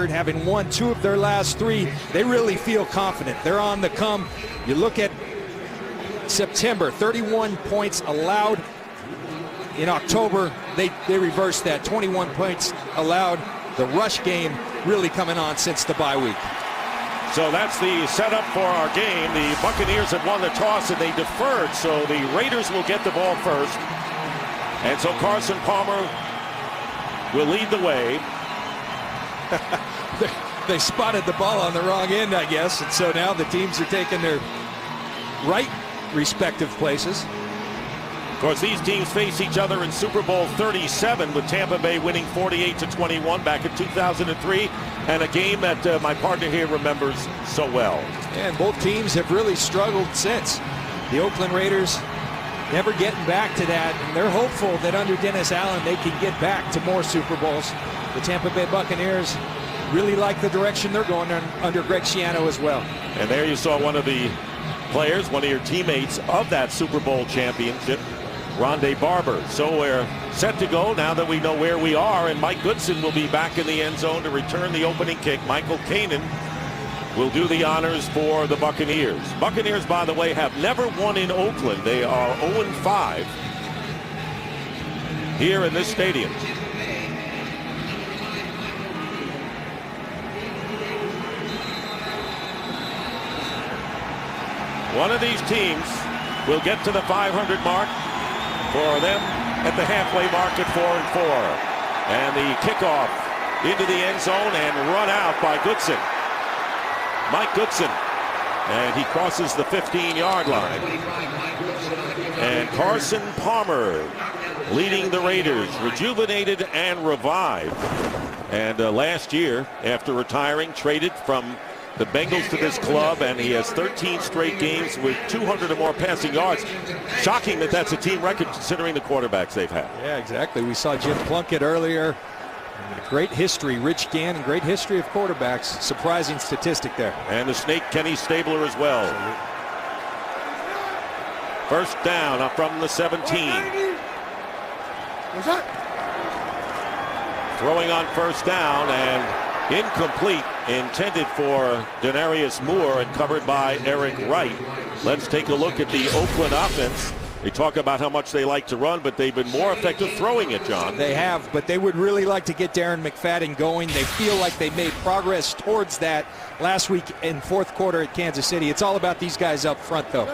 Having won 2 of their last 3, they really feel confident. They're on the come. You look at September, 31 points allowed. In October, they reversed that, 21 points allowed. The rush game really coming on since the bye week. So that's the setup for our game. The Buccaneers have won the toss and they deferred, so the Raiders will get the ball first. And so Carson Palmer will lead the way. They spotted the ball on the wrong end, I guess, and so now the teams are taking their right respective places. Of course, these teams face each other in Super Bowl 37, with Tampa Bay winning 48-21 back in 2003, and a game that my partner here remembers so well. And both teams have really struggled since. The Oakland Raiders never getting back to that, and they're hopeful that under Dennis Allen they can get back to more Super Bowls. The Tampa Bay Buccaneers really like the direction they're going under Greg Schiano as well. And there you saw one of the players, one of your teammates of that Super Bowl championship, Rondé Barber. So we're set to go now that we know where we are, and Mike Goodson will be back in the end zone to return the opening kick. Michael Kanan will do the honors for the Buccaneers. Buccaneers, by the way, have never won in Oakland. They are 0-5 here in this stadium. One of these teams will get to the 500 mark. For them at the halfway mark at 4-4. And the kickoff into the end zone and run out by Goodson. Mike Goodson. And he crosses the 15-yard line. And Carson Palmer leading the Raiders, rejuvenated and revived. And last year, after retiring, traded from the Bengals to this club, and he has 13 straight games with 200 or more passing yards. Shocking that that's a team record considering the quarterbacks they've had. Yeah, exactly. We saw Jim Plunkett earlier. Great history. Rich Gann, great history of quarterbacks. Surprising statistic there. And the Snake, Kenny Stabler, as well. First down up from the 17. Throwing on first down and incomplete, intended for Denarius Moore and covered by Eric Wright. Let's take a look at the Oakland offense. They talk about how much they like to run, but they've been more effective throwing it, John. They have, but they would really like to get Darren McFadden going. They feel like they made progress towards that last week in fourth quarter at Kansas City. It's all about these guys up front, though.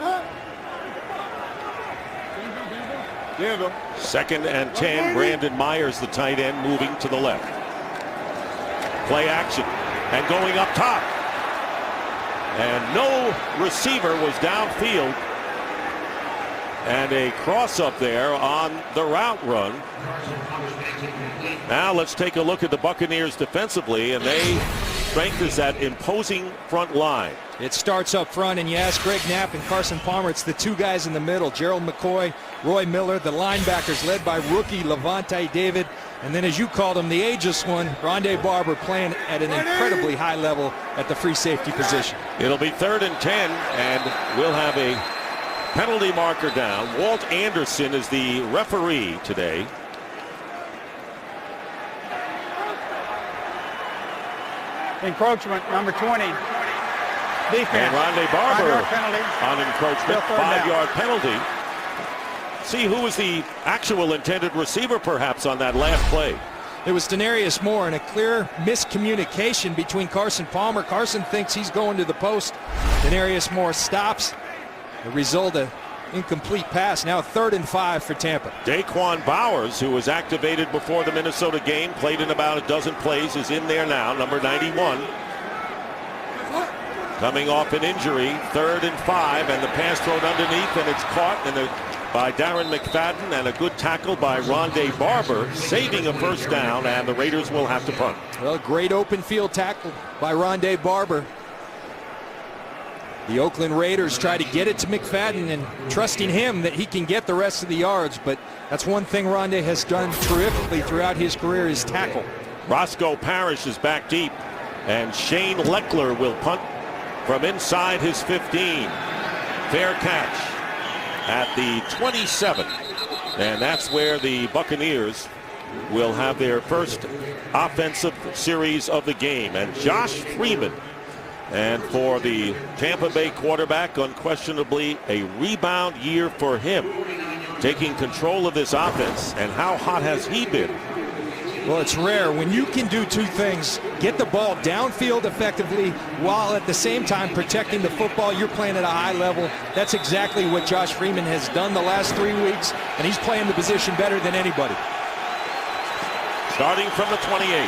2nd and 10. Brandon Myers, the tight end, moving to the left. Play action and going up top. And no receiver was downfield. And a cross up there on the route run. Now let's take a look at the Buccaneers defensively, and they strength is that imposing front line. It starts up front, and you ask Greg Knapp and Carson Palmer, it's the 2 guys in the middle, Gerald McCoy, Roy Miller, the linebackers led by rookie Levante David, and then as you called him, the ageless one, Rondé Barber, playing at an incredibly high level at the free safety position. It'll be 3rd and 10, and we'll have a penalty marker down. Walt Anderson is the referee today. Encroachment, number 20. Defense. And Rondé Barber on encroachment, 5-yard penalty. See who was the actual intended receiver perhaps on that last play. It was Denarius Moore, and a clear miscommunication between Carson Palmer. Carson thinks he's going to the post. Denarius Moore stops. The result, an incomplete pass. Now 3rd and 5 for Tampa. Daquan Bowers, who was activated before the Minnesota game, played in about a dozen plays, is in there now, number 91. Coming off an injury, 3rd and 5, and the pass thrown underneath, and it's caught by Darren McFadden, and a good tackle by Rondé Barber, saving a first down, and the Raiders will have to punt. Well, great open field tackle by Rondé Barber. The Oakland Raiders try to get it to McFadden and trusting him that he can get the rest of the yards, but that's one thing Rondé has done terrifically throughout his career, is tackle. Roscoe Parrish is back deep, and Shane Leckler will punt from inside his 15. Fair catch at the 27, and that's where the Buccaneers will have their first offensive series of the game. And Josh Freeman, and for the Tampa Bay quarterback, unquestionably a rebound year for him, taking control of this offense. And how hot has he been? Well, it's rare when you can do two things: get the ball downfield effectively while at the same time protecting the football. You're playing at a high level. That's exactly what Josh Freeman has done the last 3 weeks, and he's playing the position better than anybody. Starting from the 28.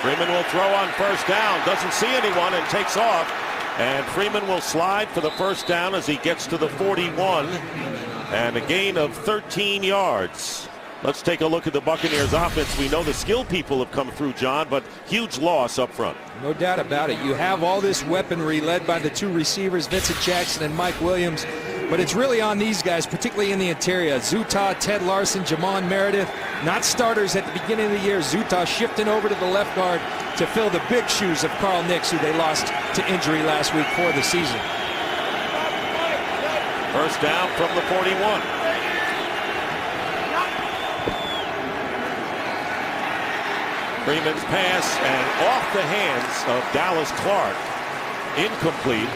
Freeman will throw on first down, doesn't see anyone, and takes off. And Freeman will slide for the first down as he gets to the 41, and a gain of 13 yards. Let's take a look at the Buccaneers offense. We know the skill people have come through, John, but huge loss up front. No doubt about it. You have all this weaponry led by the two receivers, Vincent Jackson and Mike Williams. But it's really on these guys, particularly in the interior. Zutah, Ted Larson, Jamon Meredith, not starters at the beginning of the year. Zutah shifting over to the left guard to fill the big shoes of Carl Nix, who they lost to injury last week for the season. First down from the 41. Freeman's pass, and off the hands of Dallas Clark. Incomplete.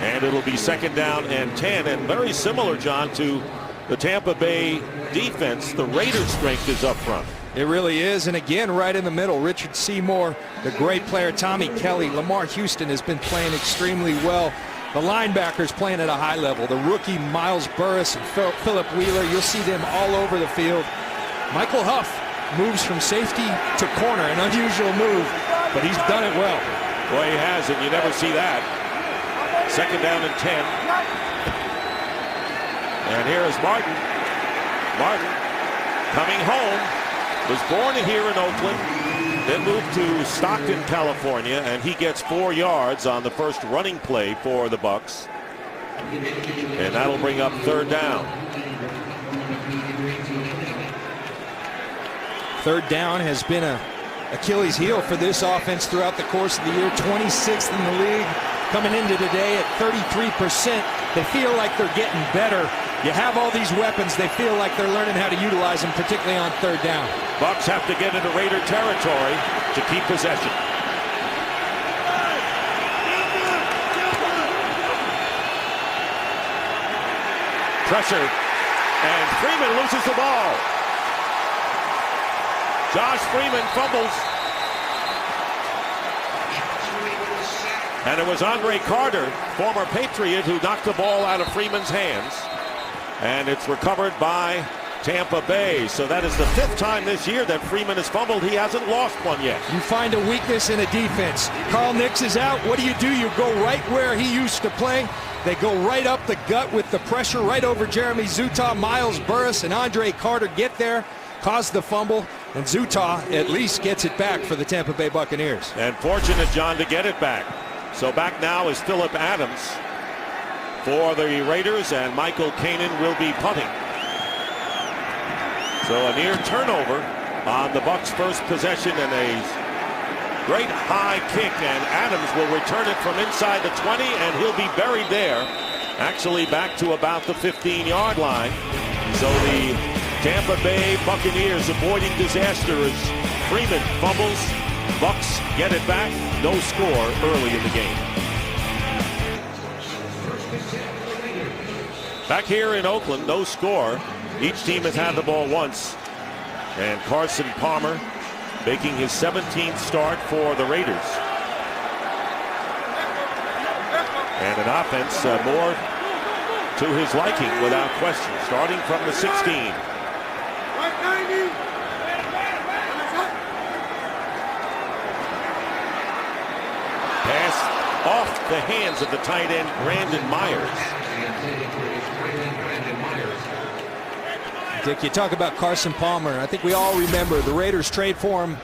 And it'll be second down and 10. And very similar, John, to the Tampa Bay defense. The Raiders' strength is up front. It really is. And again, right in the middle, Richard Seymour, the great player, Tommy Kelly, Lamar Houston has been playing extremely well. The linebackers playing at a high level. The rookie Miles Burris and Philip Wheeler, you'll see them all over the field. Michael Huff moves from safety to corner, an unusual move, but he's done it well. Boy, he has, and you never see that. Second down and 10. And here is Martin. Martin coming home. Was born here in Oakland, then moved to Stockton, California, and he gets 4 yards on the first running play for the Bucs. And that'll bring up third down. Third down has been a Achilles heel for this offense throughout the course of the year. 26th in the league. Coming into today at 33%. They feel like they're getting better. You have all these weapons. They feel like they're learning how to utilize them, particularly on third down. Bucs have to get into Raider territory to keep possession. Pressure, and Freeman loses the ball. Josh Freeman fumbles. And it was Andre Carter, former Patriot, who knocked the ball out of Freeman's hands. And it's recovered by Tampa Bay. So that is the 5th time this year that Freeman has fumbled. He hasn't lost one yet. You find a weakness in a defense. Carl Nix is out. What do? You go right where he used to play. They go right up the gut with the pressure right over Jeremy Zutah. Miles Burris and Andre Carter get there, cause the fumble, and Zutah at least gets it back for the Tampa Bay Buccaneers. And fortunate, John, to get it back. So back now is Philip Adams for the Raiders, and Michael Kanan will be punting. So a near turnover on the Bucs' first possession, and a great high kick, and Adams will return it from inside the 20, and he'll be buried there, actually back to about the 15-yard line. So the Tampa Bay Buccaneers avoiding disaster as Freeman fumbles. Bucs get it back. No score early in the game. Back here in Oakland, no score. Each team has had the ball once. And Carson Palmer making his 17th start for the Raiders. And an offense more to his liking without question. Starting from the 16. Pass off the hands of the tight end, Brandon Myers. Dick, you talk about Carson Palmer. I think we all remember the Raiders trade for him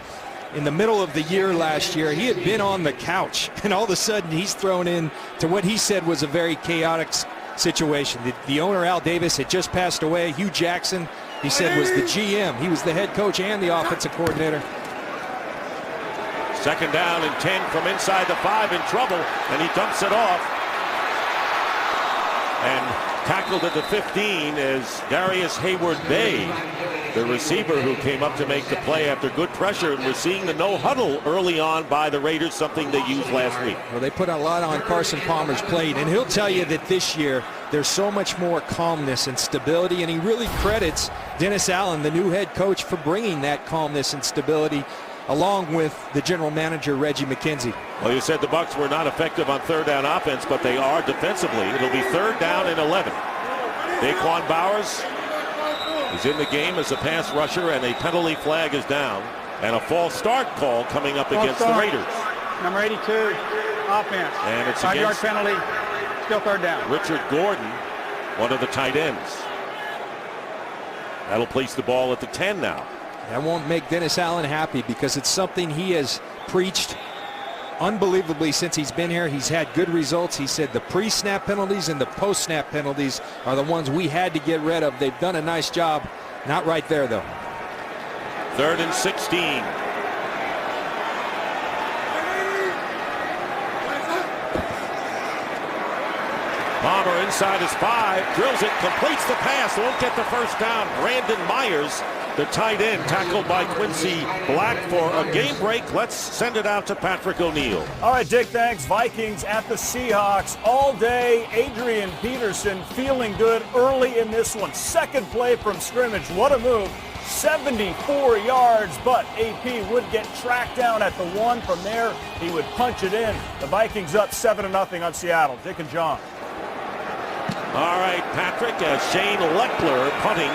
in the middle of the year last year. He had been on the couch, and all of a sudden he's thrown in to what he said was a very chaotic situation. The owner, Al Davis, had just passed away. Hugh Jackson, he said, was the GM. He was the head coach and the offensive coordinator. Second down and 10 from inside the 5, in trouble, and he dumps it off. And tackled at the 15 is Darius Hayward-Bay, the receiver who came up to make the play after good pressure. And we're seeing the no huddle early on by the Raiders, something they used last week. Well, they put a lot on Carson Palmer's plate, and he'll tell you that this year there's so much more calmness and stability, and he really credits Dennis Allen, the new head coach, for bringing that calmness and stability, along with the general manager, Reggie McKenzie. Well, you said the Bucs were not effective on third down offense, but they are defensively. It'll be third down and 11. Daquan Bowers is in the game as a pass rusher, and a penalty flag is down, and a false start call coming up against the Raiders. Number 82, offense. And it's 5-yard against penalty, still third down. Richard Gordon, one of the tight ends. That'll place the ball at the 10 now. That won't make Dennis Allen happy, because it's something he has preached unbelievably since he's been here. He's had good results. He said the pre-snap penalties and the post-snap penalties are the ones we had to get rid of. They've done a nice job. Not right there, though. Third and 16. Palmer inside his 5, drills it, completes the pass, won't get the first down. Brandon Myers, the tight end, tackled by Quincy Black for a game break. Let's send it out to Patrick O'Neill. All right, Dick, thanks. Vikings at the Seahawks all day. Adrian Peterson feeling good early in this one. Second play from scrimmage. What a move. 74 yards, but AP would get tracked down at the 1. From there, he would punch it in. The Vikings up 7-0 on Seattle. Dick and John. All right, Patrick, Shane Leckler punting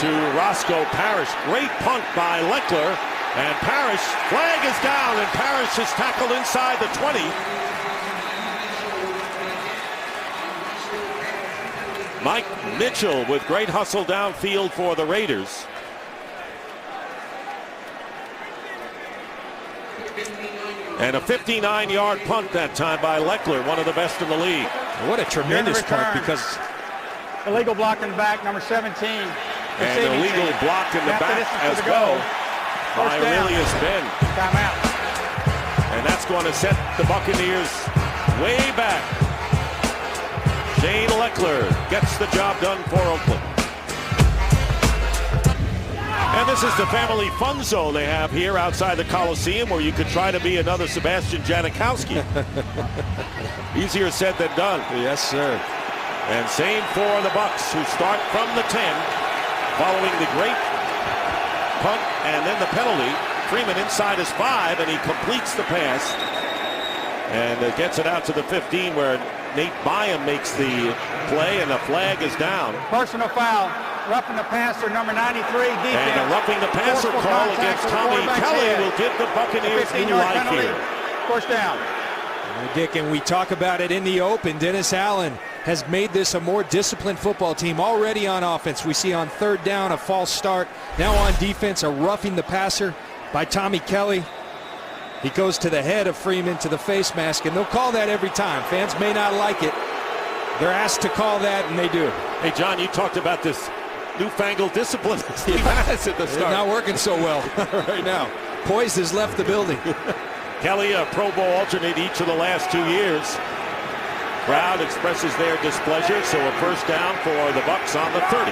to Roscoe Parrish. Great punt by Leckler, and Parrish, flag is down, and Parrish is tackled inside the 20. Mike Mitchell with great hustle downfield for the Raiders. And a 59-yard punt that time by Leckler, one of the best in the league. What a tremendous punt, because illegal block in the back, number 17. And illegal block in the back as well by Aurelius Ben. Timeout. And that's going to set the Buccaneers way back. Shane Leckler gets the job done for Oakland. And this is the family fun zone they have here outside the Coliseum, where you could try to be another Sebastian Janikowski. Easier said than done. Yes, sir. And same for the Bucs, who start from the 10, following the great punt and then the penalty. Freeman inside his 5, and he completes the pass and gets it out to the 15, where Nate Byam makes the play, and the flag is down. Personal foul. Roughing the passer, number 93, defense. And a roughing the passer call against Tommy Kelly will give the Buccaneers new life here. First down. Dick, and we talk about it in the open. Dennis Allen has made this a more disciplined football team already on offense. We see on third down a false start. Now on defense, a roughing the passer by Tommy Kelly. He goes to the head of Freeman, to the face mask, and they'll call that every time. Fans may not like it. They're asked to call that, and they do. Hey, John, you talked about this newfangled discipline Steve has at the start. It's not working so well right now. Poise has left the building. Kelly, a Pro Bowl alternate each of the last 2 years. Crowd expresses their displeasure, so a first down for the Bucs on the 30.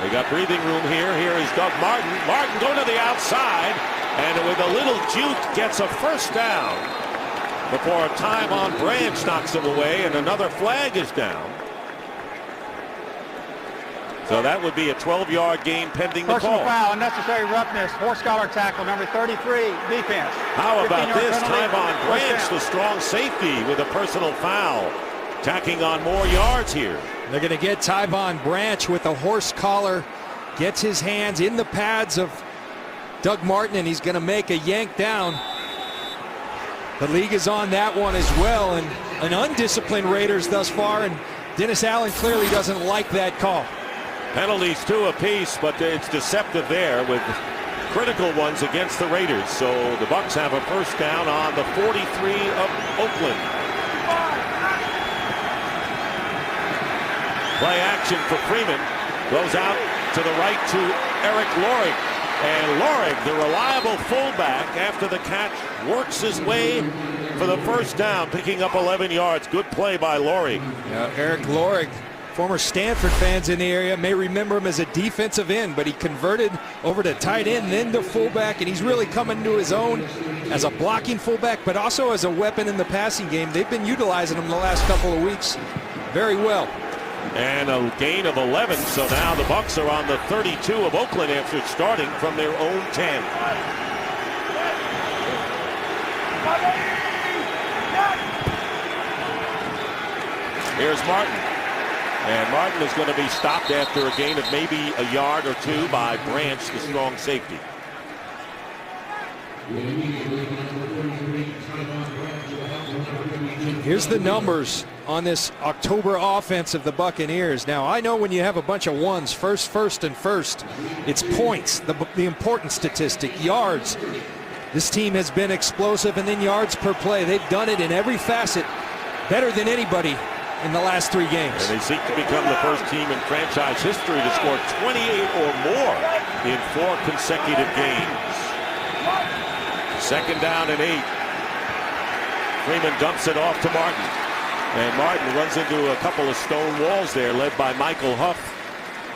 They got breathing room here. Here is Doug Martin. Martin going to the outside, and with a little juke gets a first down before a time on Branch knocks him away, and another flag is down. So that would be a 12-yard gain pending the Personal call. foul, unnecessary roughness, horse collar tackle, number 33, defense. How about this? Penalty, Time on Branch, the strong safety, with a personal foul, tacking on more yards here. They're going to get Tyvon Branch with a horse collar, gets his hands in the pads of Doug Martin, and he's going to make a yank down. The league is on that one as well, and an undisciplined Raiders thus far, and Dennis Allen clearly doesn't like that call. Penalties 2 apiece, but it's deceptive there with critical ones against the Raiders. So the Bucs have a first down on the 43 of Oakland. Play action for Freeman. Goes out to the right to Eric Lorig. And Lorig, the reliable fullback, after the catch, works his way for the first down, picking up 11 yards. Good play by Lorig. Yeah, Eric Lorig, former Stanford fans in the area may remember him as a defensive end, but he converted over to tight end, then to fullback, and he's really coming to his own as a blocking fullback, but also as a weapon in the passing game. They've been utilizing him the last couple of weeks very well. And a gain of 11, so now the Bucs are on the 32 of Oakland after starting from their own 10. Here's Martin. And Martin is going to be stopped after a gain of maybe a yard or two by Branch, the strong safety. Here's the numbers on this October offense of the Buccaneers. Now, I know when you have a bunch of ones, first, it's points, the important statistic, yards. This team has been explosive, and then yards per play. They've done it in every facet better than anybody in the last 3 games. And they seek to become the first team in franchise history to score 28 or more in 4 consecutive games. 2nd down and 8. Freeman dumps it off to Martin. And Martin runs into a couple of stone walls there, led by Michael Huff,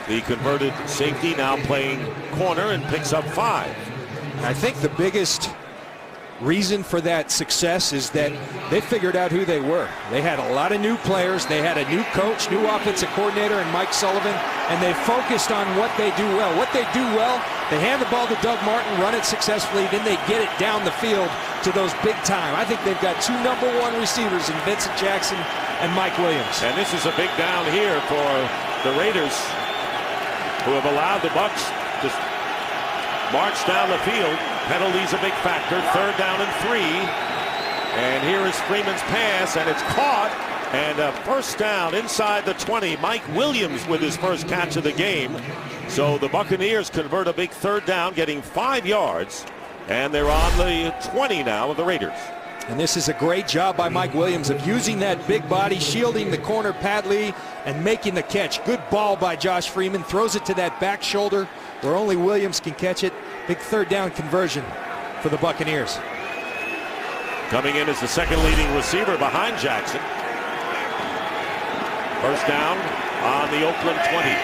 the converted safety, now playing corner, and picks up 5. I think the biggest reason for that success is that they figured out who they were. They had a lot of new players. They had a new coach, new offensive coordinator, and Mike Sullivan, and they focused on what they do well. What they do well, they hand the ball to Doug Martin, run it successfully, then they get it down the field to those big time. I think they've got 2 number 1 receivers in Vincent Jackson and Mike Williams. And this is a big down here for the Raiders, who have allowed the Bucs to march down the field. Penalties a big factor. 3rd down and 3. And here is Freeman's pass, and it's caught. And a first down inside the 20. Mike Williams with his first catch of the game. So the Buccaneers convert a big 3rd down, getting 5 yards. And they're on the 20 now of the Raiders. And this is a great job by Mike Williams of using that big body, shielding the corner, Pat Lee, and making the catch. Good ball by Josh Freeman. Throws it to that back shoulder where only Williams can catch it. Big 3rd down conversion for the Buccaneers. Coming in as the 2nd leading receiver behind Jackson. First down on the Oakland 20.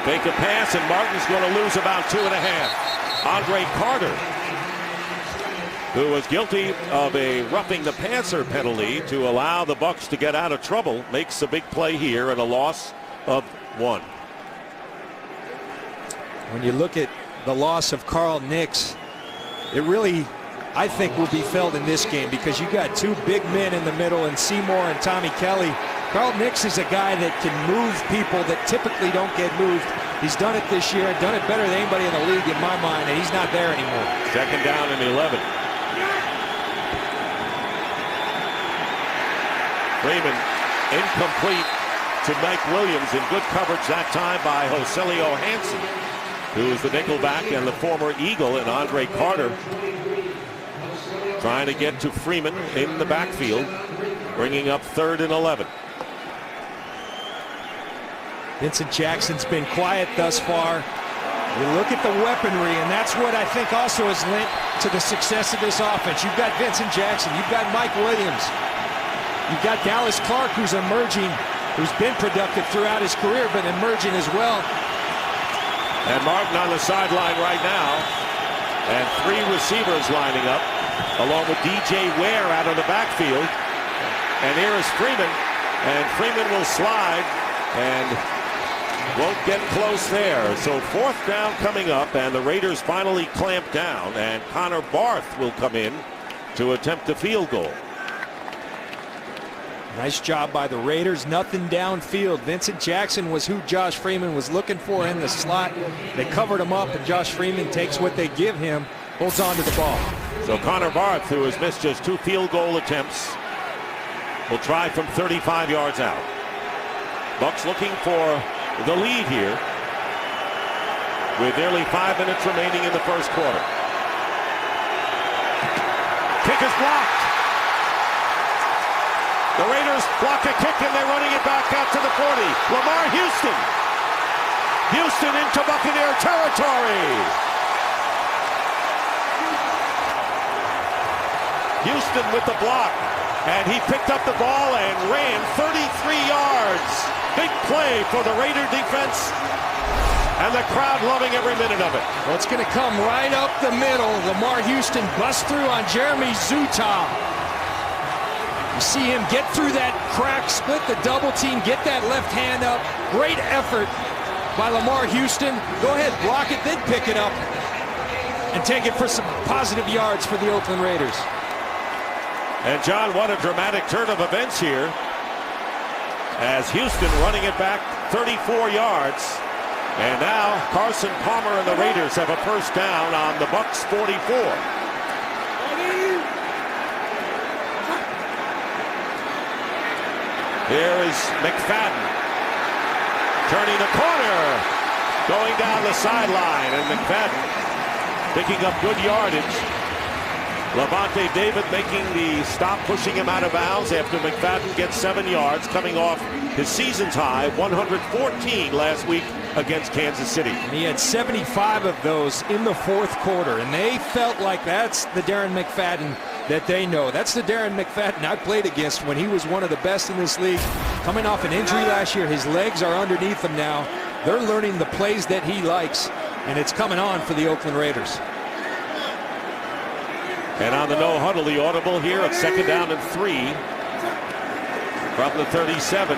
Fake a pass, and Martin's going to lose about 2.5. Andre Carter, who was guilty of a roughing the passer penalty to allow the Bucs to get out of trouble, makes a big play here and a loss of 1. When you look at the loss of Carl Nix, it really, I think, will be felt in this game because you got 2 big men in the middle in Seymour and Tommy Kelly. Carl Nix is a guy that can move people that typically don't get moved. He's done it this year, done it better than anybody in the league in my mind, and he's not there anymore. 2nd down and 11. Freeman incomplete to Mike Williams, in good coverage that time by Joselio Hansen, who is the nickelback and the former Eagle, and Andre Carter trying to get to Freeman in the backfield, bringing up 3rd and 11. Vincent Jackson's been quiet thus far. You look at the weaponry, and that's what I think also has lent to the success of this offense. You've got Vincent Jackson. You've got Mike Williams. You've got Dallas Clark, who's emerging, who's been productive throughout his career, but emerging as well. And Martin on the sideline right now. And 3 receivers lining up, along with DJ Ware out of the backfield. And here is Freeman. And Freeman will slide and won't get close there. So 4th down coming up, and the Raiders finally clamp down. And Connor Barth will come in to attempt a field goal. Nice job by the Raiders. Nothing downfield. Vincent Jackson was who Josh Freeman was looking for in the slot. They covered him up, and Josh Freeman takes what they give him, holds on to the ball. So Connor Barth, who has missed just 2 field goal attempts, will try from 35 yards out. Bucs looking for the lead here with nearly 5 minutes remaining in the first quarter. Kick is blocked. The Raiders block a kick, and they're running it back out to the 40. Lamar Houston. Houston into Buccaneer territory. Houston with the block, and he picked up the ball and ran 33 yards. Big play for the Raider defense, and the crowd loving every minute of it. Well, it's going to come right up the middle. Lamar Houston busts through on Jeremy Zuta. You see him get through that crack, split the double team, get that left hand up. Great effort by Lamar Houston. Go ahead, block it, then pick it up and take it for some positive yards for the Oakland Raiders. And John, what a dramatic turn of events here, as Houston running it back 34 yards. And now Carson Palmer and the Raiders have a first down on the Bucs 44. Here is McFadden turning the corner, going down the sideline, and McFadden picking up good yardage. Levante David making the stop, pushing him out of bounds after McFadden gets 7 yards, coming off his season's high 114 last week against Kansas City. And he had 75 of those in the fourth quarter, and they felt like that's the Darren McFadden that they know. That's the Darren McFadden I played against when he was one of the best in this league. Coming off an injury last year, his legs are underneath him now. They're learning the plays that he likes, and it's coming on for the Oakland Raiders. And on the no huddle, the audible here at 2nd down and 3 from the 37.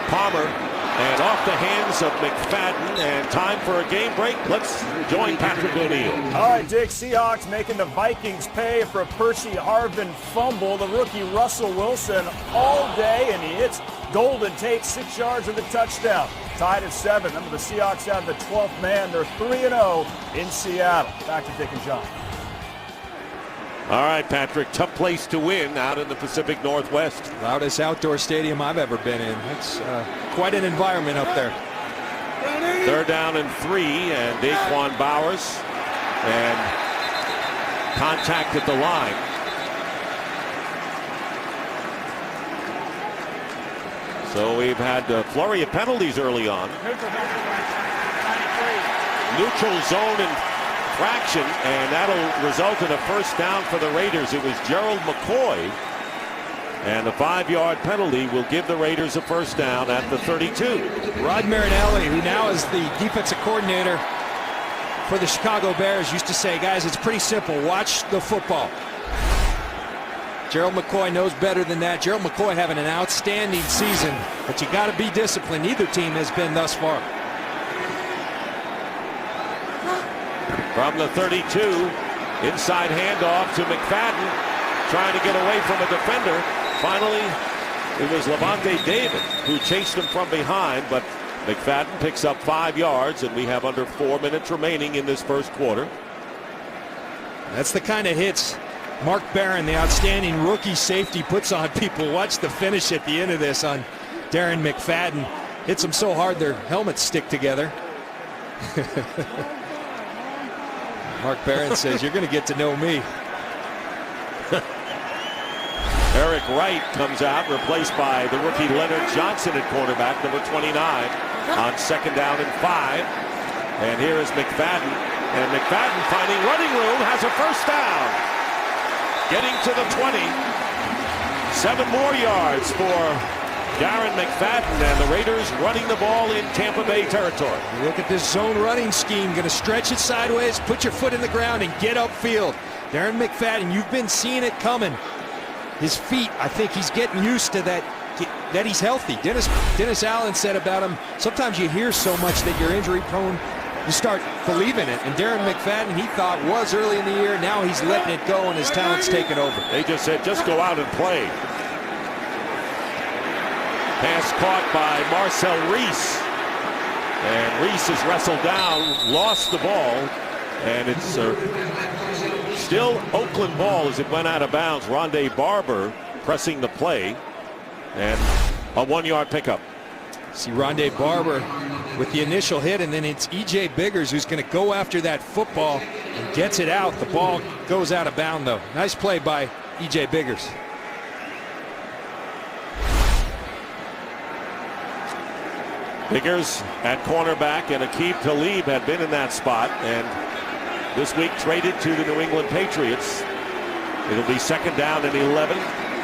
Palmer, and off the hands of McFadden, and time for a game break. Let's join Patrick O'Neill. All right, Dick, Seahawks making the Vikings pay for a Percy Harvin fumble. The rookie Russell Wilson all day, and he hits Golden Tate 6 yards of the touchdown. Tied at 7. Remember, the Seahawks have the 12th man. They're 3-0 in Seattle. Back to Dick and John. All right, Patrick, tough place to win out in the Pacific Northwest. Loudest outdoor stadium I've ever been in. It's quite an environment up there. 3rd down and 3, and Daquan Bowers, and contact at the line. So we've had a flurry of penalties early on. Neutral zone infraction, and that'll result in a first down for the Raiders. It was Gerald McCoy, and the 5-yard penalty will give the Raiders a first down at the 32. Rod Marinelli, who now is the defensive coordinator for the Chicago Bears, used to say, guys, it's pretty simple. Watch the football. Gerald McCoy knows better than that. Gerald McCoy having an outstanding season, but you got to be disciplined. Neither team has been thus far. From the 32, inside handoff to McFadden, trying to get away from a defender. Finally, it was Levante David who chased him from behind, but McFadden picks up 5 yards, and we have under 4 minutes remaining in this first quarter. That's the kind of hits Mark Barron, the outstanding rookie safety, puts on people. Watch the finish at the end of this on Darren McFadden. Hits them so hard their helmets stick together. Mark Barron says, you're going to get to know me. Eric Wright comes out, replaced by the rookie Leonard Johnson at cornerback, number 29, on 2nd down and 5. And here is McFadden. And McFadden, finding running room, has a first down. Getting to the 20. 7 more yards for Darren McFadden, and the Raiders running the ball in Tampa Bay territory. You look at this zone running scheme. Going to stretch it sideways, put your foot in the ground, and get upfield. Darren McFadden, you've been seeing it coming. His feet, I think he's getting used to that he's healthy. Dennis Allen said about him, sometimes you hear so much that you're injury prone, you start believing it. And Darren McFadden, he thought was early in the year. Now he's letting it go, and his talent's taken over. They just said, just go out and play. Pass caught by Marcel Reese. And Reese is wrestled down, lost the ball, and it's still Oakland ball as it went out of bounds. Rondé Barber pressing the play, and a 1-yard pickup. See Rondé Barber with the initial hit, and then it's E.J. Biggers who's going to go after that football and gets it out. The ball goes out of bounds, though. Nice play by E.J. Biggers. Biggers at cornerback, and Aqib Talib had been in that spot, and this week traded to the New England Patriots. It'll be second down and 11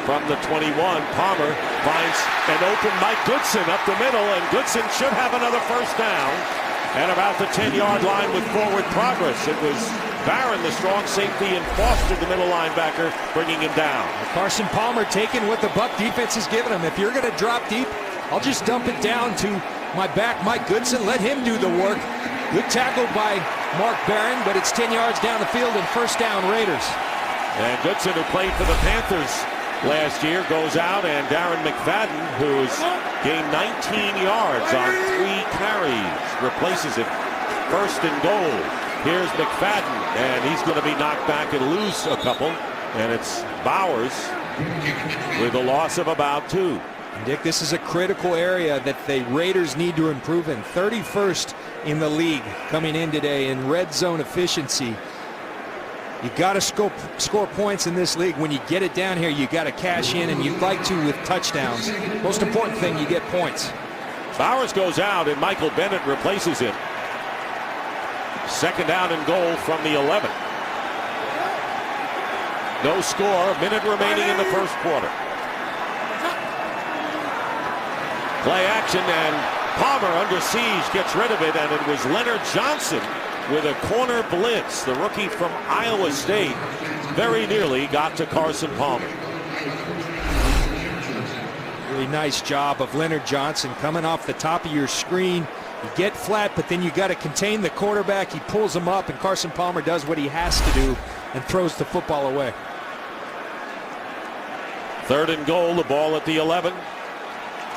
from the 21. Palmer finds an open Mike Goodson up the middle, and Goodson should have another first down at about the 10-yard line with forward progress. It was Barron, the strong safety, and Foster, the middle linebacker, bringing him down. Carson Palmer taking what the Buck defense has given him. If you're going to drop deep, I'll just dump it down to my back, Mike Goodson. Let him do the work. Good tackle by Mark Barron, but it's 10 yards down the field and first down Raiders. And Goodson, who played for the Panthers last year, goes out, and Darren McFadden, who's gained 19 yards on 3 carries, replaces him. First and goal. Here's McFadden, and he's going to be knocked back and lose a couple. And it's Bowers with a loss of about 2. Dick, this is a critical area that the Raiders need to improve in. 31st in the league coming in today in red zone efficiency. You got to score points in this league. When you get it down here, you got to cash in, and you'd like to with touchdowns. Most important thing, you get points. Bowers goes out, and Michael Bennett replaces him. Second down and goal from the 11. No score, a minute remaining in the first quarter. Play action, and Palmer under siege gets rid of it, and it was Leonard Johnson with a corner blitz. The rookie from Iowa State very nearly got to Carson Palmer. Really nice job of Leonard Johnson coming off the top of your screen. You get flat, but then you got to contain the quarterback. He pulls him up, and Carson Palmer does what he has to do and throws the football away. Third and goal, the ball at the 11.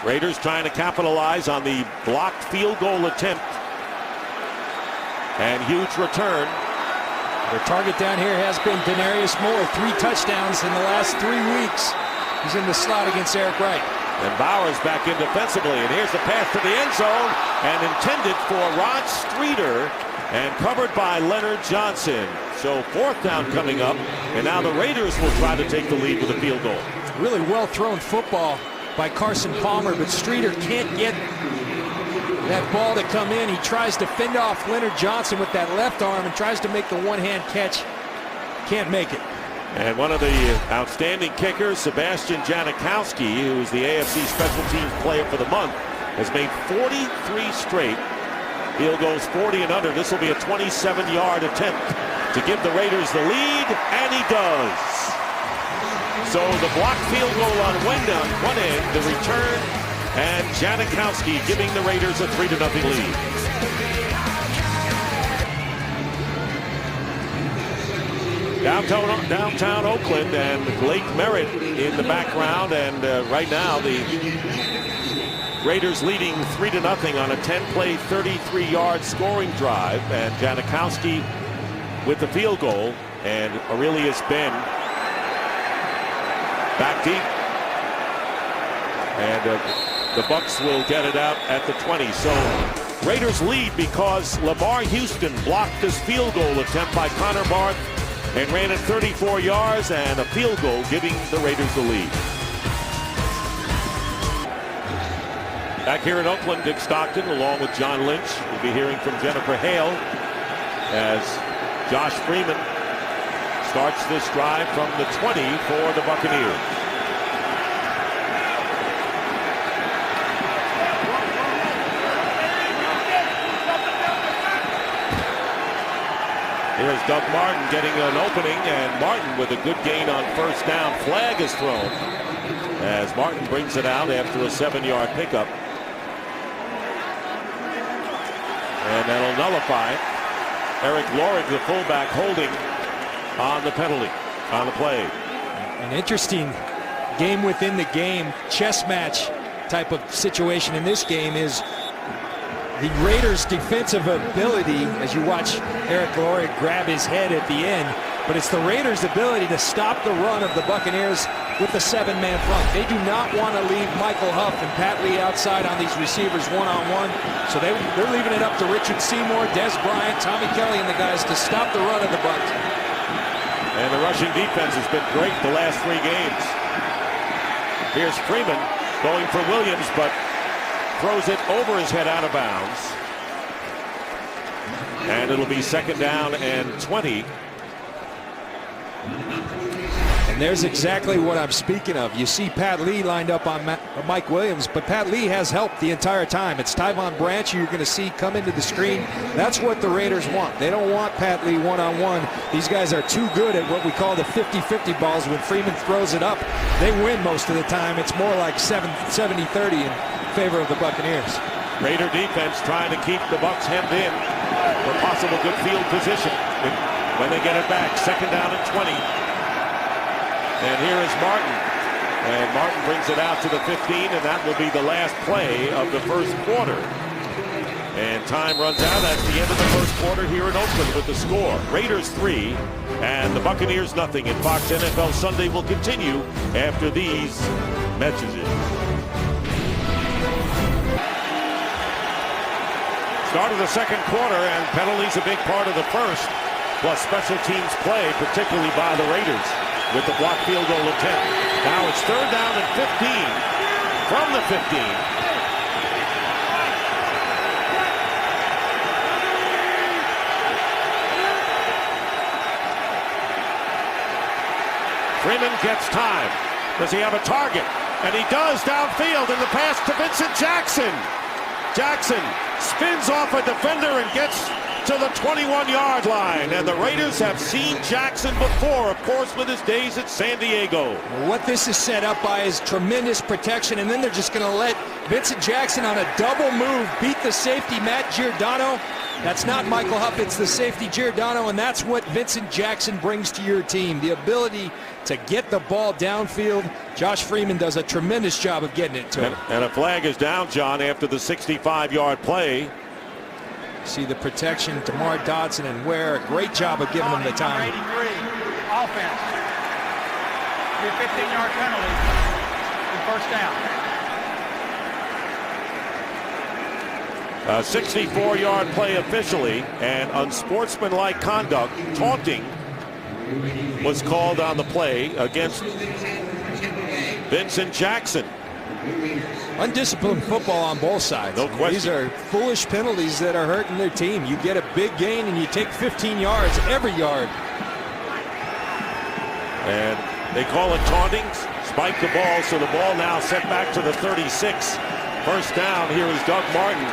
Raiders trying to capitalize on the blocked field goal attempt. And huge return. Their target down here has been Denarius Moore. 3 touchdowns in the last 3 weeks. He's in the slot against Eric Wright. And Bowers back in defensively. And here's the pass to the end zone. And intended for Rod Streeter. And covered by Leonard Johnson. So fourth down coming up. And now the Raiders will try to take the lead with a field goal. Really well thrown football by Carson Palmer, but Streeter can't get that ball to come in. He tries to fend off Leonard Johnson with that left arm and tries to make the one-hand catch. Can't make it. And one of the outstanding kickers, Sebastian Janikowski, who's the AFC Special Teams Player for the month, has made 43 straight field goals, 40 and under. This will be a 27-yard attempt to give the Raiders the lead, and he does. So the blocked field goal on one end, the return, and Janikowski giving the Raiders a 3-0 lead. Downtown Oakland, and Lake Merritt in the background, and right now the Raiders leading 3-0 on a 10-play, 33-yard scoring drive, and Janikowski with the field goal, and Aurelius Ben back deep, and the Bucks will get it out at the 20. So Raiders lead because Lamar Houston blocked this field goal attempt by Connor Barth and ran it 34 yards, and a field goal giving the Raiders the lead. Back here in Oakland, Dick Stockton along with John Lynch. We'll be hearing from Jennifer Hale as Josh Freeman starts this drive from the 20 for the Buccaneers. Here's Doug Martin getting an opening, and Martin with a good gain on first down. Flag is thrown as Martin brings it out after a 7-yard pickup. And that'll nullify Eric Lorig, the fullback, holding on the penalty, on the play. An interesting game within the game, chess match type of situation in this game is the Raiders' defensive ability, as you watch Eric Lorig grab his head at the end, but it's the Raiders' ability to stop the run of the Buccaneers with the 7-man front. They do not want to leave Michael Huff and Pat Lee outside on these receivers one-on-one, so they're leaving it up to Richard Seymour, Des Bryant, Tommy Kelly, and the guys to stop the run of the Bucs. And the rushing defense has been great the last 3 games. Here's Freeman going for Williams, but throws it over his head out of bounds. And it'll be second down and 20. And there's exactly what I'm speaking of. You see Pat Lee lined up on Mike Williams, but Pat Lee has helped the entire time. It's Tyvon Branch you're going to see come into the screen. That's what the Raiders want. They don't want Pat Lee one-on-one. These guys are too good at what we call the 50-50 balls. When Freeman throws it up, they win most of the time. It's more like 70-30 in favor of the Buccaneers. Raider defense trying to keep the Bucs hemmed in for possible good field position when they get it back. Second down and 20. And here is Martin. And Martin brings it out to the 15, and that will be the last play of the first quarter. And time runs out. That's the end of the first quarter here in Oakland with the score. Raiders 3 and the Buccaneers nothing. And Fox NFL Sunday will continue after these messages. Start of the second quarter, and penalties a big part of the first, plus special teams play, particularly by the Raiders, with the blocked field goal attempt. Now it's third down and 15 from the 15. Freeman gets time. Does he have a target? And he does downfield in the pass to Vincent Jackson. Jackson spins off a defender and gets to the 21-yard line. And the Raiders have seen Jackson before, of course, with his days at San Diego. What this is set up by is tremendous protection, and then they're just going to let Vincent Jackson on a double move beat the safety, Matt Giordano. That's not Michael Huff, it's the safety Giordano, and that's what Vincent Jackson brings to your team, the ability to get the ball downfield. Josh Freeman does a tremendous job of getting it to him. And a flag is down, John, after the 65-yard play. See the protection, DeMar Dodson and Ware, a great job of giving them the time. 83, offense. Your 15-yard penalty and first down. A 64-yard play officially, and unsportsmanlike conduct, taunting, was called on the play against Vincent Jackson. Undisciplined football on both sides. No question. These are foolish penalties that are hurting their team. You get a big gain and you take 15 yards every yard. And they call it taunting. Spike the ball, so the ball now set back to the 36. First down, here is Doug Martin.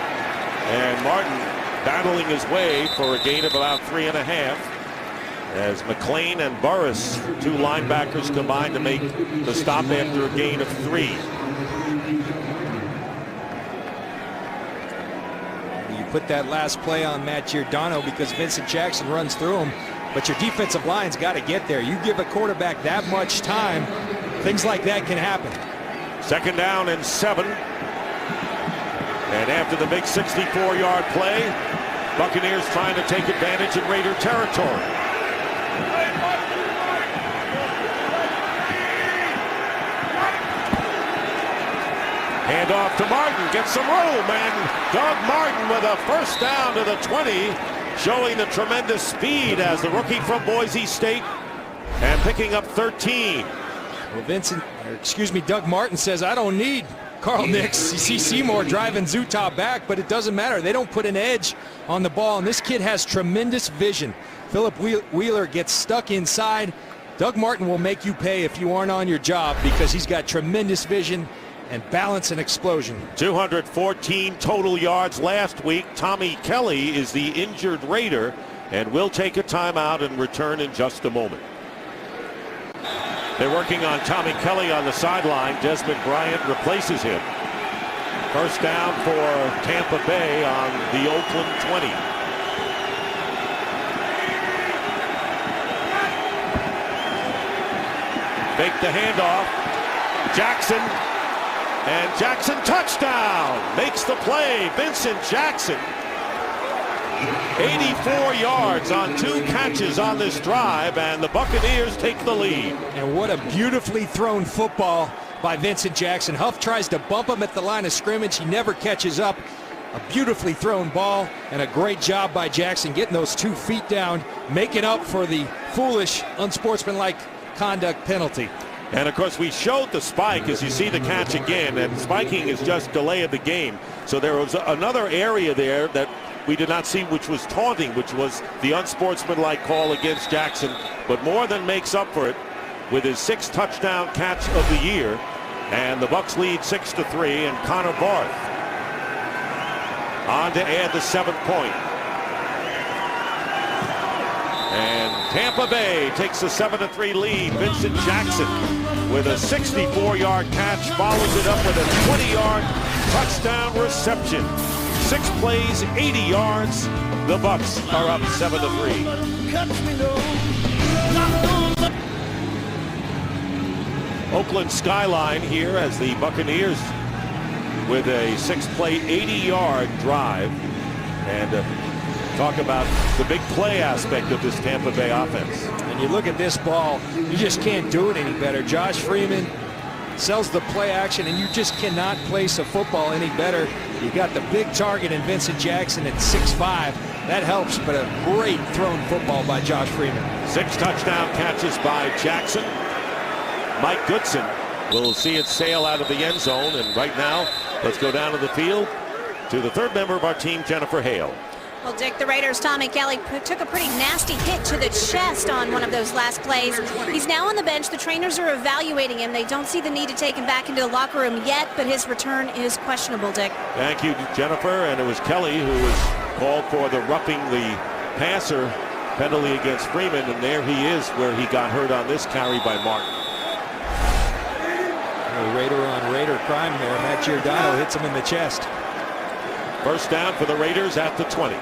And Martin battling his way for a gain of about 3.5. As McLean and Burris, two linebackers, combined to make the stop after a gain of 3. You put that last play on Matt Giordano because Vincent Jackson runs through him, but your defensive line's got to get there. You give a quarterback that much time, things like that can happen. Second down and 7. And after the big 64-yard play, Buccaneers trying to take advantage in Raider territory. Hand off to Martin, gets some room, and Doug Martin with a first down to the 20, showing the tremendous speed as the rookie from Boise State, and picking up 13. Well, Doug Martin says, I don't need Carl Nix. You see Seymour driving Zutah back, but it doesn't matter. They don't put an edge on the ball, and this kid has tremendous vision. Philip Wheeler gets stuck inside. Doug Martin will make you pay if you aren't on your job because he's got tremendous vision and balance and explosion. 214 total yards last week. Tommy Kelly is the injured Raider, and will take a timeout and return in just a moment. They're working on Tommy Kelly on the sideline. Desmond Bryant replaces him. First down for Tampa Bay on the Oakland 20. Make the handoff. Jackson. And Jackson touchdown. Makes the play. Vincent Jackson. 84 yards on 2 catches on this drive, and the Buccaneers take the lead. And what a beautifully thrown football by Vincent Jackson. Huff tries to bump him at the line of scrimmage. He never catches up. A beautifully thrown ball, and a great job by Jackson getting those 2 feet down, making up for the foolish, unsportsmanlike conduct penalty. And of course, we showed the spike as you see the catch again, and spiking is just delay of the game. So there was another area there that we did not see, which was taunting, which was the unsportsmanlike call against Jackson, but more than makes up for it with his 6th touchdown catch of the year. And the Bucs lead 6-3, and Connor Barth on to add the 7th point. And Tampa Bay takes a 7-3 lead. Vincent Jackson with a 64-yard catch follows it up with a 20-yard touchdown reception. 6 plays, 80 yards. The Bucs are up 7-3. Oakland skyline here as the Buccaneers with a 6-play, 80-yard drive. And talk about the big play aspect of this Tampa Bay offense. And you look at this ball, you just can't do it any better. Josh Freeman sells the play action, and you just cannot place a football any better. You got the big target in Vincent Jackson at 6'5". That helps, but a great thrown football by Josh Freeman. 6 touchdown catches by Jackson. Mike Goodson will see it sail out of the end zone, and right now, let's go down to the field to the 3rd member of our team, Jennifer Hale. Well, Dick, the Raiders' Tommy Kelly took a pretty nasty hit to the chest on one of those last plays. He's now on the bench. The trainers are evaluating him. They don't see the need to take him back into the locker room yet, but his return is questionable, Dick. Thank you, Jennifer. And it was Kelly who was called for the roughing the passer penalty against Freeman, and there he is where he got hurt on this carry by Martin. Raider on Raider crime there. Matt Giordano hits him in the chest. First down for the Raiders at the 20.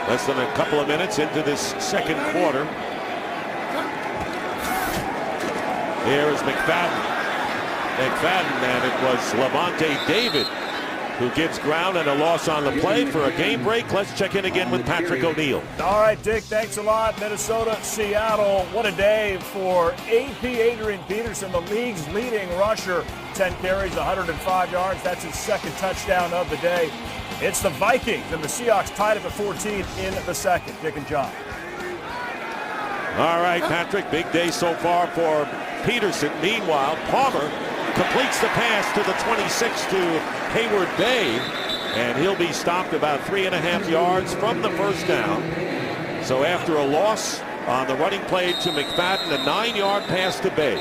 Less than a couple of minutes into this 2nd quarter. Here is McFadden. And it was Levante David who gives ground and a loss on the play for a game break. Let's check in again with Patrick O'Neill. All right, Dick, thanks a lot. Minnesota, Seattle, what a day for AP Adrian Peterson, the league's leading rusher. 10 carries, 105 yards. That's his 2nd touchdown of the day. It's the Vikings, and the Seahawks tied up at 14 in the 2nd. Dick and John. All right, Patrick, big day so far for Peterson. Meanwhile, Palmer completes the pass to the 26 to Hayward Bay, and he'll be stopped about 3.5 yards from the first down. So after a loss on the running play to McFadden, a 9-yard pass to Bay.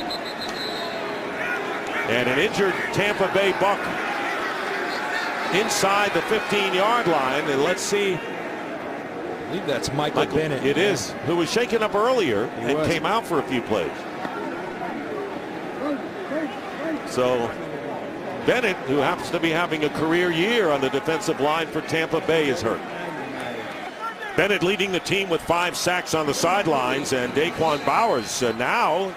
And an injured Tampa Bay Buck inside the 15-yard line, and let's see. I believe that's Michael Bennett. It is, who was shaken up earlier and came out for a few plays. So Bennett, who happens to be having a career year on the defensive line for Tampa Bay, is hurt. Bennett leading the team with 5 sacks on the sidelines, and Daquan Bowers now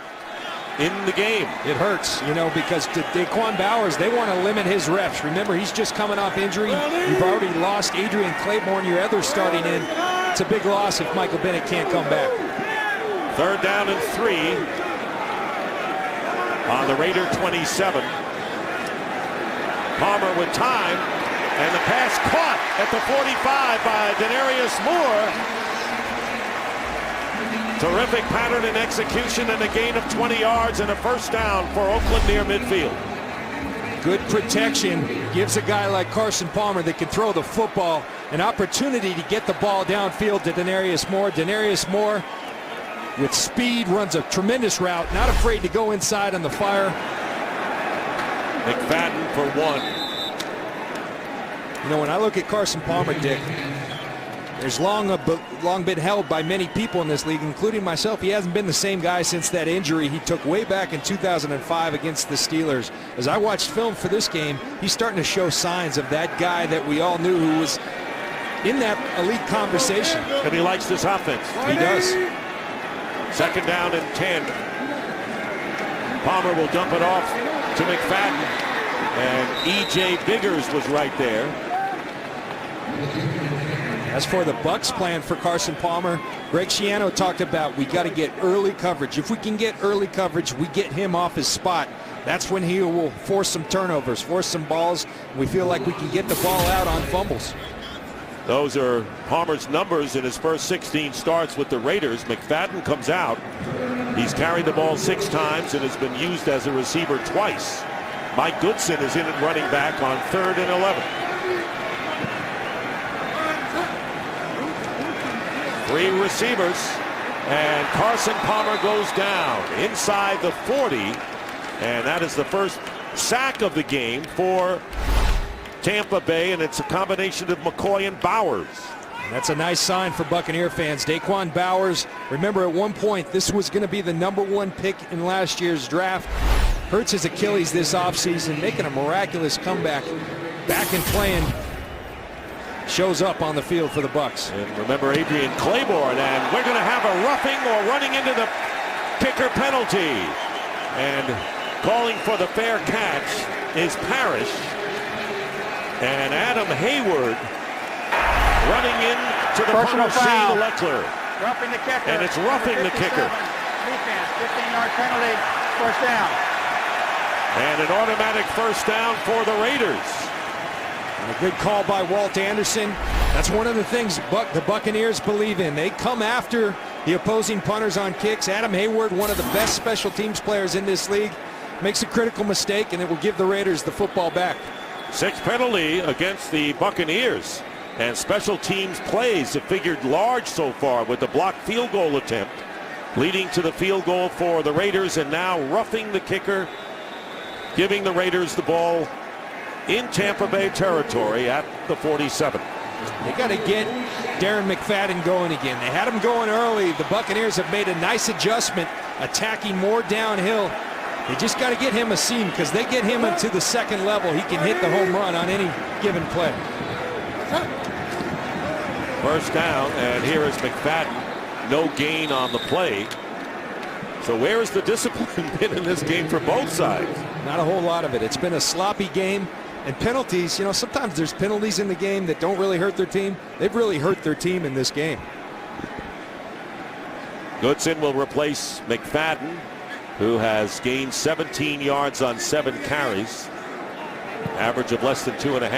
in the game. It hurts, you know, because to Daquan Bowers, they want to limit his reps. Remember, he's just coming off injury. You've already lost Adrian Claiborne, your other starting in. It's a big loss if Michael Bennett can't come back. 3rd down and 3 on the Raider 27. Palmer with time, and the pass caught at the 45 by Denarius Moore. Terrific pattern and execution, and a gain of 20 yards and a first down for Oakland near midfield. Good protection gives a guy like Carson Palmer that can throw the football an opportunity to get the ball downfield to Denarius Moore. Denarius Moore with speed runs a tremendous route, not afraid to go inside on the fire. McFadden for 1. You know, when I look at Carson Palmer, Dick, there's long been held by many people in this league, including myself. He hasn't been the same guy since that injury he took way back in 2005 against the Steelers. As I watched film for this game, he's starting to show signs of that guy that we all knew who was in that elite conversation. And he likes this offense. He does. 2nd down and 10. Palmer will dump it off to McFadden, and E.J. Biggers was right there. As for the Bucs plan for Carson Palmer, Greg Schiano talked about we got to get early coverage. If we can get early coverage, we get him off his spot. That's when he will force some turnovers, force some balls. We feel like we can get the ball out on fumbles. Those are Palmer's numbers in his first 16 starts with the Raiders. McFadden comes out. He's carried the ball 6 times and has been used as a receiver twice. Mike Goodson is in at running back on 3rd and 11. 3 receivers, and Carson Palmer goes down inside the 40, and that is the first sack of the game for Tampa Bay, and it's a combination of McCoy and Bowers. That's a nice sign for Buccaneer fans. Daquan Bowers, remember at one point this was going to be the #1 pick in last year's draft. Hurts his Achilles this offseason, making a miraculous comeback, back and playing. Shows up on the field for the Bucs. And remember Adrian Claiborne, and we're going to have a roughing or running into the kicker penalty. And calling for the fair catch is Parrish. And Adam Hayward running in to the Personal punter, foul. Shane Leckler. Roughing the kicker. And it's roughing the kicker. Defense, 15-yard penalty, first down. And an automatic first down for the Raiders. And a good call by Walt Anderson. That's one of the things the Buccaneers believe in. They come after the opposing punters on kicks. Adam Hayward, one of the best special teams players in this league, makes a critical mistake, and it will give the Raiders the football back. 6th penalty against the Buccaneers. And special teams plays have figured large so far with the blocked field goal attempt, leading to the field goal for the Raiders, and now roughing the kicker, giving the Raiders the ball in Tampa Bay territory at the 47. They got to get Darren McFadden going again. They had him going early. The Buccaneers have made a nice adjustment, attacking more downhill. They just got to get him a seam, because they get him into the second level. He can hit the home run on any given play. First down, and here is McFadden. No gain on the play. So where has the discipline been in this game for both sides? Not a whole lot of it. It's been a sloppy game. And penalties, you know, sometimes there's penalties in the game that don't really hurt their team. They've really hurt their team in this game. Goodson will replace McFadden, who has gained 17 yards on 7 carries. Average of less than 2.5.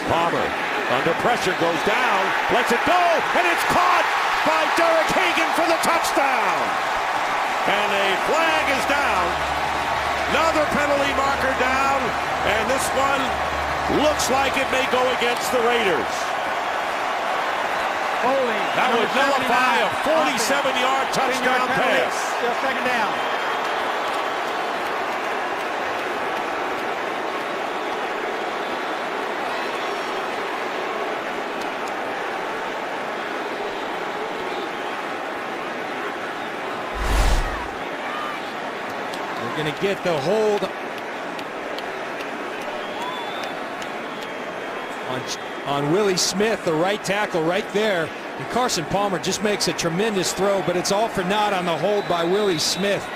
Palmer under pressure goes down, lets it go, and it's caught by Derek Hagan for the touchdown. And a flag is down. Another penalty marker down, and this one looks like it may go against the Raiders. That would nullify a 47-yard touchdown pass. Still second down. Going to get the hold on Willie Smith, the right tackle right there. And Carson Palmer just makes a tremendous throw, but it's all for naught on the hold by Willie Smith.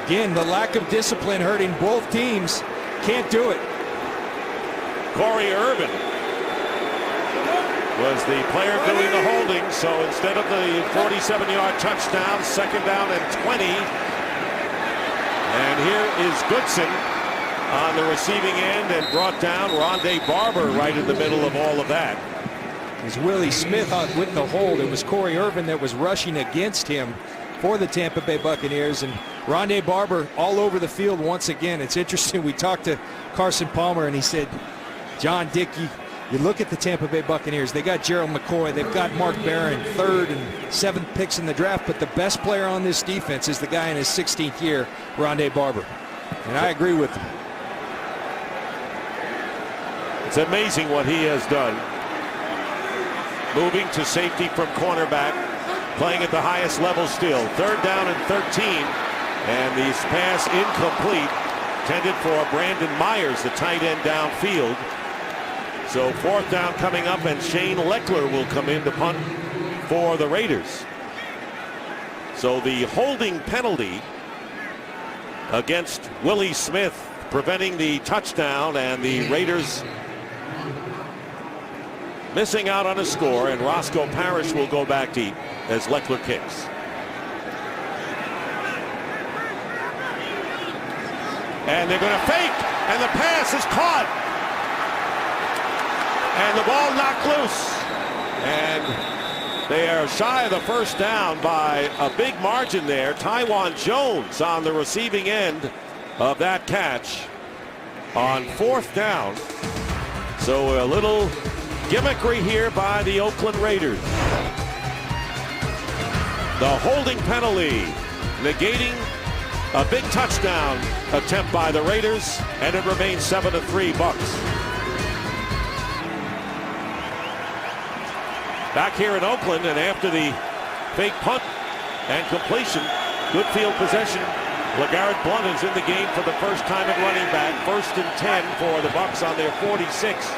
Again, the lack of discipline hurting both teams. Can't do it. Corey Irvin was the player doing the holding, so instead of the 47-yard touchdown, second down and 20. And here is Goodson on the receiving end and brought down. Rondé Barber right in the middle of all of that. It was Willie Smith with the hold. It was Corey Irvin that was rushing against him for the Tampa Bay Buccaneers, and Rondé Barber all over the field once again. It's interesting. We talked to Carson Palmer, and he said, John Dickey, you look at the Tampa Bay Buccaneers, they got Gerald McCoy, they've got Mark Barron, 3rd and 7th picks in the draft, but the best player on this defense is the guy in his 16th year, Rondé Barber. And I agree with him. It's amazing what he has done. Moving to safety from cornerback, playing at the highest level still. 3rd down and 13, and the pass incomplete, intended for Brandon Myers, the tight end downfield. So 4th down coming up, and Shane Leckler will come in to punt for the Raiders. So the holding penalty against Willie Smith, preventing the touchdown, and the Raiders missing out on a score, and Roscoe Parrish will go back deep as Leckler kicks. And they're going to fake, and the pass is caught. And the ball knocked loose. And they are shy of the first down by a big margin there. Taiwan Jones on the receiving end of that catch on fourth down. So a little gimmickry here by the Oakland Raiders. The holding penalty negating a big touchdown attempt by the Raiders, and it remains 7-3 Bucks. Back here in Oakland, and after the fake punt and completion, good field possession. LeGarrette Blount is in the game for the first time at running back. 1st and 10 for the Bucks on their 46.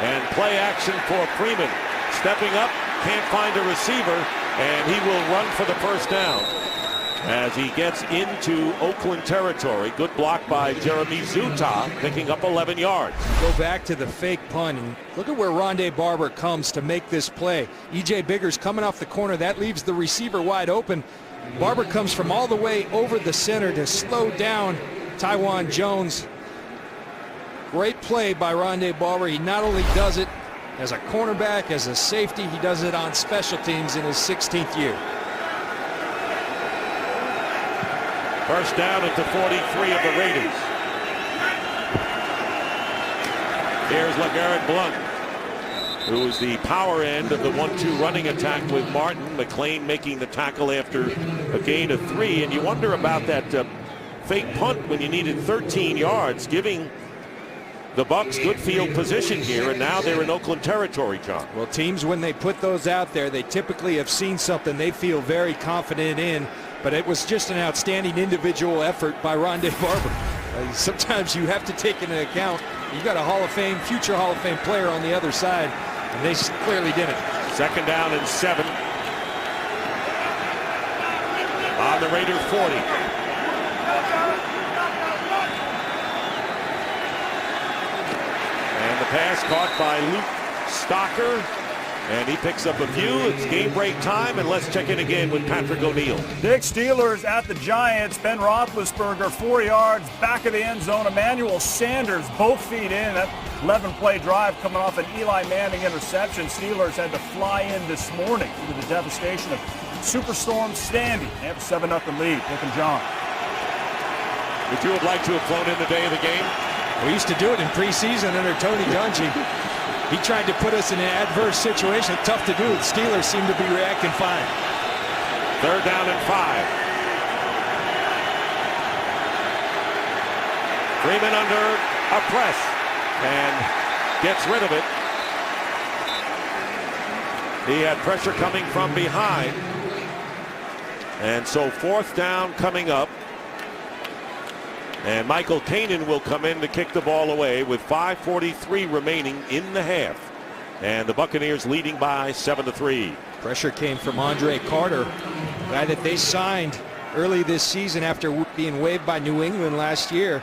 And play action for Freeman. Stepping up, can't find a receiver, and he will run for the first down as he gets into Oakland territory. Good block by Jeremy Zuta, picking up 11 yards. Go back to the fake punt, and look at where Rondé Barber comes to make this play. E.J. Biggers coming off the corner. That leaves the receiver wide open. Barber comes from all the way over the center to slow down Taiwan Jones. Great play by Rondé Barber. He not only does it as a cornerback, as a safety, he does it on special teams in his 16th year. First down at the 43 of the Raiders. Here's LeGarrette Blount, who is the power end of the 1-2 running attack with Martin. McClain making the tackle after a gain of 3. And you wonder about that fake punt when you needed 13 yards, giving the Bucks good field position here, and now they're in Oakland territory, John. Well, teams, when they put those out there, they typically have seen something they feel very confident in, but it was just an outstanding individual effort by Rondé Barber. Sometimes you have to take into account you got a Hall of Fame, future Hall of Fame player on the other side, and they clearly did it. 2nd down and 7 on the Raider 40. And the pass caught by Luke Stocker, and he picks up a few. It's game break time, and let's check in again with Patrick O'Neill. Big Steelers at the Giants. Ben Roethlisberger, 4 yards back of the end zone. Emmanuel Sanders, both feet in. That 11-play drive coming off an Eli Manning interception. Steelers had to fly in this morning due to the devastation of Superstorm Sandy. They have a 7-0 lead. Nick and John. Would you have liked to have flown in the day of the game? We used to do it in preseason under Tony Dungy. He tried to put us in an adverse situation. Tough to do. The Steelers seem to be reacting fine. 3rd down and 5. Freeman under a press and gets rid of it. He had pressure coming from behind. And so 4th down coming up. And Michael Kanan will come in to kick the ball away with 5:43 remaining in the half. And the Buccaneers leading by 7-3. Pressure came from Andre Carter, a guy that they signed early this season after being waived by New England last year.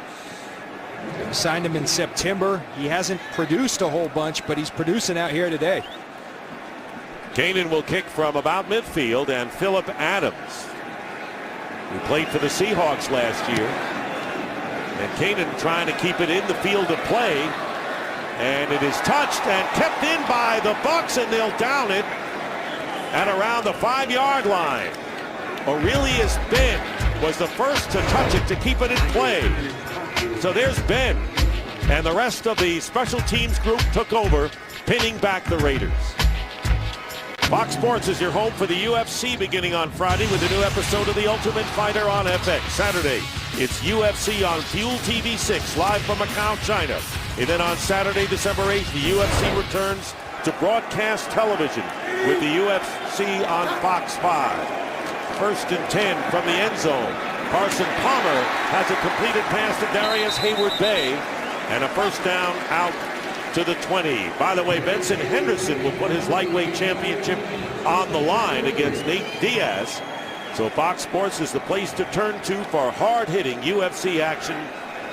They signed him in September. He hasn't produced a whole bunch, but he's producing out here today. Kanan will kick from about midfield, and Phillip Adams, who played for the Seahawks last year. And Kanan trying to keep it in the field of play. And it is touched and kept in by the Bucks, and they'll down it at around the 5-yard line. Aurelius Ben was the first to touch it to keep it in play. So there's Ben. And the rest of the special teams group took over, pinning back the Raiders. Fox Sports is your home for the UFC beginning on Friday with a new episode of The Ultimate Fighter on FX. Saturday, it's UFC on Fuel TV 6 live from Macau, China. And then on Saturday, December 8th, the UFC returns to broadcast television with the UFC on Fox 5. 1st and 10 from the end zone. Carson Palmer has a completed pass to Darius Hayward-Bay, and a 1st down out to the 20. By the way, Benson Henderson will put his lightweight championship on the line against Nate Diaz. So Fox Sports is the place to turn to for hard-hitting UFC action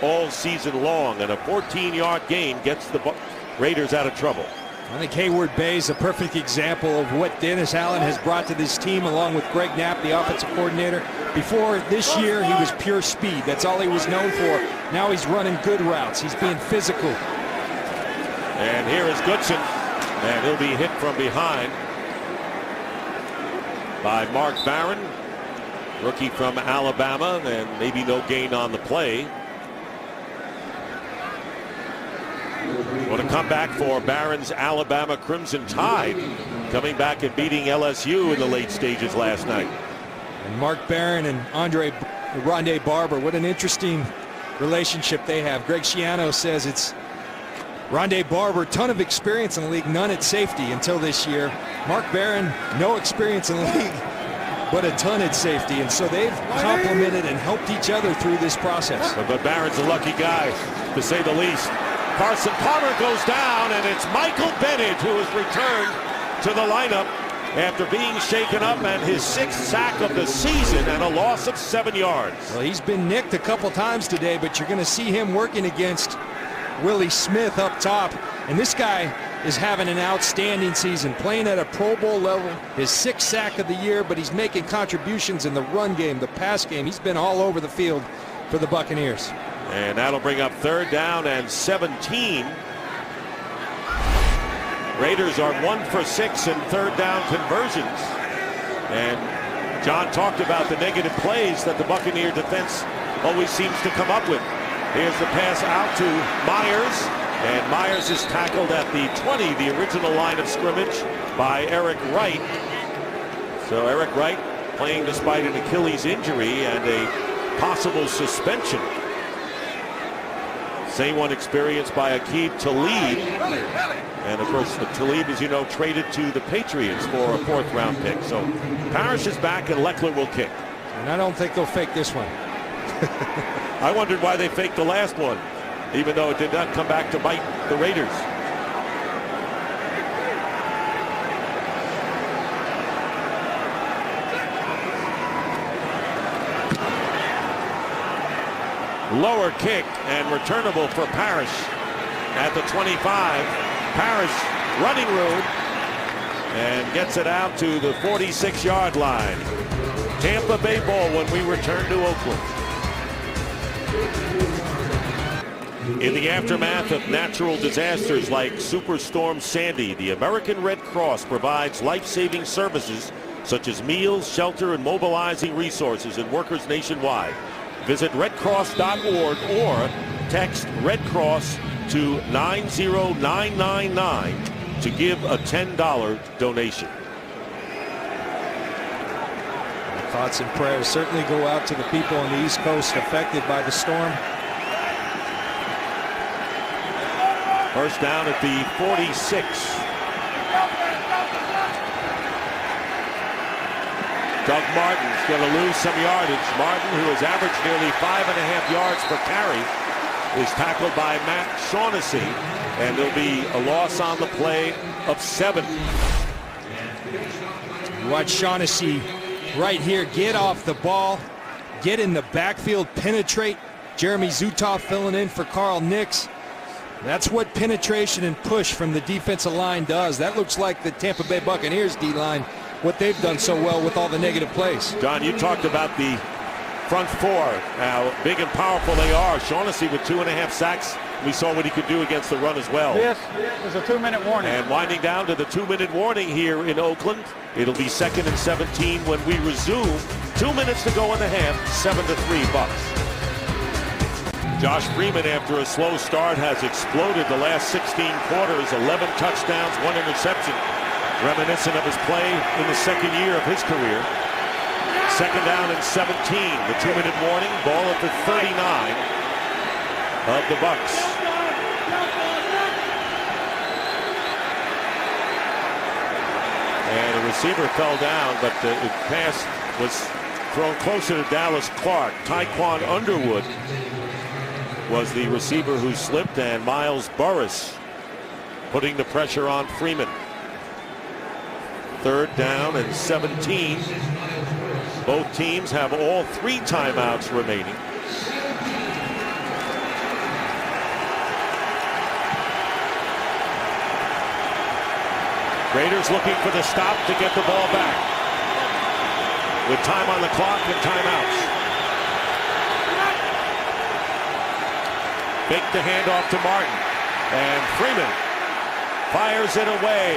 all season long. And a 14-yard gain gets the Raiders out of trouble. I think Hayward Bay is a perfect example of what Dennis Allen has brought to this team, along with Greg Knapp, the offensive coordinator. Before this year, he was pure speed. That's all he was known for. Now he's running good routes. He's being physical. And here is Goodson, and he'll be hit from behind by Mark Barron, rookie from Alabama, and maybe no gain on the play. What a comeback for Barron's Alabama Crimson Tide, coming back and beating LSU in the late stages last night. And Mark Barron and Rondé Barber, what an interesting relationship they have. Greg Schiano says it's Rondé Barber, ton of experience in the league, none at safety until this year. Mark Barron, no experience in the league, but a ton at safety. And so they've complemented and helped each other through this process. But Barron's a lucky guy, to say the least. Carson Palmer goes down, and it's Michael Bennett who is returned to the lineup after being shaken up, and his 6th sack of the season and a loss of 7 yards. Well, he's been nicked a couple times today, but you're going to see him working against Willie Smith up top. And this guy is having an outstanding season, playing at a Pro Bowl level, his 6th sack of the year, but he's making contributions in the run game, the pass game. He's been all over the field for the Buccaneers. And that'll bring up 3rd down and 17. Raiders are 1 for 6 in 3rd down conversions. And John talked about the negative plays that the Buccaneer defense always seems to come up with. Here's the pass out to Myers, and Myers is tackled at the 20, the original line of scrimmage, by Eric Wright. So Eric Wright playing despite an Achilles injury and a possible suspension. Same one experienced by Aqib Talib. And of course, Talib, as you know, traded to the Patriots for a 4th round pick. So Parrish is back, and Leckler will kick. And I don't think they'll fake this one. I wondered why they faked the last one, even though it did not come back to bite the Raiders. Lower kick and returnable for Parrish at the 25. Parrish running room and gets it out to the 46-yard line. Tampa Bay ball when we return to Oakland. In the aftermath of natural disasters like Superstorm Sandy, the American Red Cross provides life-saving services such as meals, shelter, and mobilizing resources in workers nationwide. Visit redcross.org or text Red Cross to 90999 to give a $10 donation. Thoughts and prayers certainly go out to the people on the East Coast affected by the storm. First down at the 46. Doug Martin's going to lose some yardage. Martin, who has averaged nearly 5.5 yards per carry, is tackled by Matt Shaughnessy, and there'll be a loss on the play of 7. Watch Shaughnessy right here get off the ball, get in the backfield, penetrate. Jeremy Zutoff filling in for Carl Nix. That's what penetration and push from the defensive line does. That looks like the Tampa Bay Buccaneers D-line, what they've done so well with all the negative plays. John, you talked about the front 4, how big and powerful they are. Shaughnessy with 2.5 sacks. We saw what he could do against the run as well. Yes, there's a 2-minute warning. And winding down to the 2-minute warning here in Oakland. It'll be 2nd and 17 when we resume. 2 minutes to go in the half, 7-3 Bucks. Josh Freeman, after a slow start, has exploded the last 16 quarters. 11 touchdowns, 1 interception. Reminiscent of his play in the 2nd year of his career. 2nd down and 17. The 2-minute warning. Ball at the 39 of the Bucks. And the receiver fell down, but the pass was thrown closer to Dallas Clark. Tyquan Underwood was the receiver who slipped, and Miles Burris putting the pressure on Freeman. 3rd down and 17. Both teams have all 3 timeouts remaining. Raiders looking for the stop to get the ball back with time on the clock and timeouts. Fake the handoff to Martin, and Freeman fires it away.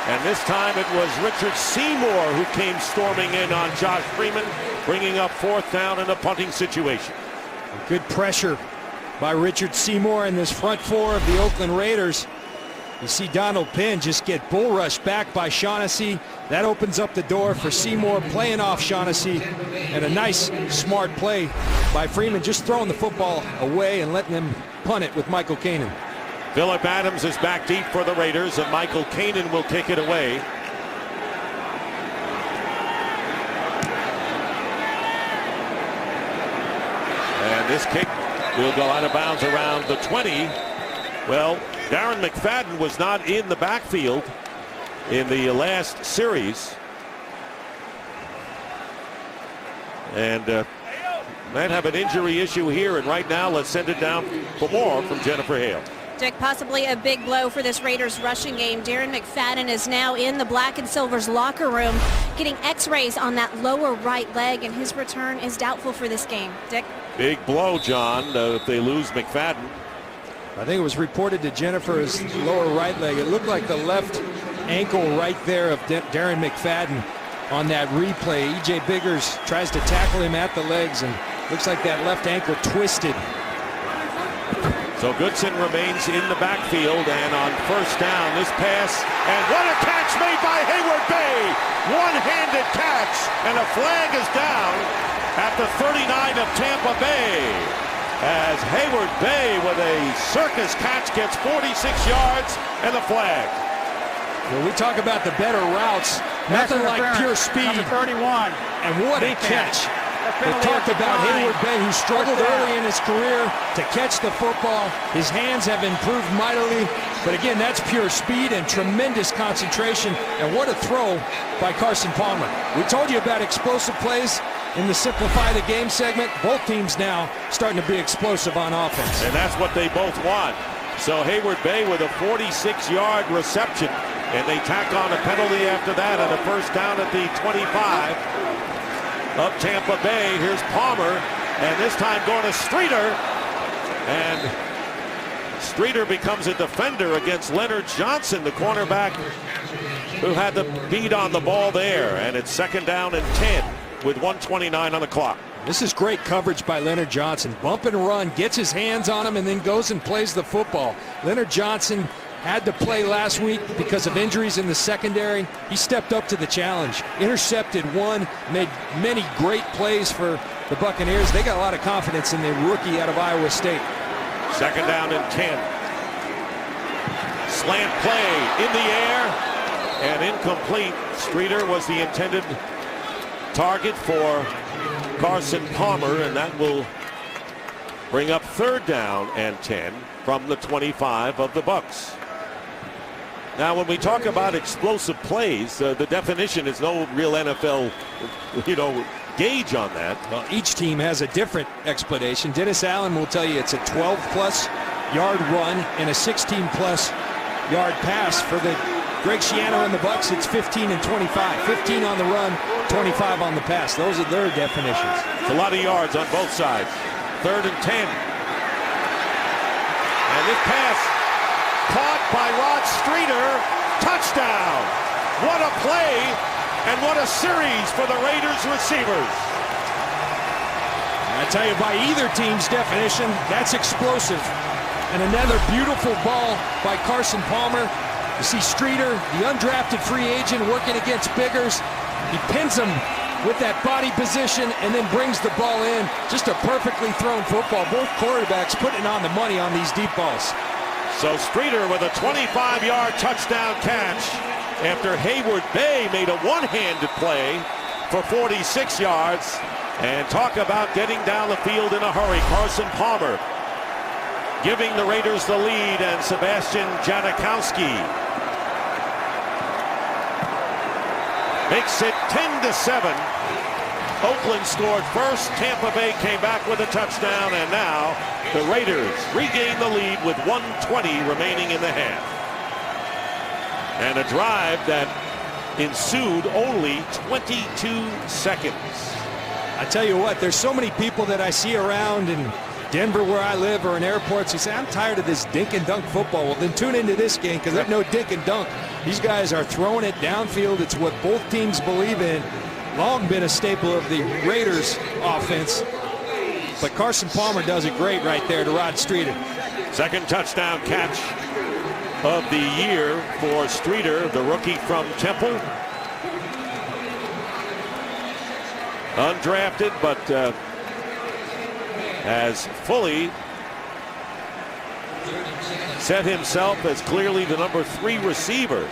And this time it was Richard Seymour who came storming in on Josh Freeman, bringing up 4th down in a punting situation. Good pressure by Richard Seymour in this front 4 of the Oakland Raiders. You see Donald Penn just get bull rushed back by Shaughnessy. That opens up the door for Seymour playing off Shaughnessy. And a nice, smart play by Freeman, just throwing the football away and letting them punt it with Michael Kanan. Phillip Adams is back deep for the Raiders, and Michael Kanan will kick it away. And this kick will go out of bounds around the 20. Well, Darren McFadden was not in the backfield in the last series. And might have an injury issue here. And right now, let's send it down for more from Jennifer Hale. Dick, possibly a big blow for this Raiders rushing game. Darren McFadden is now in the Black and Silver's locker room getting x-rays on that lower right leg, and his return is doubtful for this game. Dick? Big blow, John, if they lose McFadden. I think it was reported to Jennifer as lower right leg. It looked like the left ankle right there of Darren McFadden on that replay. E.J. Biggers tries to tackle him at the legs, and looks like that left ankle twisted. So Goodson remains in the backfield, and on 1st down, this pass, and what a catch made by Hayward Bay! One-handed catch, and a flag is down at the 39 of Tampa Bay, as Hayward Bay with a circus catch gets 46 yards and the flag. Well, we talk about the better routes, nothing like pure speed. Number 31. And what a catch. We talked about Hayward Bay, who struggled early in his career to catch the football. His hands have improved mightily, but again, that's pure speed and tremendous concentration. And what a throw by Carson Palmer. We told you about explosive plays in the Simplify the Game segment. Both teams now starting to be explosive on offense. And that's what they both want. So Hayward Bay with a 46-yard reception, and they tack on a penalty after that and a 1st down at the 25 of Tampa Bay. Here's Palmer, and this time going to Streeter, and Streeter becomes a defender against Leonard Johnson, the cornerback who had the beat on the ball there. And it's 2nd down and 10 with 1:29 on the clock. This is great coverage by Leonard Johnson. Bump and run, gets his hands on him, and then goes and plays the football. Leonard Johnson had to play last week because of injuries in the secondary. He stepped up to the challenge, intercepted one, made many great plays for the Buccaneers. They got a lot of confidence in the rookie out of Iowa State. 2nd down and 10. Slant play in the air and incomplete. Streeter was the intended target for Carson Palmer, and that will bring up 3rd down and 10 from the 25 of the Bucs. Now, when we talk about explosive plays, the definition is no real NFL, gauge on that. Well, each team has a different explanation. Dennis Allen will tell you it's a 12-plus yard run and a 16-plus yard pass. For the Greg Schiano and the Bucs, it's 15 and 25. 15 on the run, 25 on the pass. Those are their definitions. It's a lot of yards on both sides. 3rd and 10. And this pass caught by Rod Streeter. Touchdown. What a play and what a series for the Raiders receivers. I tell you, by either team's definition, that's explosive. And another beautiful ball by Carson Palmer. You see Streeter, the undrafted free agent, working against Biggers. He pins him with that body position and then brings the ball in. Just a perfectly thrown football. Both quarterbacks putting on the money on these deep balls. So Streeter with a 25-yard touchdown catch after Hayward Bay made a one-handed play for 46 yards. And talk about getting down the field in a hurry. Carson Palmer giving the Raiders the lead, and Sebastian Janikowski makes it 10-7. Oakland scored first. Tampa Bay came back with a touchdown, and now the Raiders regain the lead with 1:20 remaining in the half. And a drive that ensued only 22 seconds. I tell you what, there's so many people that I see around in Denver where I live or in airports who say, I'm tired of this dink and dunk football. Well, then tune into this game because there's no dink and dunk. These guys are throwing it downfield. It's what both teams believe in. Long been a staple of the Raiders offense. But Carson Palmer does it great right there to Rod Streeter. Second touchdown catch of the year for Streeter, the rookie from Temple. Undrafted, but has fully set himself as clearly the number 3 receiver.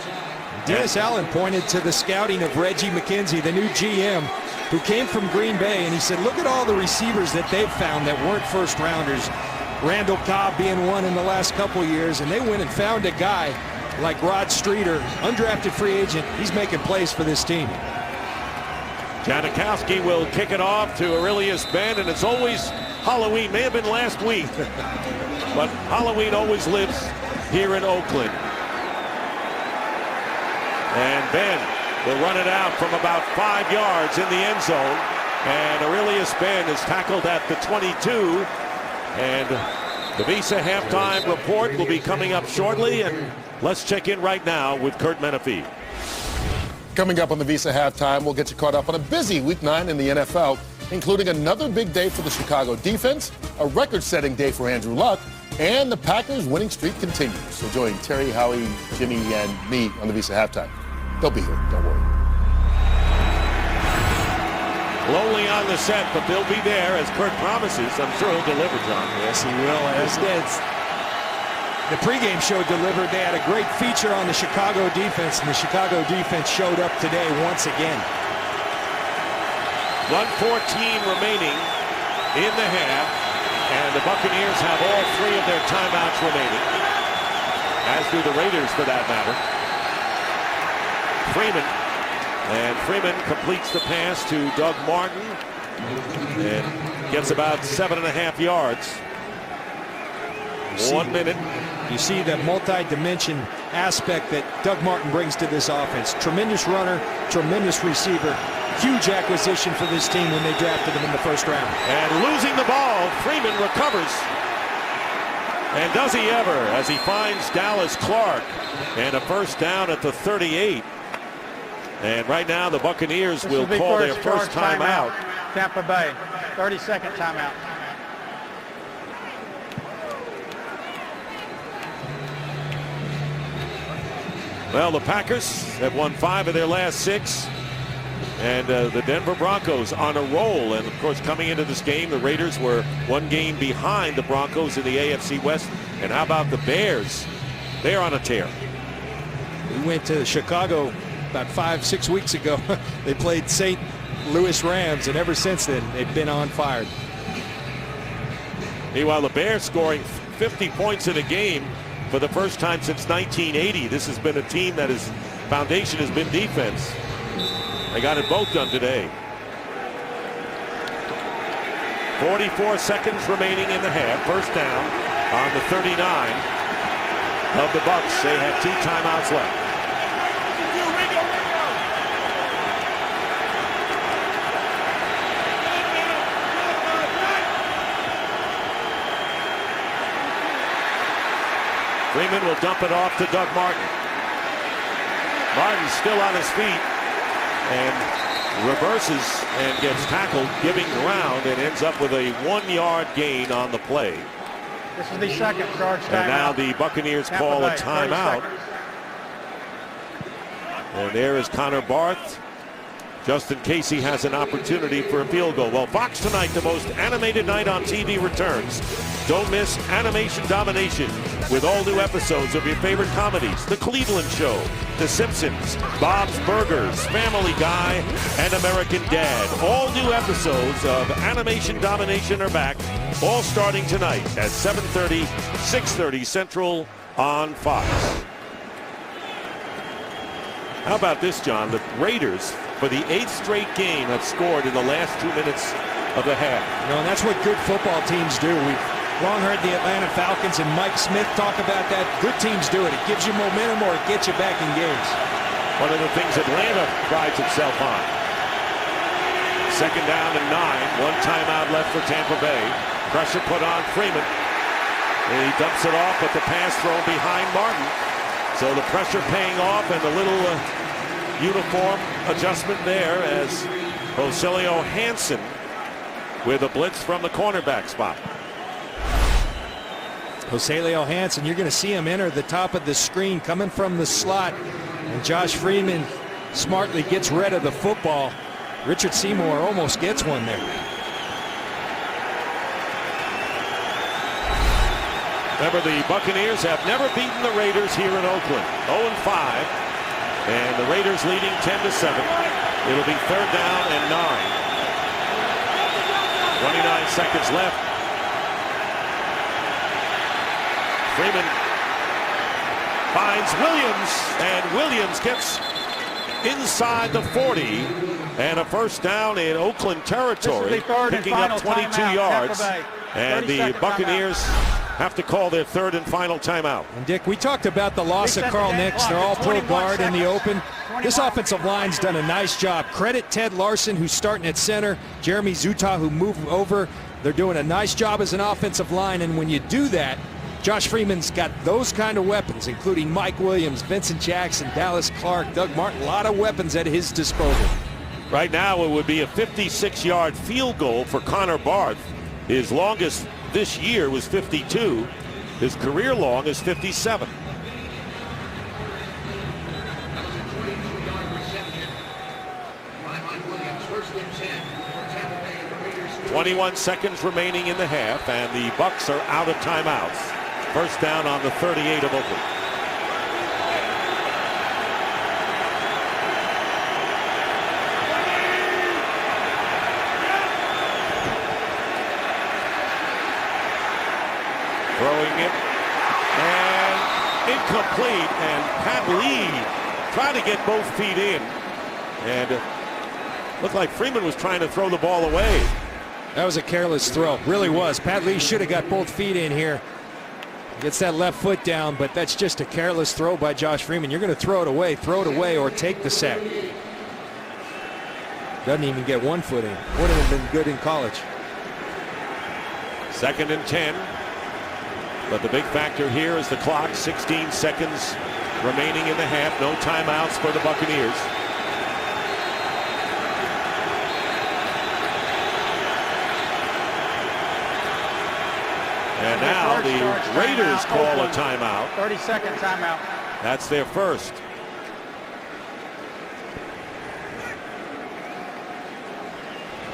Dennis Allen pointed to the scouting of Reggie McKenzie, the new GM, who came from Green Bay, and he said, look at all the receivers that they've found that weren't first rounders. Randall Cobb being one in the last couple years, and they went and found a guy like Rod Streeter, undrafted free agent. He's making plays for this team. Janikowski will kick it off to Aurelius Ben, and it's always Halloween. May have been last week, but Halloween always lives here in Oakland. And Ben will run it out from about 5 yards in the end zone, and Aurelius Ben is tackled at the 22. And the Visa halftime report will be coming up shortly, and let's check in right now with Kurt Menefee. Coming up on the Visa halftime, we'll get you caught up on a busy Week 9 in the NFL, including another big day for the Chicago defense, a record-setting day for Andrew Luck, and the Packers' winning streak continues. So join Terry, Howie, Jimmy, and me on the Visa halftime. They'll be here, don't worry. Lonely on the set, but they'll be there, as Kurt promises. I'm sure he'll deliver, John. Yes, he will. As the pregame show delivered, they had a great feature on the Chicago defense, and the Chicago defense showed up today once again. 1:14 remaining in the half, and the Buccaneers have all 3 of their timeouts remaining, as do the Raiders for that matter. Freeman completes the pass to Doug Martin and gets about 7.5 yards. 1 minute. You see the multi-dimension aspect that Doug Martin brings to this offense. Tremendous runner, tremendous receiver. Huge acquisition for this team when they drafted him in the first round. And losing the ball, Freeman recovers. And does he ever, as he finds Dallas Clark, and a first down at the 38. And right now the Buccaneers will call their first timeout. Tampa Bay, 30-second timeout. Well, the Packers have won 5 of their last 6. And the Denver Broncos on a roll. And, of course, coming into this game, the Raiders were 1 game behind the Broncos in the AFC West. And how about the Bears? They're on a tear. We went to Chicago about 5-6 weeks ago. They played St. Louis Rams, and ever since then, they've been on fire. Meanwhile, the Bears scoring 50 points in a game for the first time since 1980. This has been a team that his foundation has been defense. They got it both done today. 44 seconds remaining in the half. First down on the 39 of the Bucs. They have 2 timeouts left. Freeman will dump it off to Doug Martin. Martin's still on his feet and reverses and gets tackled, giving ground, and ends up with a 1-yard gain on the play. This is the second charge timeout. And now the Buccaneers call a timeout. And there is Connor Barth, just in case he has an opportunity for a field goal. Well, Fox tonight, the most animated night on TV, returns. Don't miss Animation Domination with all new episodes of your favorite comedies: The Cleveland Show, The Simpsons, Bob's Burgers, Family Guy, and American Dad. All new episodes of Animation Domination are back, all starting tonight at 7:30, 6:30 Central on Fox. How about this, John? The Raiders, for the 8th straight game, have scored in the last 2 minutes of the half. You know, and that's what good football teams do. Long heard the Atlanta Falcons and Mike Smith talk about that. Good teams do it. It gives you momentum or it gets you back in games. One of the things Atlanta prides itself on. Second down and 9. One timeout left for Tampa Bay. Pressure put on Freeman. And he dumps it off, but the pass thrown behind Martin. So the pressure paying off and a little uniform adjustment there as Rogelio Hansen with a blitz from the cornerback spot. Rogelio Hansen, you're going to see him enter the top of the screen coming from the slot. And Josh Freeman smartly gets rid of the football. Richard Seymour almost gets one there. Remember, the Buccaneers have never beaten the Raiders here in Oakland. 0-5. And the Raiders leading 10-7. It'll be third down and 9. 29 seconds left. Freeman finds Williams, and Williams gets inside the 40, and a first down in Oakland territory, picking up 22 yards. And the Buccaneers have to call their third and final timeout. And Dick, we talked about the loss of Carl Nix. They're all pro guard in the open. This offensive line's done a nice job. Credit Ted Larson, who's starting at center, Jeremy Zuttah, who moved over. They're doing a nice job as an offensive line, and when you do that, Josh Freeman's got those kind of weapons, including Mike Williams, Vincent Jackson, Dallas Clark, Doug Martin, a lot of weapons at his disposal. Right now, it would be a 56-yard field goal for Connor Barth. His longest this year was 52. His career long is 57. .21 seconds remaining in the half, and the Bucs are out of timeouts. First down on the 38 of Oakland. Throwing it, and incomplete, and Pat Lee trying to get both feet in, and looked like Freeman was trying to throw the ball away. That was a careless throw, really was. Pat Lee should have got both feet in here. Gets that left foot down, but that's just a careless throw by Josh Freeman. You're going to throw it away or take the sack. Doesn't even get 1 foot in. Wouldn't have been good in college. Second and 10. But the big factor here is the clock. 16 seconds remaining in the half. No timeouts for the Buccaneers. And now the Raiders call a timeout. 30-second timeout. That's their first.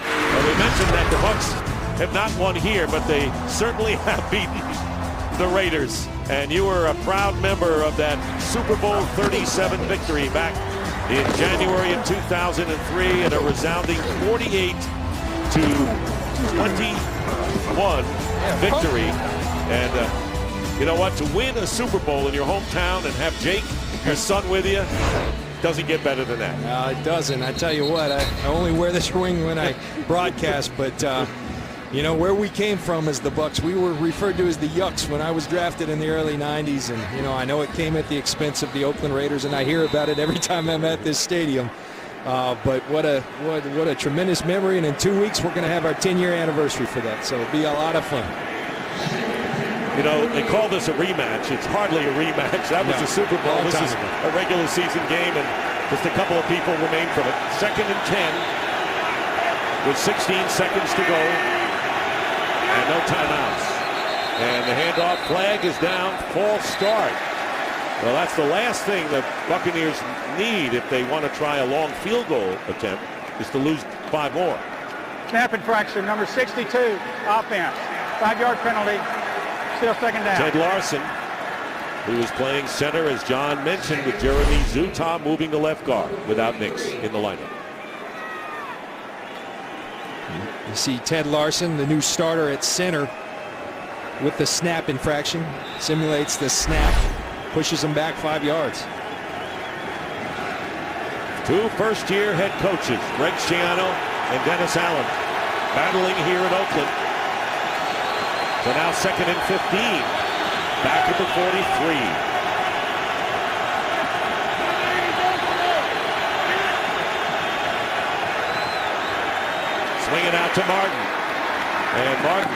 Well, we mentioned that the Bucs have not won here, but they certainly have beaten the Raiders. And you were a proud member of that Super Bowl 37 victory back in January of 2003 in a resounding 48-21 victory. And you know what? To win a Super Bowl in your hometown and have Jake, your son, with you, doesn't get better than that. No, it doesn't. I tell you what, I only wear this ring when I broadcast, but you know, where we came from as the Bucs, we were referred to as the Yucks when I was drafted in the early 90s. And, you know, I know it came at the expense of the Oakland Raiders, and I hear about it every time I'm at this stadium. But what a tremendous memory. And in 2 weeks, we're going to have our 10-year anniversary for that. So it'll be a lot of fun. You know, they call this a rematch. It's hardly a rematch. That was the Super Bowl. This is a regular season game, and just a couple of people remain from it. Second and 10 with 16 seconds to go. And no timeouts. And the handoff flag is down. False start. Well, that's the last thing the Buccaneers need if they want to try a long field goal attempt, is to lose 5 more. Snap infraction, number 62, offense. 5-yard penalty. Still second down. Ted Larson, who is playing center, as John mentioned, with Jeremy Zuttah moving to left guard without Nix in the lineup. You see Ted Larson, the new starter at center, with the snap infraction. Simulates the snap, pushes him back 5 yards. 2 first-year head coaches, Greg Schiano and Dennis Allen, battling here in Oakland. So now 2nd and 15. Back at the 43. Swinging out to Martin. And Martin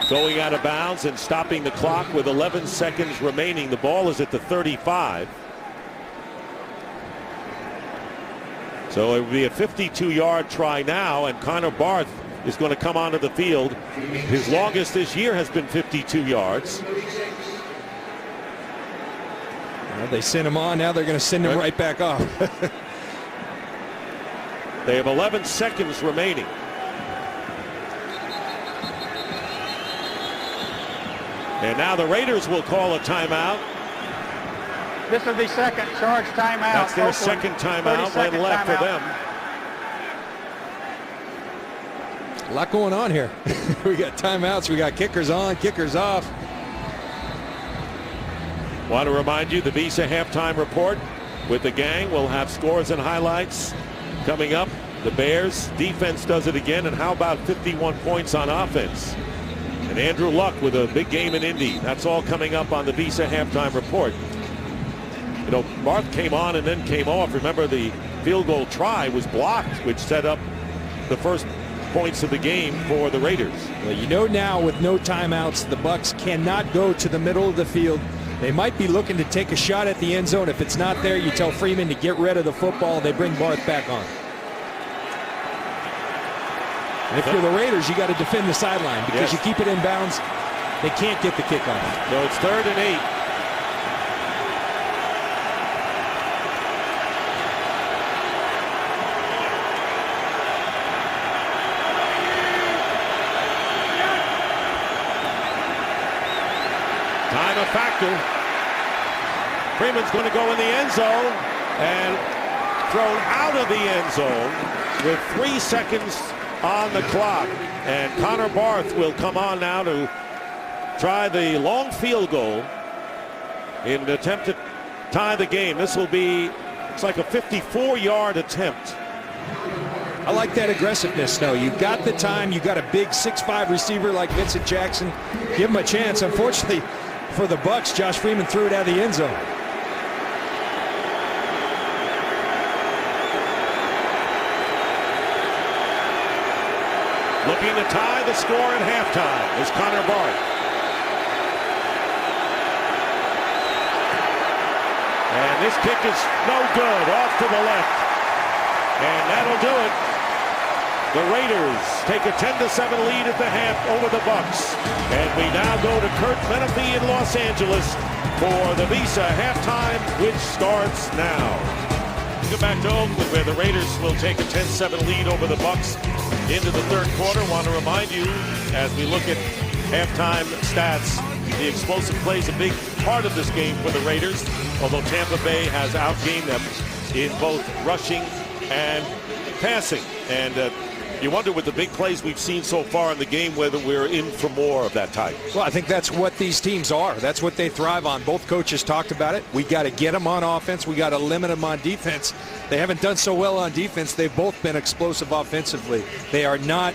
going out of bounds and stopping the clock with 11 seconds remaining. The ball is at the 35. So it would be a 52-yard try now, and Connor Barth is going to come onto the field. His longest this year has been 52 yards. Well, they sent him on. Now they're going to send him right back off. They have 11 seconds remaining. And now the Raiders will call a timeout. This is the second charge timeout. That's their Oakland, second timeout. 32nd One left timeout. for them. A lot going on here. We got timeouts. We got kickers on, kickers off. Want to remind you the Visa halftime report with the gang. We'll have scores and highlights coming up. The Bears defense does it again. And how about 51 points on offense? And Andrew Luck with a big game in Indy. That's all coming up on the Visa halftime report. You know, Barth came on and then came off. Remember, the field goal try was blocked, which set up the first points of the game for the Raiders. Well, you know now with no timeouts, the Bucs cannot go to the middle of the field. They might be looking to take a shot at the end zone. If it's not there, you tell Freeman to get rid of the football. They bring Barth back on. And if you're the Raiders, you got to defend the sideline because you keep it in bounds. They can't get the kickoff. So it's 3rd and 8. Time a factor. Freeman's going to go in the end zone and thrown out of the end zone with 3 seconds on the clock. And Connor Barth will come on now to try the long field goal in an attempt to tie the game. This will be, it's like a 54-yard attempt. I like that aggressiveness, though. You got the time. You got a big 6'5" receiver like Vincent Jackson. Give him a chance. Unfortunately for the Bucs, Josh Freeman threw it out of the end zone. Looking to tie the score at halftime is Connor Barth. And this kick is no good, off to the left. And that'll do it. The Raiders take a 10-7 lead at the half over the Bucs. And we now go to Kurt Menefee in Los Angeles for the Visa halftime, which starts now. We go back to Oakland, where the Raiders will take a 10-7 lead over the Bucs into the third quarter. Want to remind you, as we look at halftime stats, the explosive play is a big part of this game for the Raiders, although Tampa Bay has outgained them in both rushing and passing. And you wonder with the big plays we've seen so far in the game whether we're in for more of that type. Well, I think that's what these teams are. That's what they thrive on. Both coaches talked about it. We got to get them on offense. We got to limit them on defense. They haven't done so well on defense. They've both been explosive offensively. They are not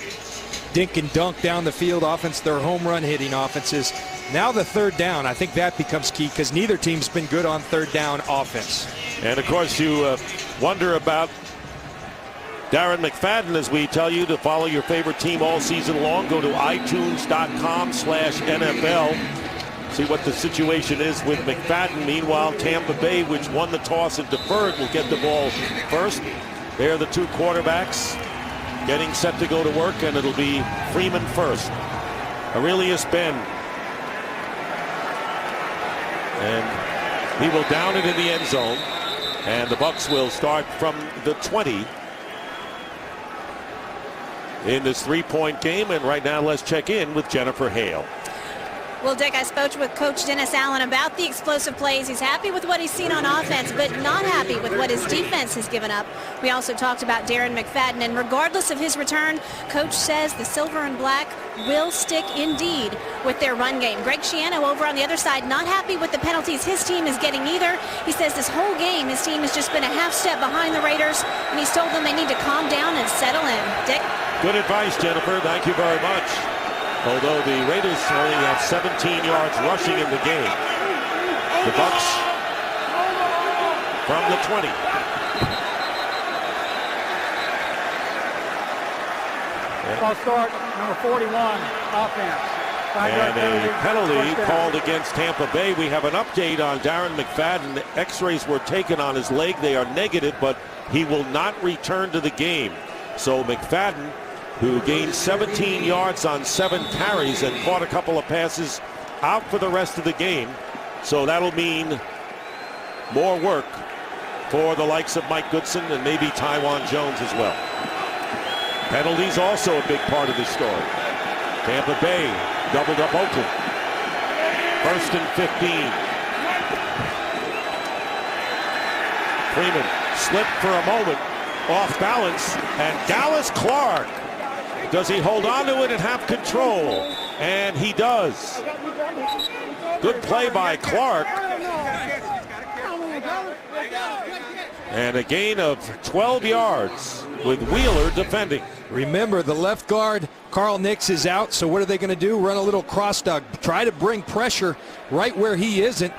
dink and dunk down the field offense. They're home run hitting offenses. Now the third down, I think that becomes key because neither team's been good on third down offense. And of course you wonder about Darren McFadden, as we tell you to follow your favorite team all season long. Go to itunes.com/NFL. See what the situation is with McFadden. Meanwhile, Tampa Bay, which won the toss and deferred, will get the ball first. They're the two quarterbacks getting set to go to work, and it'll be Freeman first. Aurelius Ben. And he will down it in the end zone. And the Bucs will start from the 20 in this three-point game. And right now, let's check in with Jennifer Hale. Well, Dick, I spoke with Coach Dennis Allen about the explosive plays. He's happy with what he's seen on offense, but not happy with what his defense has given up. We also talked about Darren McFadden, and regardless of his return, Coach says the silver and black will stick indeed with their run game. Greg Schiano over on the other side, not happy with the penalties his team is getting either. He says this whole game his team has just been a half step behind the Raiders, and he's told them they need to calm down and settle in. Dick? Good advice, Jennifer. Thank you very much. although the Raiders only have 17 yards rushing in the game. The Bucs from the 20. False start, number 41, offense. And a penalty called against Tampa Bay. We have an update on Darren McFadden. X-rays were taken on his leg. They are negative, but he will not return to the game. So McFadden, who gained 17 yards on 7 carries and caught a couple of passes, out for the rest of the game. So that'll mean more work for the likes of Mike Goodson and maybe Tywan Jones as well. Penalties also a big part of this story. Tampa Bay doubled up Oakland. 1st and 15. Freeman slipped for a moment, off balance, and Dallas Clark. Does he hold on to it and have control? And he does. Good play by Clark. And a gain of 12 yards with Wheeler defending. Remember, the left guard, Carl Nix, is out, so what are they going to do? Run a little cross dog, try to bring pressure right where he isn't.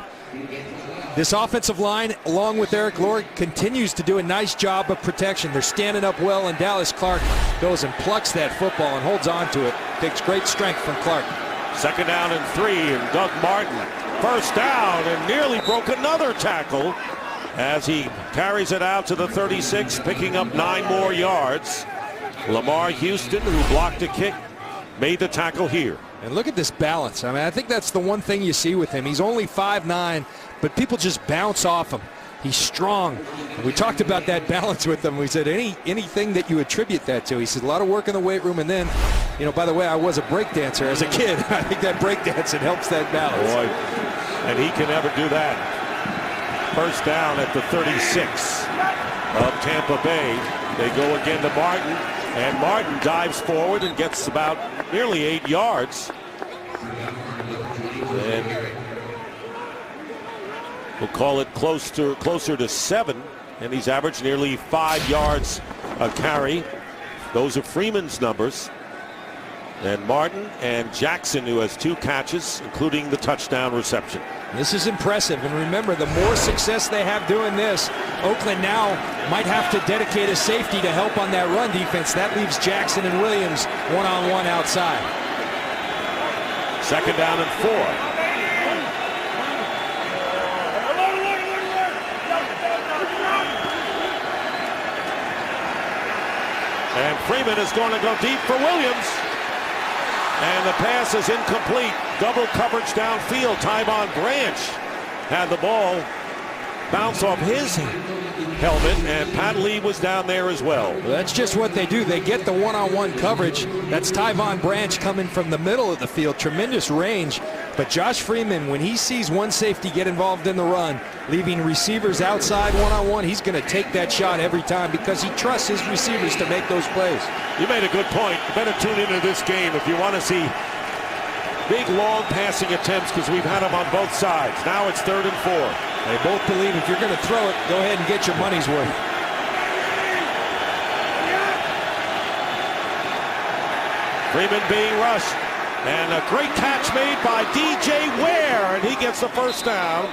This offensive line, along with Eric Lord, continues to do a nice job of protection. They're standing up well, and Dallas Clark goes and plucks that football and holds on to it. Takes great strength from Clark. 2nd down and 3, and Doug Martin 1st down and nearly broke another tackle as he carries it out to the 36, picking up 9 more yards. Lamar Houston, who blocked a kick, made the tackle here. And look at this balance. I mean, I think that's the one thing you see with him. He's only 5'9", but people just bounce off him. He's strong. And we talked about that balance with him. We said anything that you attribute that to. He said a lot of work in the weight room, and then, you know, by the way, I was a break dancer as a kid. I think that break dancing helps that balance. Boy, and he can never do that. 1st down at the 36 of Tampa Bay. They go again to Martin, and Martin dives forward and gets about nearly 8 yards. And we'll call it closer to 7, and he's averaged nearly 5 yards a carry. Those are Freeman's numbers. And Martin and Jackson, who has 2 catches, including the touchdown reception. This is impressive, and remember, the more success they have doing this, Oakland now might have to dedicate a safety to help on that run defense. That leaves Jackson and Williams one-on-one outside. 2nd down and 4. And Freeman is going to go deep for Williams. And the pass is incomplete. Double coverage downfield. Tyvon Branch had the ball bounce off his helmet, and Pat Lee was down there as well. Well, that's just what they do. They get the one-on-one coverage. That's Tyvon Branch coming from the middle of the field. Tremendous range. But Josh Freeman, when he sees one safety get involved in the run, leaving receivers outside one-on-one, he's going to take that shot every time because he trusts his receivers to make those plays. You made a good point. You better tune into this game if you want to see big, long passing attempts, because we've had them on both sides. Now it's 3rd and 4. They both believe if you're going to throw it, go ahead and get your money's worth. Freeman being rushed. And a great catch made by DJ Ware, and he gets the 1st down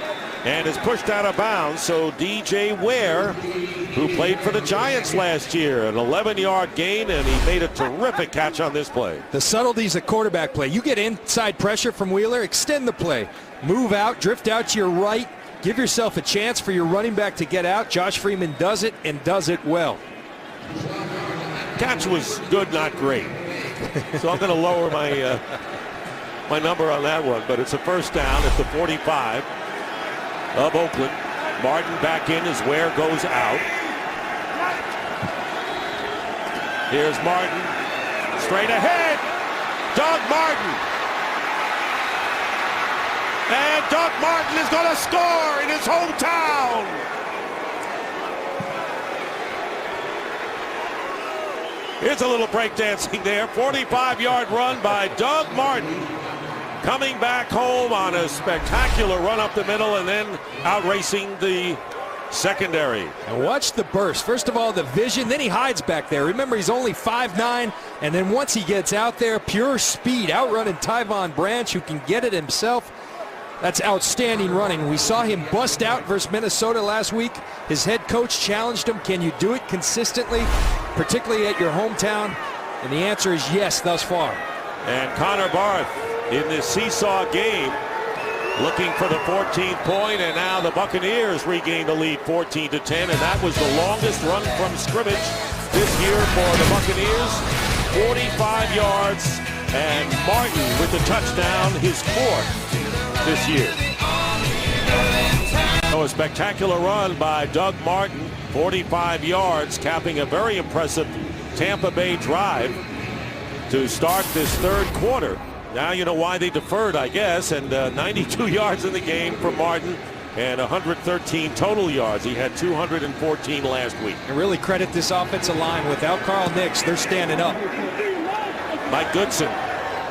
and is pushed out of bounds. So DJ Ware, who played for the Giants last year, an 11-yard gain, and he made a terrific catch on this play. The subtleties of quarterback play. You get inside pressure from Wheeler, extend the play. Move out, drift out to your right. Give yourself a chance for your running back to get out. Josh Freeman does it, and does it well. Catch was good, not great. So I'm going to lower my my number on that one, but it's a 1st down at the 45 of Oakland. Martin back in as Ware goes out. Here's Martin, straight ahead. Doug Martin. And Doug Martin is going to score in his hometown. Here's a little breakdancing there. 45-yard run by Doug Martin, coming back home on a spectacular run up the middle and then out racing the secondary. And watch the burst. First of all, the vision, then he hides back there. Remember, he's only 5'9", and then once he gets out there, pure speed, outrunning Tyvon Branch, who can get it himself. That's outstanding running. We saw him bust out versus Minnesota last week. His head coach challenged him, can you do it consistently, particularly at your hometown? And the answer is yes thus far. And Connor Barth in this seesaw game looking for the 14th point, and now the Buccaneers regain the lead 14-10, and that was the longest run from scrimmage this year for the Buccaneers. 45 yards, and Martin with the touchdown, his 4th this year. So a spectacular run by Doug Martin, 45 yards, capping a very impressive Tampa Bay drive to start this third quarter. Now you know why they deferred, I guess, and 92 yards in the game for Martin and 113 total yards. He had 214 last week. And really credit this offensive line. Without Carl Nix, they're standing up. Mike Goodson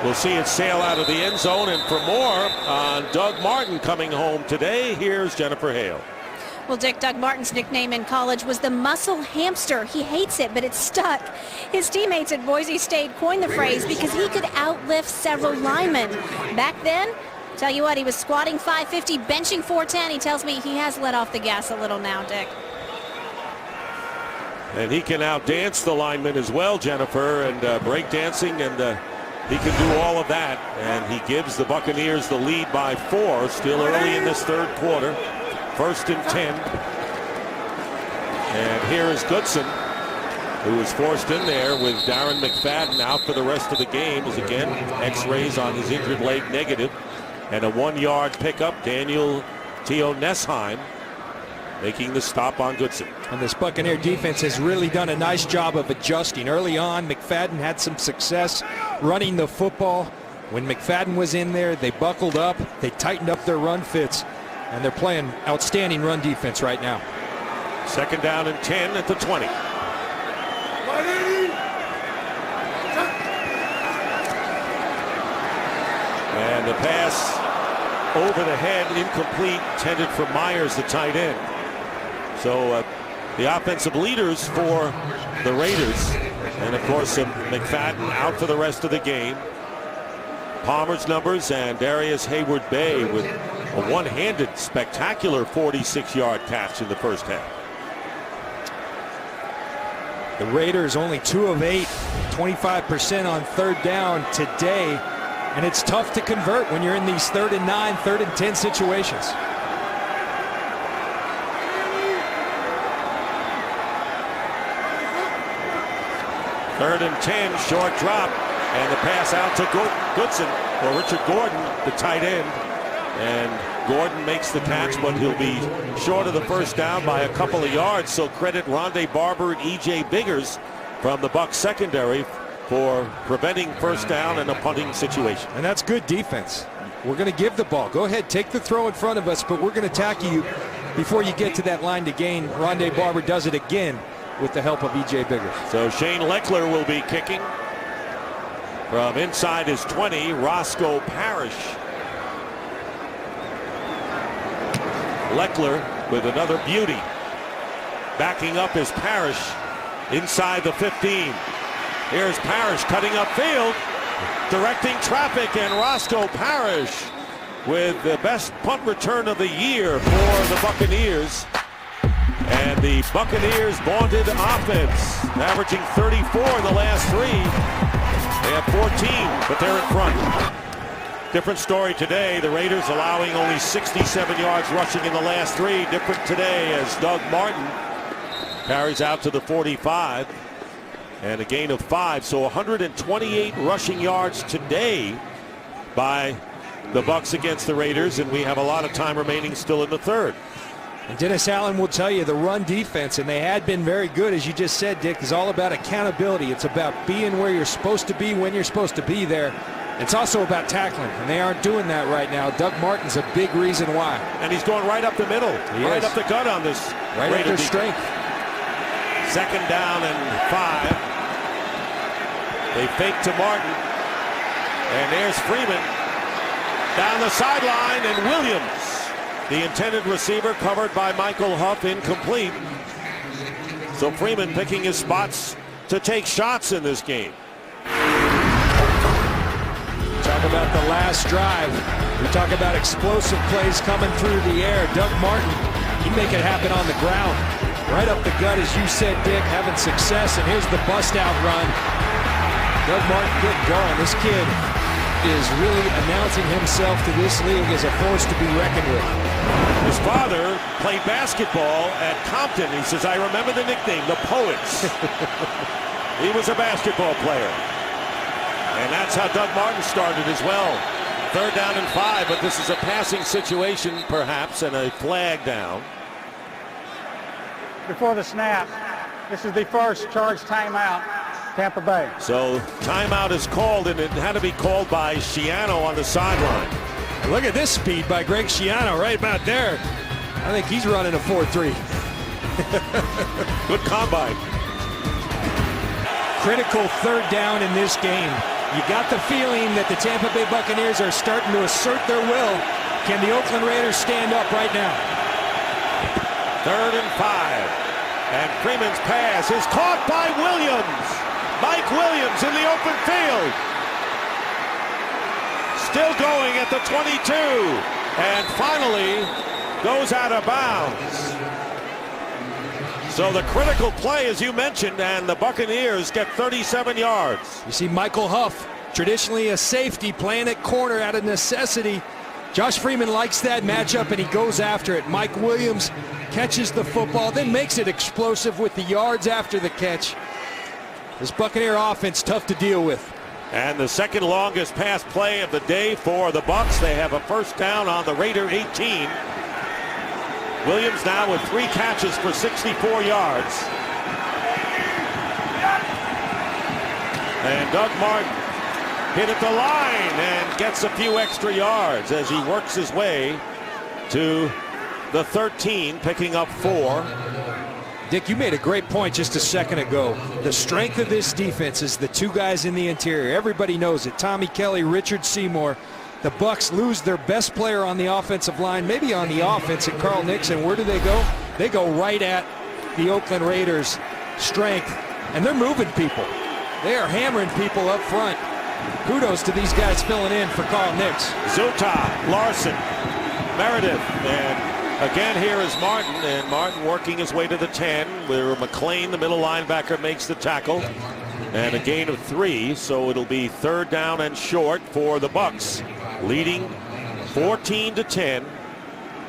will see it sail out of the end zone, and for more on Doug Martin coming home today, here's Jennifer Hale. Well, Dick, Doug Martin's nickname in college was the muscle hamster. He hates it, but it's stuck. His teammates at Boise State coined the phrase because he could outlift several linemen. Back then, tell you what, he was squatting 550, benching 410. He tells me he has let off the gas a little now, Dick. And he can outdance the linemen as well, Jennifer, and break dancing, and he can do all of that. And he gives the Buccaneers the lead by 4, still early in this third quarter. 1st and 10. And here is Goodson, who was forced in there with Darren McFadden out for the rest of the game, as again, x-rays on his injured leg negative. And a 1-yard pickup, Daniel Teo-Nesheim making the stop on Goodson. And this Buccaneer defense has really done a nice job of adjusting. Early on, McFadden had some success running the football. When McFadden was in there, they buckled up, they tightened up their run fits, and they're playing outstanding run defense right now. 2nd down and 10 at the 20. And the pass over the head, incomplete, intended for Myers, the tight end. So the offensive leaders for the Raiders, and of course McFadden out for the rest of the game. Palmer's numbers, and Darius Hayward-Bay with a one-handed spectacular 46-yard catch in the first half. The Raiders only 2 of 8, 25% on 3rd down today, and it's tough to convert when you're in these 3rd and 9, 3rd and 10 situations. Third and 10, short drop, and the pass out to Goodson, or Richard Gordon, the tight end. And Gordon makes the catch, but he'll be short of the first down by a couple of yards. So credit Rondé Barber and E.J. Biggers from the Bucs secondary for preventing first down in a punting situation. And that's good defense. We're going to give the ball. Go ahead, take the throw in front of us, but we're going to tackle you before you get to that line to gain. Rondé Barber does it again with the help of E.J. Biggers. So Shane Leckler will be kicking from inside his 20. Roscoe Parrish. Leckler with another beauty. Backing up is Parrish inside the 15. Here's Parrish cutting upfield, directing traffic, and Roscoe Parrish with the best punt return of the year for the Buccaneers. And the Buccaneers vaunted offense, averaging 34 in the last 3. They have 14, but they're in front. Different story today. The Raiders allowing only 67 yards rushing in the last 3. Different today as Doug Martin carries out to the 45 and a gain of 5. So 128 rushing yards today by the Bucs against the Raiders, and we have a lot of time remaining still in the third. And Dennis Allen will tell you the run defense, and they had been very good, as you just said, Dick, is all about accountability. It's about being where you're supposed to be when you're supposed to be there. It's also about tackling, and they aren't doing that right now. Doug Martin's a big reason why. And he's going right up the middle, right up the gut on this. Right at their strength. 2nd down and 5. They fake to Martin. And there's Freeman down the sideline, and Williams The intended receiver covered by Michael Huff, incomplete. So Freeman picking his spots to take shots in this game. Talk about the last drive. We talk about explosive plays coming through the air. Doug Martin, he make it happen on the ground. Right up the gut, as you said, Dick, having success. And here's the bust out run. Doug Martin getting going. This kid is really announcing himself to this league as a force to be reckoned with. His father played basketball at Compton. He says, I remember the nickname, the Poets. He was a basketball player. And that's how Doug Martin started as well. 3rd down and 5, but this is a passing situation perhaps, and a flag down. Before the snap, this is the first charged timeout, Tampa Bay. So timeout is called, and it had to be called by Schiano on the sideline. Look at this speed by Greg Schiano right about there. I think he's running a 4.3. Good combine. Critical 3rd down in this game. You got the feeling that the Tampa Bay Buccaneers are starting to assert their will. Can the Oakland Raiders stand up right now? 3rd and 5. And Freeman's pass is caught by Williams. Mike Williams in the open field. Still going at the 22. And finally goes out of bounds. So the critical play, as you mentioned, and the Buccaneers get 37 yards. You see Michael Huff, traditionally a safety, playing at corner out of necessity. Josh Freeman likes that matchup, and he goes after it. Mike Williams catches the football, then makes it explosive with the yards after the catch. This Buccaneer offense tough to deal with. And the second longest pass play of the day for the Bucs. They have a 1st down on the Raider 18. Williams now with 3 catches for 64 yards. And Doug Martin hit at the line and gets a few extra yards as he works his way to the 13, picking up 4. Dick, you made a great point just a second ago. The strength of this defense is the 2 guys in the interior. Everybody knows it. Tommy Kelly, Richard Seymour. The Bucs lose their best player on the offensive line, maybe on the offense at Carl Nixon. Where do they go? They go right at the Oakland Raiders' strength, and they're moving people. They are hammering people up front. Kudos to these guys filling in for Carl Nix. Zuta, Larson, Meredith, and again here is Martin, and Martin working his way to the 10, where McLean, the middle linebacker, makes the tackle. And a gain of 3, so it'll be 3rd down and short for the Bucs, leading 14-10,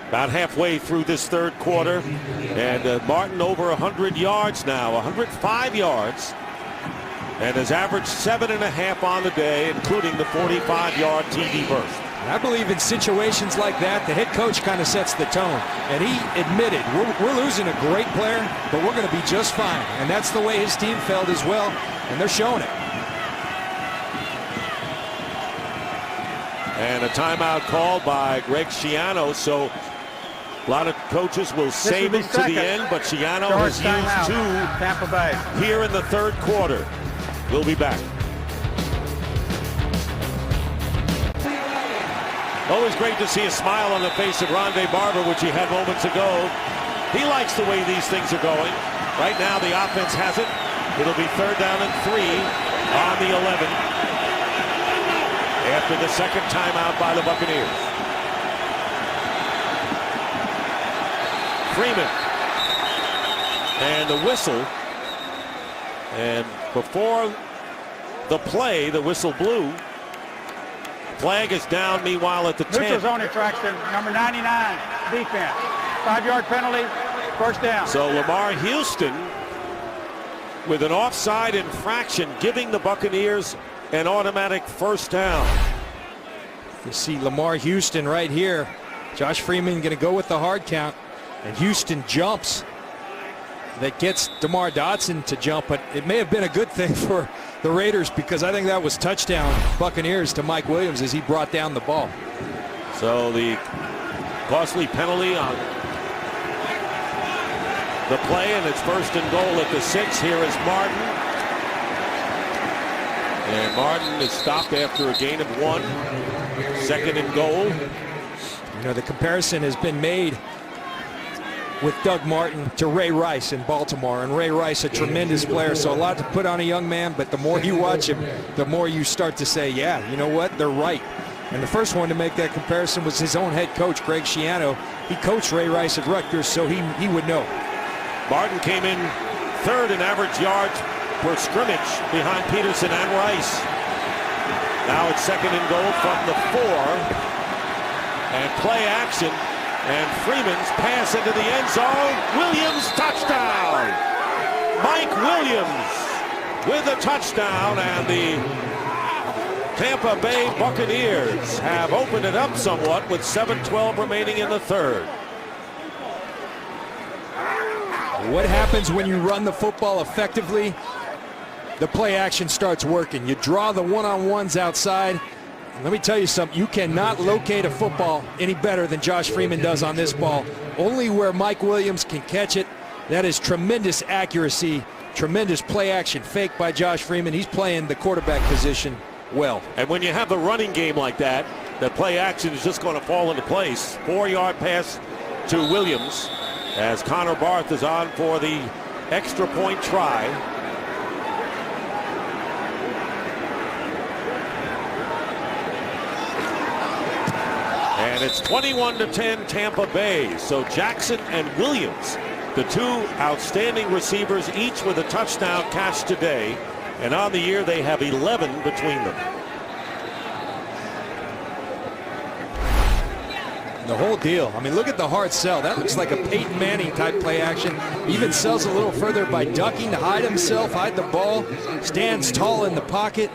about halfway through this 3rd quarter. And Martin over 100 yards now, 105 yards, and has averaged 7.5 on the day, including the 45-yard TD burst. I believe in situations like that, the head coach kind of sets the tone. And he admitted, we're losing a great player, but we're going to be just fine. And that's the way his team felt as well, and they're showing it. And a timeout called by Greg Schiano, so a lot of coaches will save it to the end, but Schiano has used 2 Tampa Bay here in the 3rd quarter. We'll be back. Always great to see a smile on the face of Rondé Barber, which he had moments ago. He likes the way these things are going. Right now, the offense has it. It'll be 3rd down and 3 on the 11 after the 2nd timeout by the Buccaneers. Freeman. And the whistle. And before the play, the whistle blew. Flag is down, meanwhile, at the 10. Neutral zone infraction, number 99, defense. 5-yard penalty, 1st down. So Lamar Houston with an offside infraction, giving the Buccaneers an automatic 1st down. You see Lamar Houston right here. Josh Freeman going to go with the hard count, and Houston jumps. That gets DeMar Dotson to jump, but it may have been a good thing for the Raiders, because I think that was touchdown Buccaneers to Mike Williams as he brought down the ball. So the costly penalty on the play, and it's 1st and goal at the 6. Here is Martin. And Martin is stopped after a gain of 1. 2nd and goal. You know, the comparison has been made with Doug Martin to Ray Rice in Baltimore, and Ray Rice, a tremendous player, so a lot to put on a young man, but the more you watch him, the more you start to say, yeah, you know what, they're right. And the first one to make that comparison was his own head coach, Greg Schiano. He coached Ray Rice at Rutgers, so he would know. Martin came in third in average yards per scrimmage behind Peterson and Rice. Now it's second and goal from the 4, and play action. And Freeman's pass into the end zone. Williams, touchdown! Mike Williams with a touchdown, and the Tampa Bay Buccaneers have opened it up somewhat with 7:12 remaining in the third. What happens when you run the football effectively? The play action starts working. You draw the one-on-ones outside. Let me tell you something, you cannot locate a football any better than Josh Freeman does on this ball. Only where Mike Williams can catch it. That is tremendous accuracy, tremendous play action fake by Josh Freeman. He's playing the quarterback position well. And when you have the running game like that, the play action is just going to fall into place. 4-yard pass to Williams as Connor Barth is on for the extra point try. And it's 21-10 Tampa Bay. So Jackson and Williams, the two outstanding receivers, each with a touchdown catch today. And on the year, they have 11 between them. The whole deal. I mean, look at the hard sell. That looks like a Peyton Manning type play action. Even sells a little further by ducking to hide himself, hide the ball, stands tall in the pocket.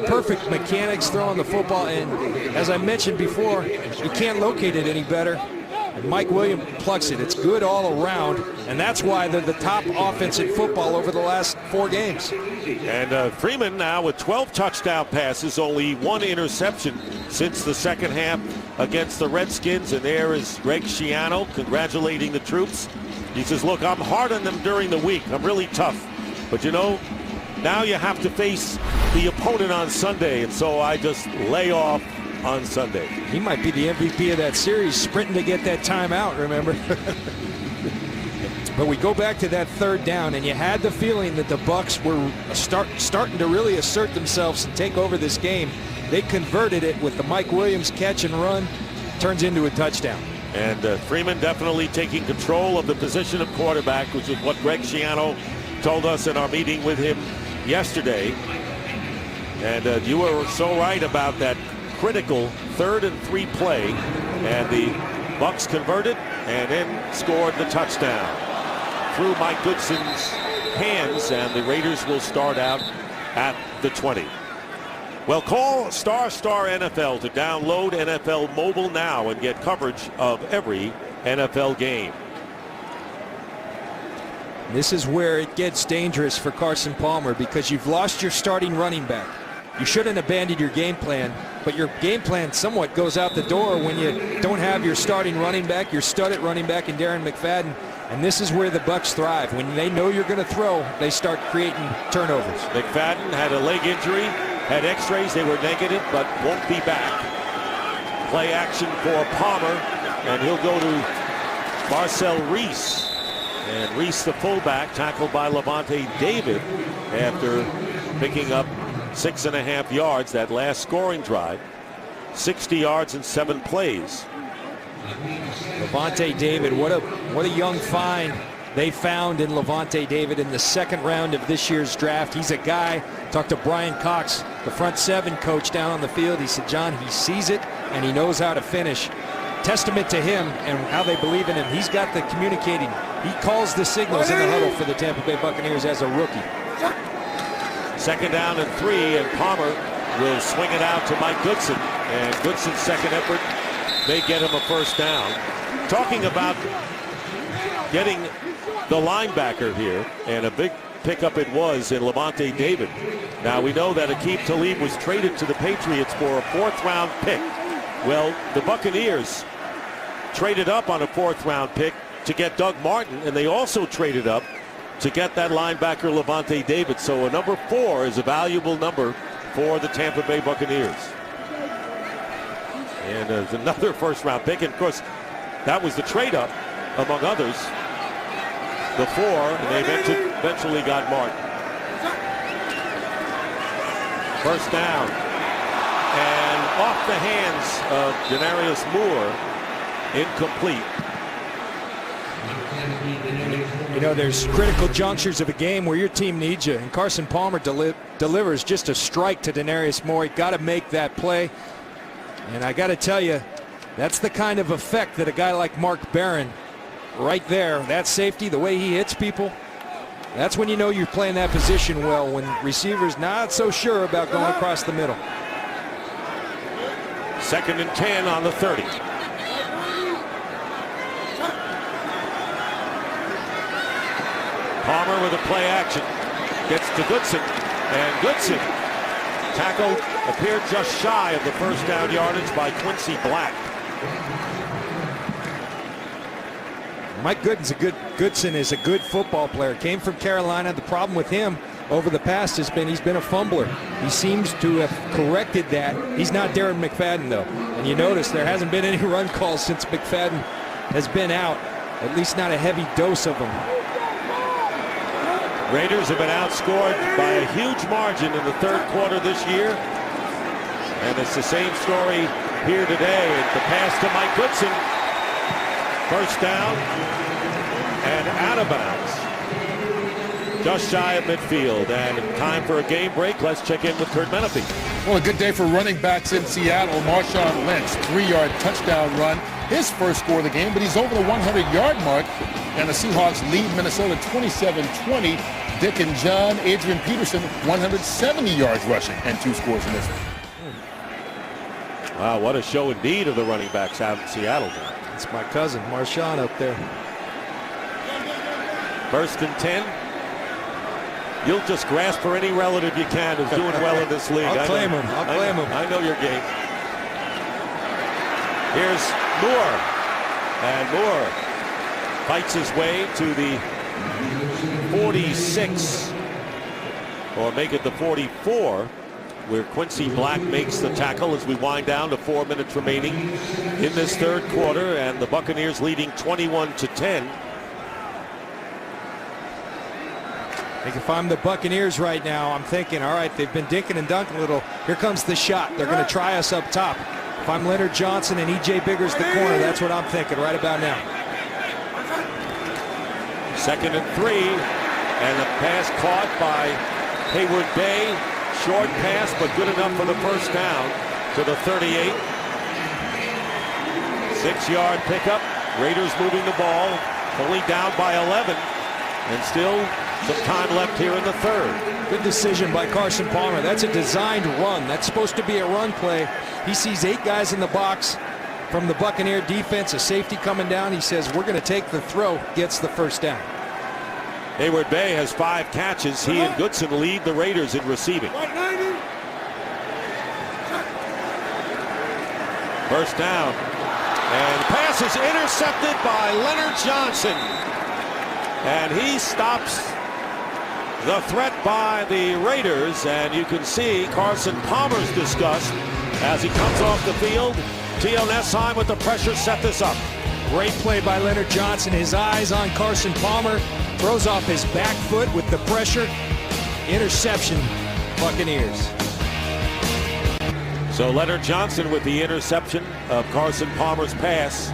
Perfect mechanics throwing the football, and as I mentioned before, you can't locate it any better. And Mike Williams plucks it. It's good all around, and that's why they're the top offense in football over the last 4 games. And Freeman now with 12 touchdown passes, only 1 interception since the second half against the Redskins. And there is Greg Schiano congratulating the troops. He says, look, I'm hard on them during the week. I'm really tough. But you know, now you have to face the opponent on Sunday, and so I just lay off on Sunday. He might be the MVP of that series, sprinting to get that timeout, remember? But we go back to that third down, and you had the feeling that the Bucs were starting to really assert themselves and take over this game. They converted it with the Mike Williams catch and run. Turns into a touchdown. And Freeman definitely taking control of the position of quarterback, which is what Greg Schiano told us in our meeting with him yesterday. And you were so right about that critical 3rd and 3 play, and the Bucs converted and then scored the touchdown through Mike Goodson's hands, and the Raiders will start out at the 20. Well, call Star NFL to download NFL Mobile now and get coverage of every NFL game. This is where it gets dangerous for Carson Palmer, because you've lost your starting running back. You shouldn't have abandoned your game plan, but your game plan somewhat goes out the door when you don't have your starting running back, your stud at running back in Darren McFadden. And this is where the Bucs thrive. When they know you're going to throw, they start creating turnovers. McFadden had a leg injury, had x-rays, they were negative, but won't be back. Play action for Palmer, and he'll go to Marcel Reese. And Reese, the fullback, tackled by Levante David after picking up 6.5 yards that last scoring drive. 60 yards in 7 plays. Levante David, what a young find they found in Levante David in the 2nd round of this year's draft. He's a guy, talked to Brian Cox, the front 7 coach down on the field. He said, John, he sees it and he knows how to finish. Testament to him and how they believe in him. He's got the communicating. He calls the signals in the huddle for the Tampa Bay Buccaneers as a rookie. 2nd down and 3, and Palmer will swing it out to Mike Goodson. And Goodson's second effort may get him a 1st down. Talking about getting the linebacker here, and a big pickup it was in Levante David. Now we know that Aqib Talib was traded to the Patriots for a 4th round pick. Well, the Buccaneers traded up on a 4th round pick to get Doug Martin, and they also traded up to get that linebacker Levante David. So a number 4 is a valuable number for the Tampa Bay Buccaneers. And there's another first-round pick. And, of course, that was the trade-up, among others, before, and they eventually got Martin. First down. And off the hands of Denarius Moore, incomplete. You know, there's critical junctures of a game where your team needs you, and Carson Palmer delivers just a strike to Denarius Moore. You got to make that play, and I got to tell you, that's the kind of effect that a guy like Mark Barron, right there, that safety, the way he hits people, that's when you know you're playing that position well, when receivers not so sure about going across the middle. 2nd and 10 on the 30. Palmer with a play action. Gets to Goodson. And Goodson tackled, appeared just shy of the first down yardage by Quincy Black. Mike Goodson is a good football player. Came from Carolina. The problem with him over the past has been he's been a fumbler. He seems to have corrected that. He's not Darren McFadden, though. And you notice there hasn't been any run calls since McFadden has been out, at least not a heavy dose of them. Raiders have been outscored by a huge margin in the 3rd quarter this year. And it's the same story here today. The pass to Mike Goodson. First down and out of bounds. Just shy of midfield. And time for a game break. Let's check in with Kurt Menefee. Well, a good day for running backs in Seattle. Marshawn Lynch, 3-yard touchdown run. His first score of the game, but he's over the 100-yard mark. And the Seahawks lead Minnesota 27-20. Dick and John, Adrian Peterson, 170 yards rushing, and 2 scores in this one. Wow, what a show indeed of the running backs out in Seattle. It's my cousin, Marshawn, up there. 1st and 10. You'll just grasp for any relative you can who's doing well in this league. I'll claim him. I know your game. Here's Moore. And Moore fights his way to the 46, or make it the 44, where Quincy Black makes the tackle as we wind down to 4 minutes remaining in this 3rd quarter, and the Buccaneers leading 21-10. I think if I'm the Buccaneers right now, I'm thinking, all right, they've been dinking and dunking a little. Here comes the shot. They're going to try us up top. If I'm Leonard Johnson and E.J. Biggers the corner, that's what I'm thinking right about now. 2nd and 3, and the pass caught by Hayward Bay. Short pass, but good enough for the first down to the 38. 6-yard pickup. Raiders moving the ball, only down by 11, and still some time left here in the 3rd. Good decision by Carson Palmer. That's a designed run. That's supposed to be a run play. He sees 8 guys in the box from the Buccaneer defense, a safety coming down. He says, we're going to take the throw, gets the first down. Hayward Bay has 5 catches. He and Goodson lead the Raiders in receiving. First down. And the pass is intercepted by Leonard Johnson. And he stops the threat by the Raiders. And you can see Carson Palmer's disgust as he comes off the field. T.O. Nessheim with the pressure set this up. Great play by Leonard Johnson. His eyes on Carson Palmer. Throws off his back foot with the pressure. Interception, Buccaneers. So Leonard Johnson with the interception of Carson Palmer's pass.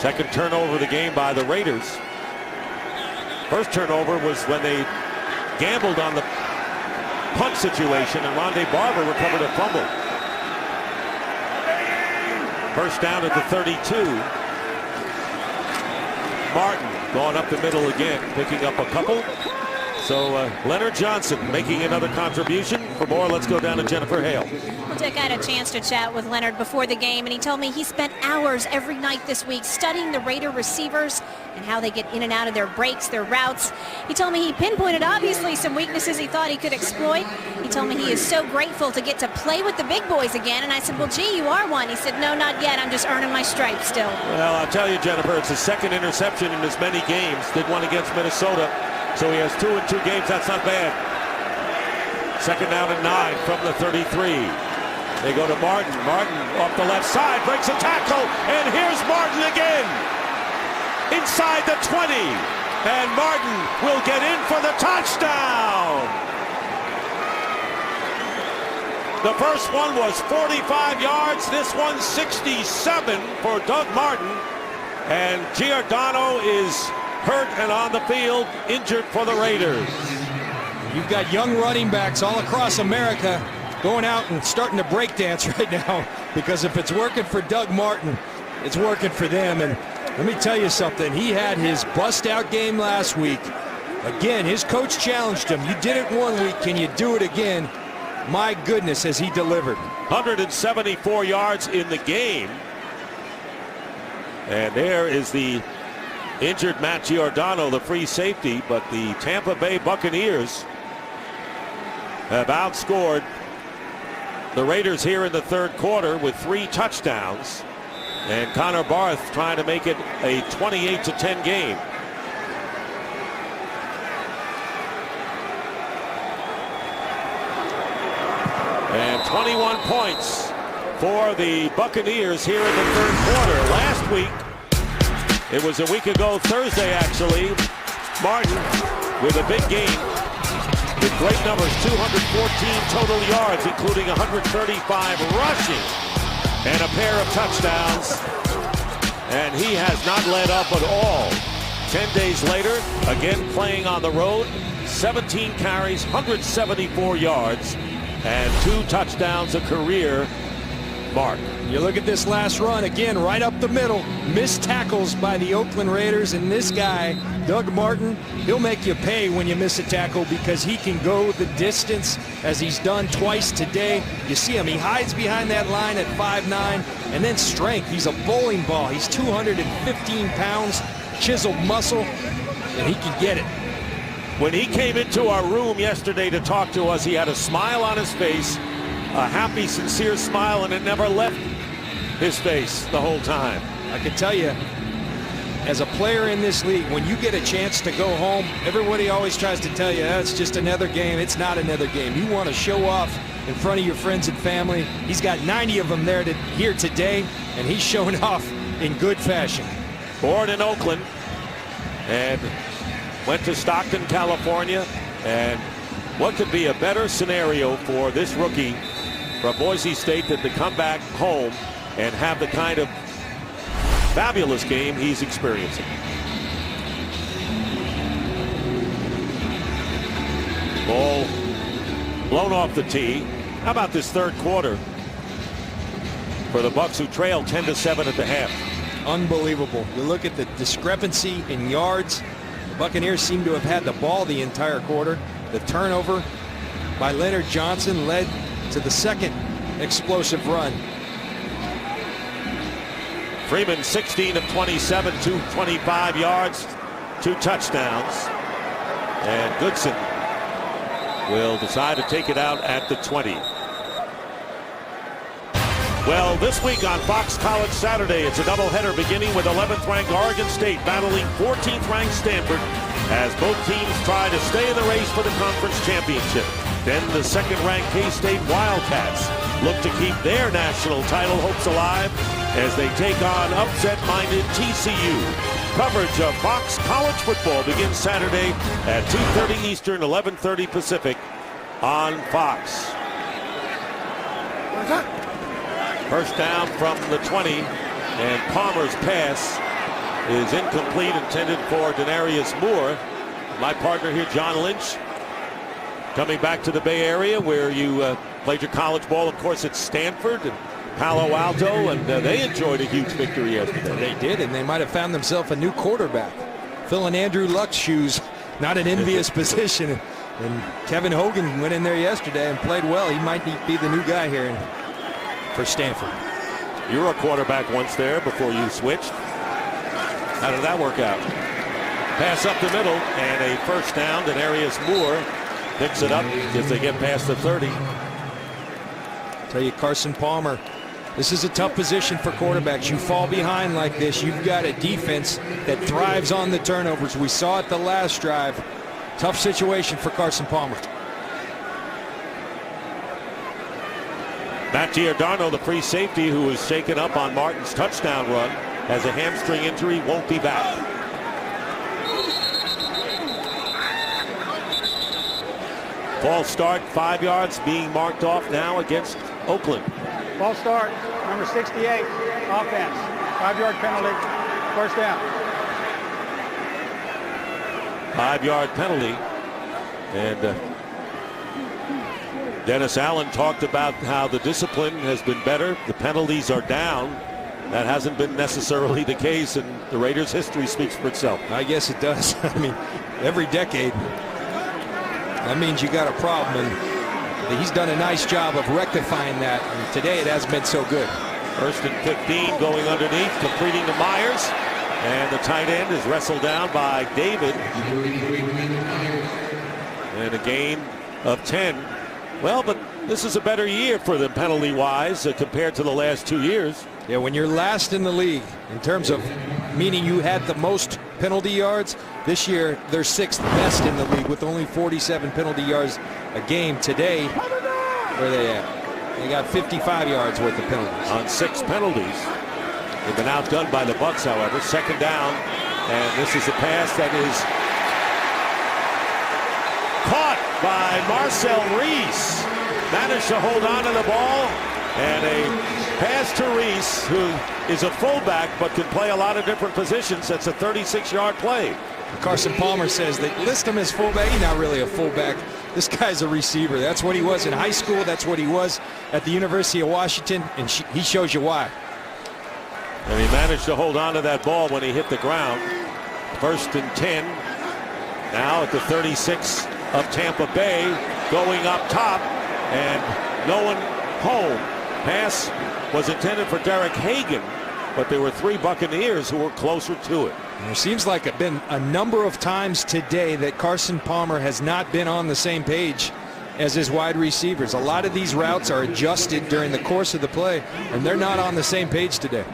Second turnover of the game by the Raiders. First turnover was when they gambled on the punt situation, and Rondé Barber recovered a fumble. First down at the 32. Martin going up the middle again, picking up a couple. So Leonard Johnson making another contribution. For more, let's go down to Jennifer Hale. Well, Dick, I had a chance to chat with Leonard before the game, and he told me he spent hours every night this week studying the Raider receivers and how they get in and out of their breaks, their routes. He told me he pinpointed, obviously, some weaknesses he thought he could exploit. He told me he is so grateful to get to play with the big boys again, and I said, well, gee, you are one. He said, no, not yet. I'm just earning my stripes still. Well, I'll tell you, Jennifer, it's his 2nd interception in as many games. Did one against Minnesota. So he has 2 in 2 games. That's not bad. Second down and 9 from the 33. They go to Martin. Martin off the left side, breaks a tackle, and here's Martin again. Inside the 20, and Martin will get in for the touchdown. The first one was 45 yards. This one's 67 for Doug Martin. And Giordano is hurt and on the field, injured for the Raiders. You've got young running backs all across America going out and starting to break dance right now, because if it's working for Doug Martin, it's working for them. And let me tell you something. He had his bust-out game last week. Again, his coach challenged him. You did it one week. Can you do it again? My goodness, has he delivered. 174 yards in the game. And there is the injured Matt Giordano, the free safety. But the Tampa Bay Buccaneers have outscored the Raiders here in the third quarter with 3 touchdowns. And Connor Barth trying to make it a 28-10 game. And 21 points for the Buccaneers here in the third quarter. Last week, it was a week ago Thursday actually, Martin with a big game with great numbers, 214 total yards, including 135 rushing and a pair of touchdowns. And he has not let up at all. 10 days later, again playing on the road, 17 carries, 174 yards, and 2 touchdowns, a career mark. You look at this last run, again, right up the middle. Missed tackles by the Oakland Raiders, and this guy, Doug Martin, he'll make you pay when you miss a tackle, because he can go the distance, as he's done twice today. You see him, he hides behind that line at 5'9", and then strength. He's a bowling ball. He's 215 pounds, chiseled muscle, and he can get it. When he came into our room yesterday to talk to us, he had a smile on his face, a happy, sincere smile, and it never left his face the whole time. I can tell you, as a player in this league, when you get a chance to go home, everybody always tries to tell you, oh, it's just another game. It's not another game. You want to show off in front of your friends and family. He's got 90 of them there here today, and he's showing off in good fashion. Born in Oakland and went to Stockton, California, and what could be a better scenario for this rookie from Boise State than to come back home and have the kind of fabulous game he's experiencing. Ball blown off the tee. How about this third quarter for the Bucs, who trail 10-7 at the half? Unbelievable. You look at the discrepancy in yards. The Buccaneers seem to have had the ball the entire quarter. The turnover by Leonard Johnson led to the second explosive run. Freeman 16 of 27, 225 yards, 2 touchdowns. And Goodson will decide to take it out at the 20. Well, this week on Fox College Saturday, it's a doubleheader beginning with 11th-ranked Oregon State battling 14th-ranked Stanford as both teams try to stay in the race for the conference championship. Then the second-ranked K-State Wildcats look to keep their national title hopes alive as they take on upset-minded TCU. Coverage of Fox College football begins Saturday at 2:30 Eastern, 11:30 Pacific on Fox. First down from the 20, and Palmer's pass is incomplete, intended for Denarius Moore. My partner here, John Lynch, coming back to the Bay Area where you played your college ball, of course, at Stanford and Palo Alto, and they enjoyed a huge victory yesterday. They did, and they might have found themselves a new quarterback. Filling Andrew Luck's shoes, not an envious position. And Kevin Hogan went in there yesterday and played well. He might be the new guy here for Stanford. You were a quarterback once there before you switched. How did that work out? Pass up the middle and a first down. Denarius Moore picks it up as they get past the 30. Tell you, Carson Palmer, this is a tough position for quarterbacks. You fall behind like this, you've got a defense that thrives on the turnovers. We saw it the last drive. Tough situation for Carson Palmer. Matt Giordano, the free safety who was shaken up on Martin's touchdown run, has a hamstring injury, won't be back. False start, 5 yards being marked off now against Oakland. False start, number 68, offense. 5-yard penalty, first down. 5-yard penalty. And Dennis Allen talked about how the discipline has been better. The penalties are down. That hasn't been necessarily the case, and the Raiders' history speaks for itself. I guess it does. I mean, every decade, that means you got a problem, and he's done a nice job of rectifying that. And today it hasn't been so good. 1st and 15 going underneath, completing to Myers. And the tight end is wrestled down by David. And a gain of 10. Well, but this is a better year for them penalty-wise compared to the last 2 years. Yeah, when you're last in the league in terms of meaning you had the most penalty yards, this year they're 6th best in the league with only 47 penalty yards a game. Today, where are they at? They got 55 yards worth of penalties. On 6 penalties. They've been outdone by the Bucs, however. 2nd down, and this is a pass that is caught by Marcel Reese. Managed to hold on to the ball, and a pass to Reese, who is a fullback but can play a lot of different positions. That's a 36-yard play. Carson Palmer says they list him as fullback. He's not really a fullback. This guy's a receiver. That's what he was in high school. That's what he was at the University of Washington, and he shows you why. And he managed to hold on to that ball when he hit the ground. 1st and 10. Now at the 36 of Tampa Bay, going up top, and no one home. Pass was intended for Derek Hagan, but there were 3 Buccaneers who were closer to it. There seems like it's been a number of times today that Carson Palmer has not been on the same page as his wide receivers. A lot of these routes are adjusted during the course of the play, and they're not on the same page today.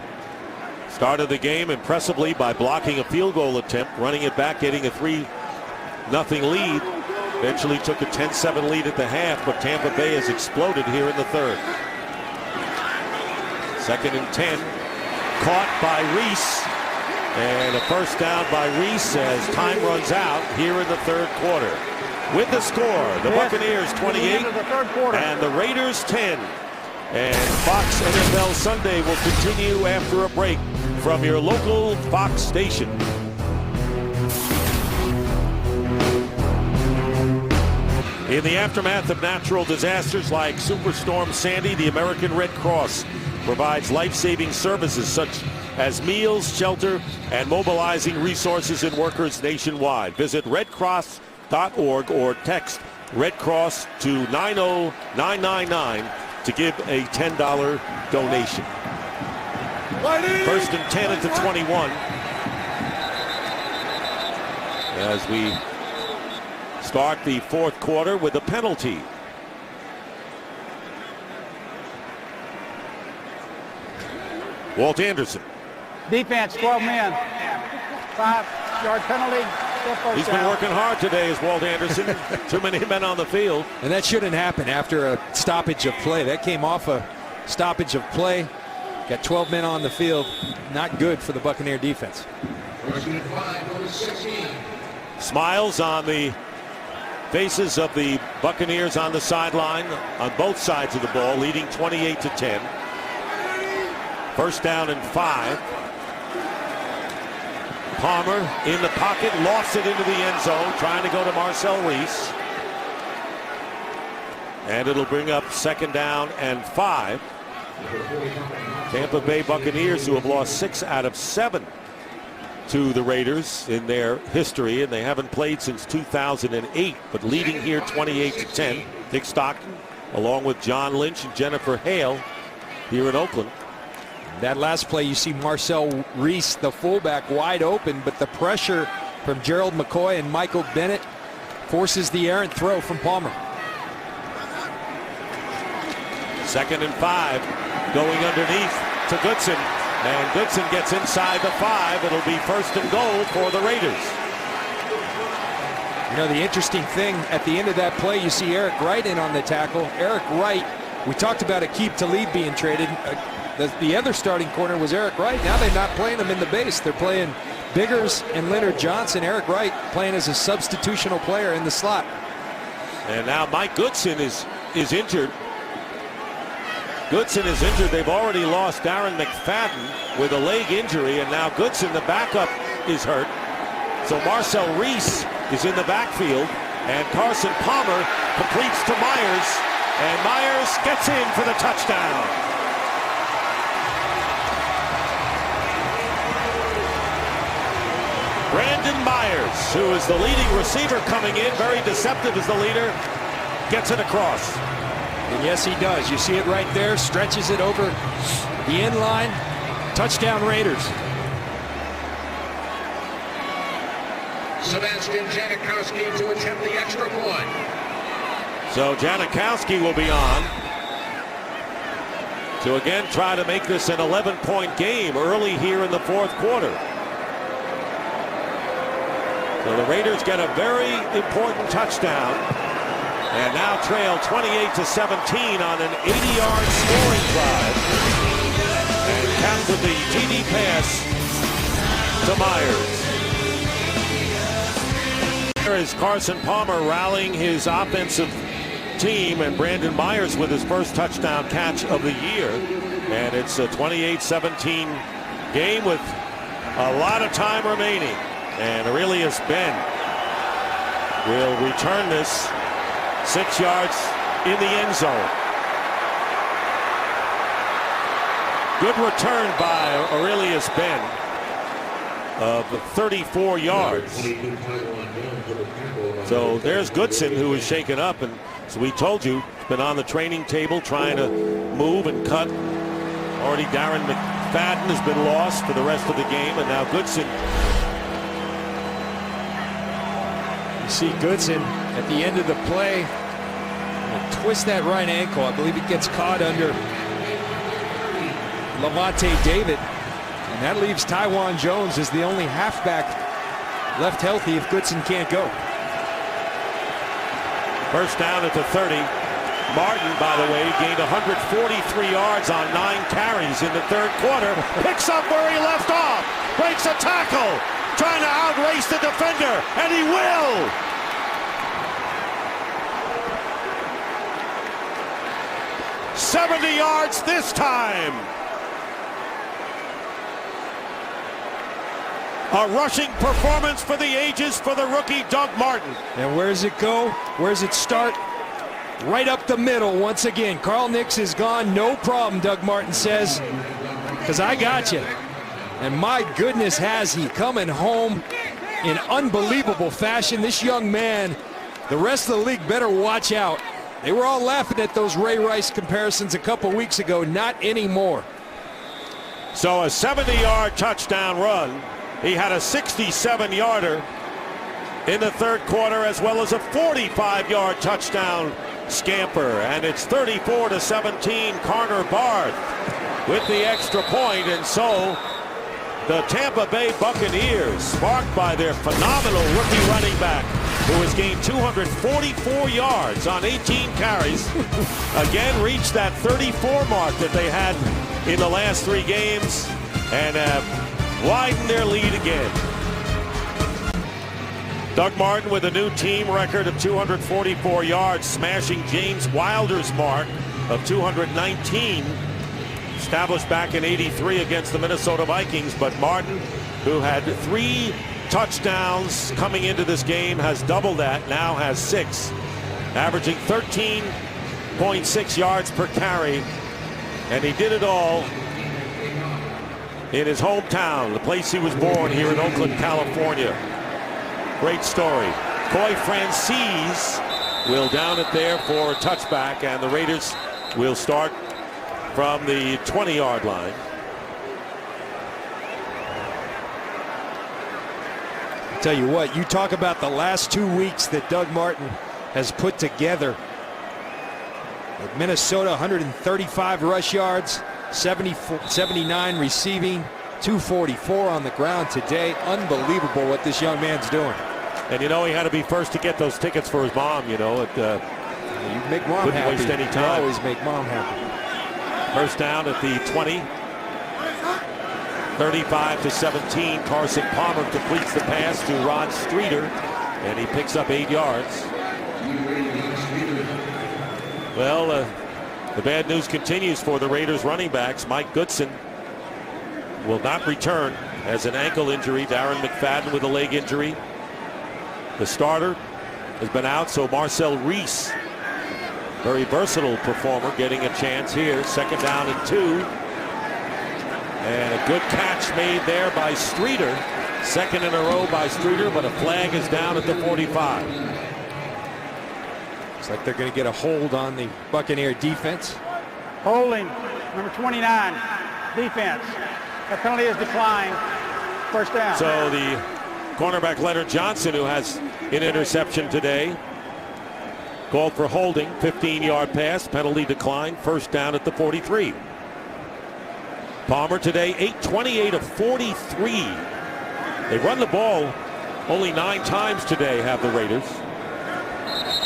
Started the game impressively by blocking a field goal attempt, running it back, getting a 3-0 lead. Eventually took a 10-7 lead at the half, but Tampa Bay has exploded here in the 3rd. 2nd and 10. Caught by Reese. And a first down by Reese as time runs out here in the 3rd quarter. With the score, the Buccaneers 28 and the Raiders 10. And Fox NFL Sunday will continue after a break from your local Fox station. In the aftermath of natural disasters like Superstorm Sandy, the American Red Cross provides life-saving services such as meals, shelter, and mobilizing resources and workers nationwide. Visit redcross.org or text Red Cross to 90999 to give a $10 donation. 1st and 10 at the 21. As we start the 4th quarter with a penalty. Walt Anderson. Defense, 12 men. 5-yard penalty. He's been working hard today, is Walt Anderson. Too many men on the field. And that shouldn't happen after a stoppage of play. That came off a stoppage of play. Got 12 men on the field. Not good for the Buccaneer defense. Smiles on the faces of the Buccaneers on the sideline on both sides of the ball, leading 28-10. 1st down and 5. Palmer in the pocket, lost it into the end zone, trying to go to Marcel Reese. And it'll bring up 2nd down and 5. Tampa Bay Buccaneers, who have lost 6 out of 7 to the Raiders in their history, and they haven't played since 2008, but leading here 28-10. Dick Stockton, along with John Lynch and Jennifer Hale here in Oakland. That last play, you see Marcel Reese, the fullback, wide open, but the pressure from Gerald McCoy and Michael Bennett forces the errant throw from Palmer. 2nd and 5, going underneath to Goodson, and Goodson gets inside the 5. It'll be 1st and goal for the Raiders. You know, the interesting thing, at the end of that play, you see Eric Wright in on the tackle. Eric Wright We talked about Aqib Talib being traded. The other starting corner was Eric Wright. Now they're not playing him in the base. They're playing Biggers and Leonard Johnson. Eric Wright playing as a substitutional player in the slot. And now Mike Goodson is injured. Goodson is injured. They've already lost Darren McFadden with a leg injury, and now Goodson, the backup, is hurt. So Marcel Reese is in the backfield, and Carson Palmer completes to Myers, and Myers gets in for the touchdown. Brandon Myers, who is the leading receiver coming in, very deceptive as the leader, gets it across. And yes, he does. You see it right there. Stretches it over the end line. Touchdown Raiders. Sebastian Janikowski to attempt the extra point. So Janikowski will be on to again try to make this an 11-point game early here in the fourth quarter. So the Raiders get a very important touchdown and now trail 28-17 on an 80-yard scoring drive, and capped with the TD pass to Myers. There is Carson Palmer rallying his offensive team, and Brandon Myers with his first touchdown catch of the year. And it's a 28-17 game with a lot of time remaining. And Aurelius Ben will return this 6 yards in the end zone. Good return by Aurelius Ben of 34 yards. So there's Goodson, who is shaken up, and so we told you, he's been on the training table trying to move and cut. Already Darren McFadden has been lost for the rest of the game, and now Goodson. You see Goodson at the end of the play twist that right ankle. I believe it gets caught under Lavonte David, and that leaves Taiwan Jones as the only halfback left healthy if Goodson can't go. First down at the 30. Martin, by the way, gained 143 yards on 9 carries in the third quarter. Picks up where he left off. Breaks a tackle. Trying to outrace the defender, and he will. "70 yards this time." A rushing performance for the ages for the rookie Doug Martin. And where does it go? Where does it start? Right up the middle once again. Carl Nix is gone. No problem, Doug Martin says, because I got you. And my goodness, has he coming home in unbelievable fashion. This young man, the rest of the league better watch out. They were all laughing at those Ray Rice comparisons a couple weeks ago. Not anymore. So a 70-yard touchdown run. He had a 67-yarder in the third quarter, as well as a 45-yard touchdown scamper. And it's 34-17, Carter Barth with the extra point. And so the Tampa Bay Buccaneers, sparked by their phenomenal rookie running back, who has gained 244 yards on 18 carries, again reached that 34 mark that they had in the last 3 games, and widened their lead again. Doug Martin with a new team record of 244 yards, smashing James Wilder's mark of 219, established back in '83 against the Minnesota Vikings. But Martin, who had 3 touchdowns coming into this game, has doubled that, now has 6, averaging 13.6 yards per carry. And he did it all in his hometown, the place he was born, here in Oakland, California. Great story. Coy Francis will down it there for a touchback, and the Raiders will start from the 20-yard line. I'll tell you what, you talk about the last 2 weeks that Doug Martin has put together. At Minnesota, 135 rush yards, 79 receiving, 244 on the ground today. Unbelievable what this young man's doing. And you know, he had to be first to get those tickets for his mom, you know. You make mom Couldn't happy. waste any You time. always make mom happy. First down at the 20. 35-17. Carson Palmer completes the pass to Rod Streeter, and he picks up 8 yards. Well, the bad news continues for the Raiders running backs. Mike Goodson will not return as an ankle injury. Darren McFadden with a leg injury. The starter has been out, so Marcel Reese, very versatile performer, getting a chance here. 2nd down and 2. And a good catch made there by Streeter. 2nd in a row by Streeter, but a flag is down at the 45. Looks like they're going to get a hold on the Buccaneer defense. Holding, number 29, defense. That penalty is declined. First down. So the cornerback Leonard Johnson, who has an interception today, called for holding. 15-yard pass, penalty declined. First down at the 43. Palmer today 28 of 43. They run the ball only 9 times today, have the Raiders.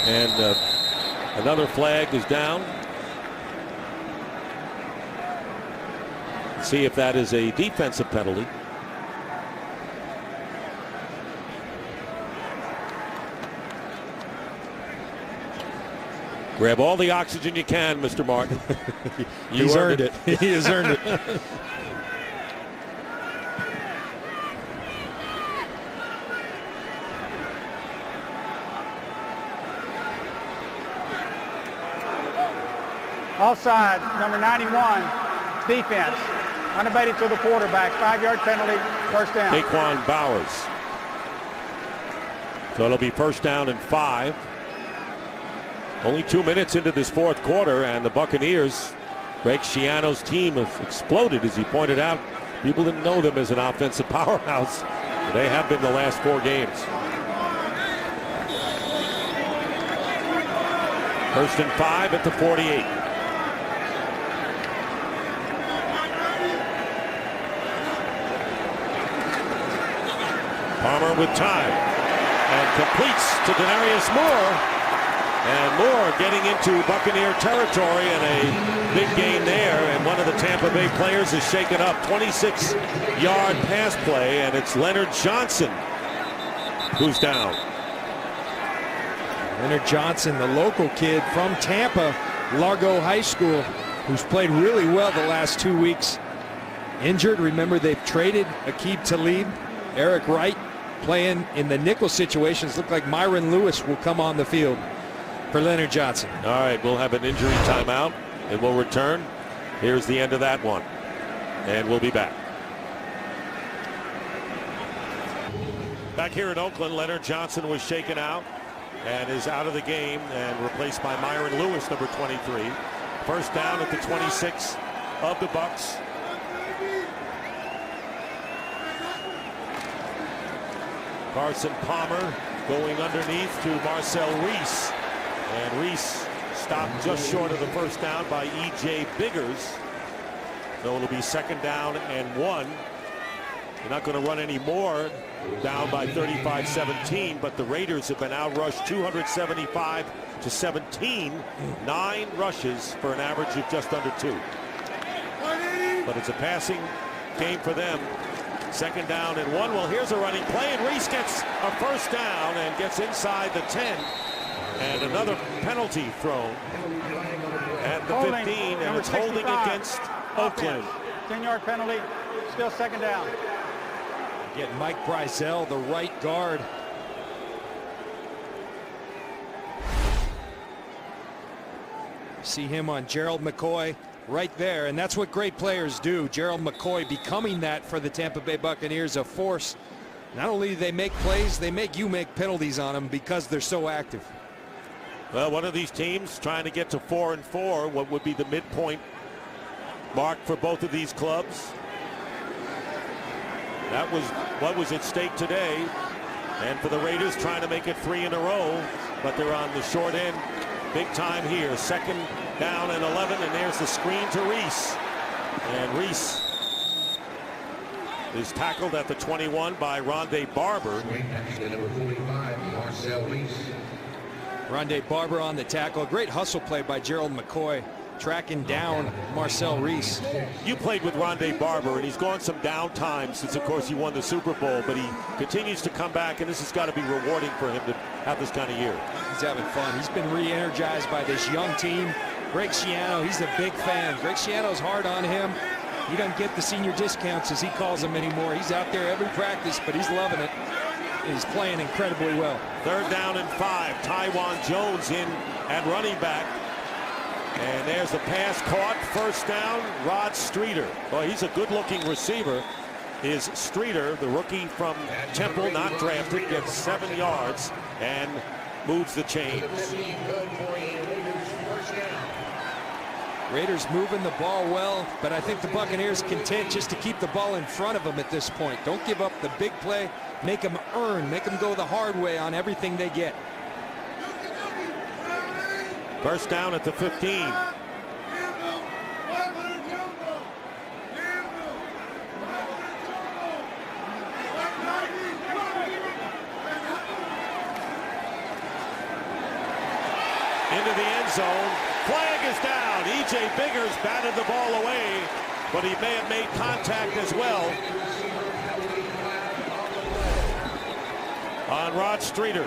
And another flag is down. See if that is a defensive penalty. Grab all the oxygen you can, Mr. Martin. He's earned it. He has earned it. Offside, number 91, defense. Unabated to the quarterback. 5-yard penalty. First down. Daquan Bowers. So it'll be first down and 5. Only 2 minutes into this 4th quarter, and the Buccaneers, Greg Schiano's team, has exploded, as he pointed out. People didn't know them as an offensive powerhouse. They have been the last 4 games. First and 5 at the 48. Palmer with time and completes to Denarius Moore. And Moore getting into Buccaneer territory, and a big gain there. And one of the Tampa Bay players is shaken up. 26-yard pass play, and it's Leonard Johnson who's down. Leonard Johnson, the local kid from Tampa, Largo High School, who's played really well the last 2 weeks. Injured, remember they've traded Aqib Talib, Eric Wright playing in the nickel situations. Look like Myron Lewis will come on the field for Leonard Johnson. All right, we'll have an injury timeout, and we'll return. Here's the end of that one, and we'll be back. Back here in Oakland, Leonard Johnson was shaken out and is out of the game and replaced by Myron Lewis, number 23. First down at the 26 of the Bucs. Carson Palmer going underneath to Marcel Reese. And Reese stopped just short of the first down by E.J. Biggers. So it'll be 2nd down and 1. They're not going to run any more, down by 35-17, but the Raiders have been outrushed 275-17. 9 rushes for an average of just under 2. But it's a passing game for them. 2nd down and 1. Well, here's a running play, and Reese gets a first down and gets inside the 10. And another penalty thrown at the 15, and it's holding against Oakland. 10-yard penalty, still 2nd down. Get Mike Brizell, the right guard. See him on Gerald McCoy right there, and that's what great players do. Gerald McCoy becoming that for the Tampa Bay Buccaneers, a force. Not only do they make plays, they make you make penalties on them because they're so active. Well, one of these teams trying to get to 4-4, what would be the midpoint mark for both of these clubs. That was what was at stake today. And for the Raiders, trying to make it 3 in a row, but they're on the short end big time here. 2nd down and 11, and there's the screen to Reese. And Reese is tackled at the 21 by Rondé Barber. Number 45, Marcel Reese. Rondé Barber on the tackle. Great hustle play by Gerald McCoy, tracking down Marcel Reese. You played with Rondé Barber, and he's gone some downtime since, of course, he won the Super Bowl, but he continues to come back, and this has got to be rewarding for him to have this kind of year. He's having fun. He's been re-energized by this young team. Greg Schiano, he's a big fan. Greg Schiano's hard on him. He doesn't get the senior discounts, as he calls them, anymore. He's out there every practice, but he's loving it. He's playing incredibly well. 3rd down and 5. Tywan Jones in at running back. And there's the pass caught. 1st down, Rod Streeter. Boy, he's a good-looking receiver. Is Streeter, the rookie from Temple, not drafted, gets 7 yards and moves the chains. Raiders moving the ball well, but I think the Buccaneers content just to keep the ball in front of them at this point. Don't give up the big play. Make them earn. Make them go the hard way on everything they get. 1st down at the 15. Into the end zone. Flag is down. E.J. Biggers batted the ball away, but he may have made contact as well on Rod Streeter.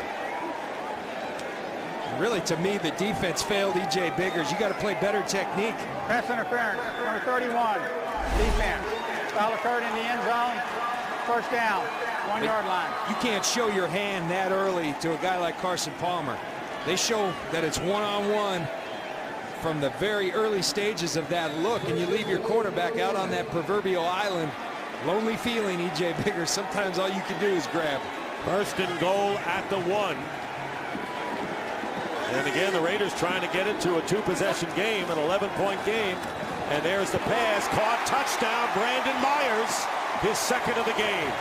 Really, to me, the defense failed E.J. Biggers. You got to play better technique. Pass interference, number 31, defense. Foul occurred in the end zone. 1st down, 1 yard line. You can't show your hand that early to a guy like Carson Palmer. They show that it's one-on-one from the very early stages of that look, and you leave your quarterback out on that proverbial island. Lonely feeling, E.J. Biggers. Sometimes all you can do is grab. 1st and goal at the 1. And again, the Raiders trying to get it to a 2-possession game, an 11-point game. And there's the pass, caught, touchdown, Brandon Myers, his 2nd of the game.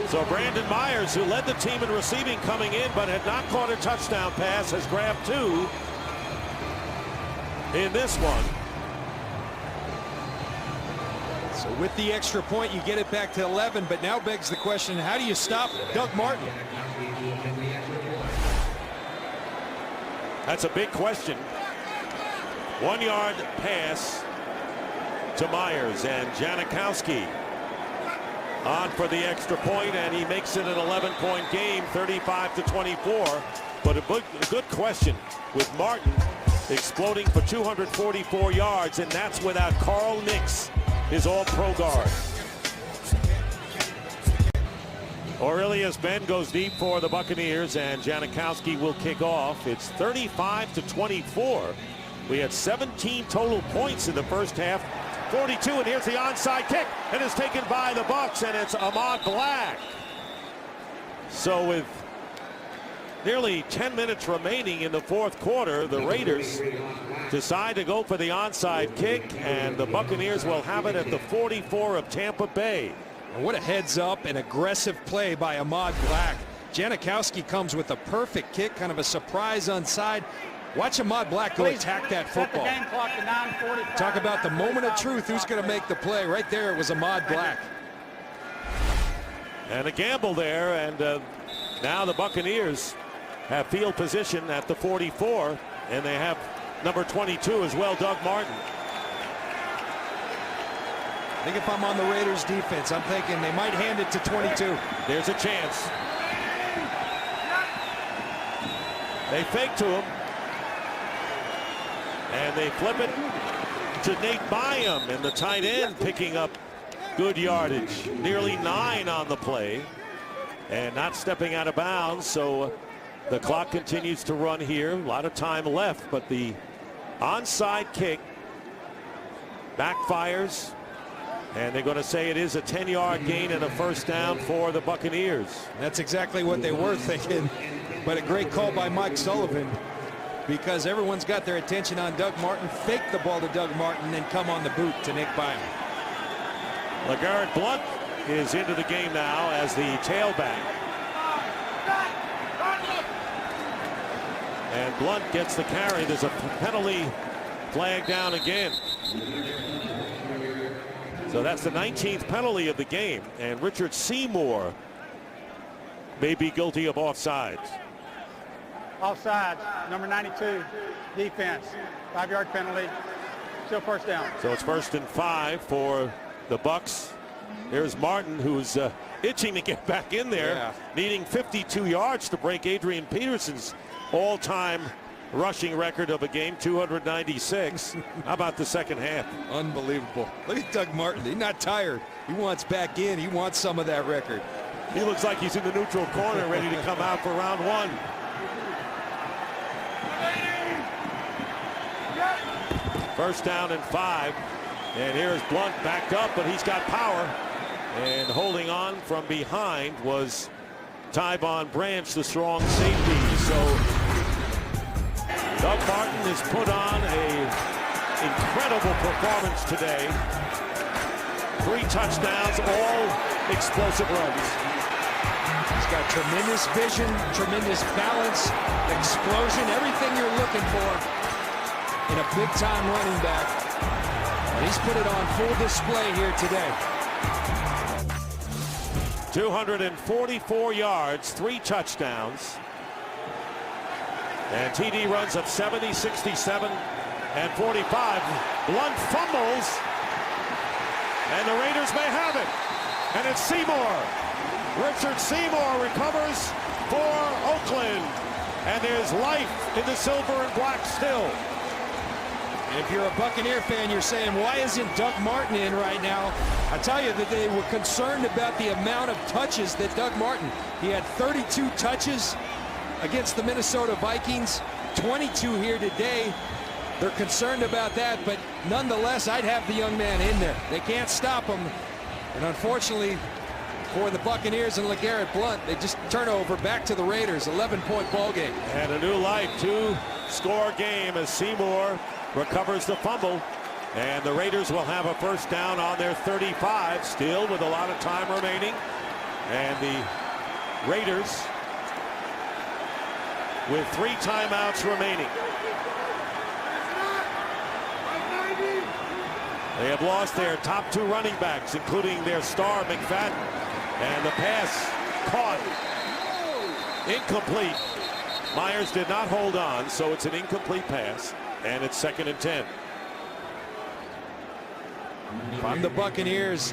So Brandon Myers, who led the team in receiving coming in, but had not caught a touchdown pass, has grabbed 2 in this one. So with the extra point, you get it back to 11, but now begs the question, how do you stop Doug Martin? That's a big question. 1-yard pass to Myers, and Janikowski on for the extra point, and he makes it an 11-point game, 35-24. But a good question with Martin exploding for 244 yards, and that's without Carl Nix, his all-pro guard. Aurelius Ben goes deep for the Buccaneers, and Janikowski will kick off. It's 35-24. We had 17 total points in the first half. 42, and here's the onside kick, and it's taken by the Bucs, and it's Ahmad Black. So with nearly 10 minutes remaining in the 4th quarter, the Raiders decide to go for the onside kick, and the Buccaneers will have it at the 44 of Tampa Bay. What a heads-up and aggressive play by Ahmad Black. Janikowski comes with a perfect kick, kind of a surprise onside. Watch Ahmad Black go attack that football. Set the game clock to 9:45. Talk about the moment of truth. Who's going to make the play? Right there, it was Ahmad Black. And a gamble there, and now the Buccaneers have field position at the 44, and they have number 22 as well, Doug Martin. I think if I'm on the Raiders defense, I'm thinking they might hand it to 22. There's a chance. They fake to him. And they flip it to Nate Byam, and the tight end picking up good yardage. Nearly 9 on the play. And not stepping out of bounds, so the clock continues to run here. A lot of time left, but the onside kick backfires. And they're going to say it is a 10-yard gain and a 1st down for the Buccaneers. That's exactly what they were thinking. But a great call by Mike Sullivan, because everyone's got their attention on Doug Martin. Fake the ball to Doug Martin, then come on the boot to Nick Byam. LeGarrette Blount is into the game now as the tailback. And Blount gets the carry. There's a penalty flag down again. So that's the 19th penalty of the game, and Richard Seymour may be guilty of offsides. Offsides, number 92, defense. 5-yard penalty. Still first down. So it's 1st and 5 for the Bucks. There's Martin, who's itching to get back in there, needing 52 yards to break Adrian Peterson's all-time rushing record of a game, 296. How about the second half? Unbelievable. Look at Doug Martin. He's not tired. He wants back in. He wants some of that record. He looks like he's in the neutral corner, ready to come out for round 1. First down and 5. And here's Blunt backed up, but he's got power. And holding on from behind was Tyvon Branch, the strong safety. So Doug Martin has put on an incredible performance today. 3 touchdowns, all explosive runs. He's got tremendous vision, tremendous balance, explosion, everything you're looking for in a big-time running back. And he's put it on full display here today. 244 yards, 3 touchdowns. And TD runs of 70, 67, and 45. Blunt fumbles, and the Raiders may have it. And it's Seymour. Richard Seymour recovers for Oakland. And there's life in the silver and black still. If you're a Buccaneer fan, you're saying, why isn't Doug Martin in right now? I tell you that they were concerned about the amount of touches that Doug Martin, he had 32 touches against the Minnesota Vikings, 22 here today. They're concerned about that, but nonetheless, I'd have the young man in there. They can't stop him. And unfortunately for the Buccaneers and LeGarrette Blount, they just turn over back to the Raiders, 11-point ball game. And a new life, 2-score game as Seymour recovers the fumble. And the Raiders will have a first down on their 35, still with a lot of time remaining. And the Raiders with 3 timeouts remaining. They have lost their top 2 running backs, including their star McFadden. And the pass caught. Incomplete. Myers did not hold on, so it's an incomplete pass. And it's 2nd and 10. If I'm the Buccaneers,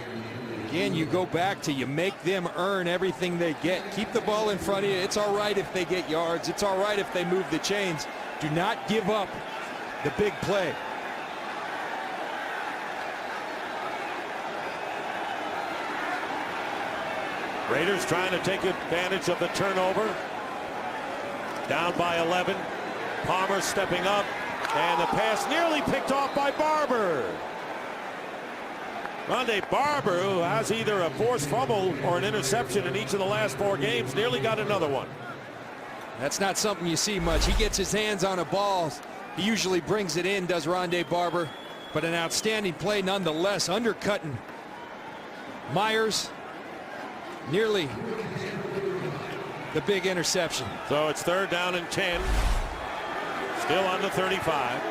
again, you go back to you make them earn everything they get. Keep the ball in front of you. It's all right if they get yards. It's all right if they move the chains. Do not give up the big play. Raiders trying to take advantage of the turnover. Down by 11. Palmer stepping up. And the pass nearly picked off by Barber. Rondé Barber, who has either a forced fumble or an interception in each of the last 4 games, nearly got another one. That's not something you see much. He gets his hands on a ball. He usually brings it in, does Rondé Barber. But an outstanding play nonetheless, undercutting Myers. Nearly the big interception. So it's 3rd down and 10. Still on the 35.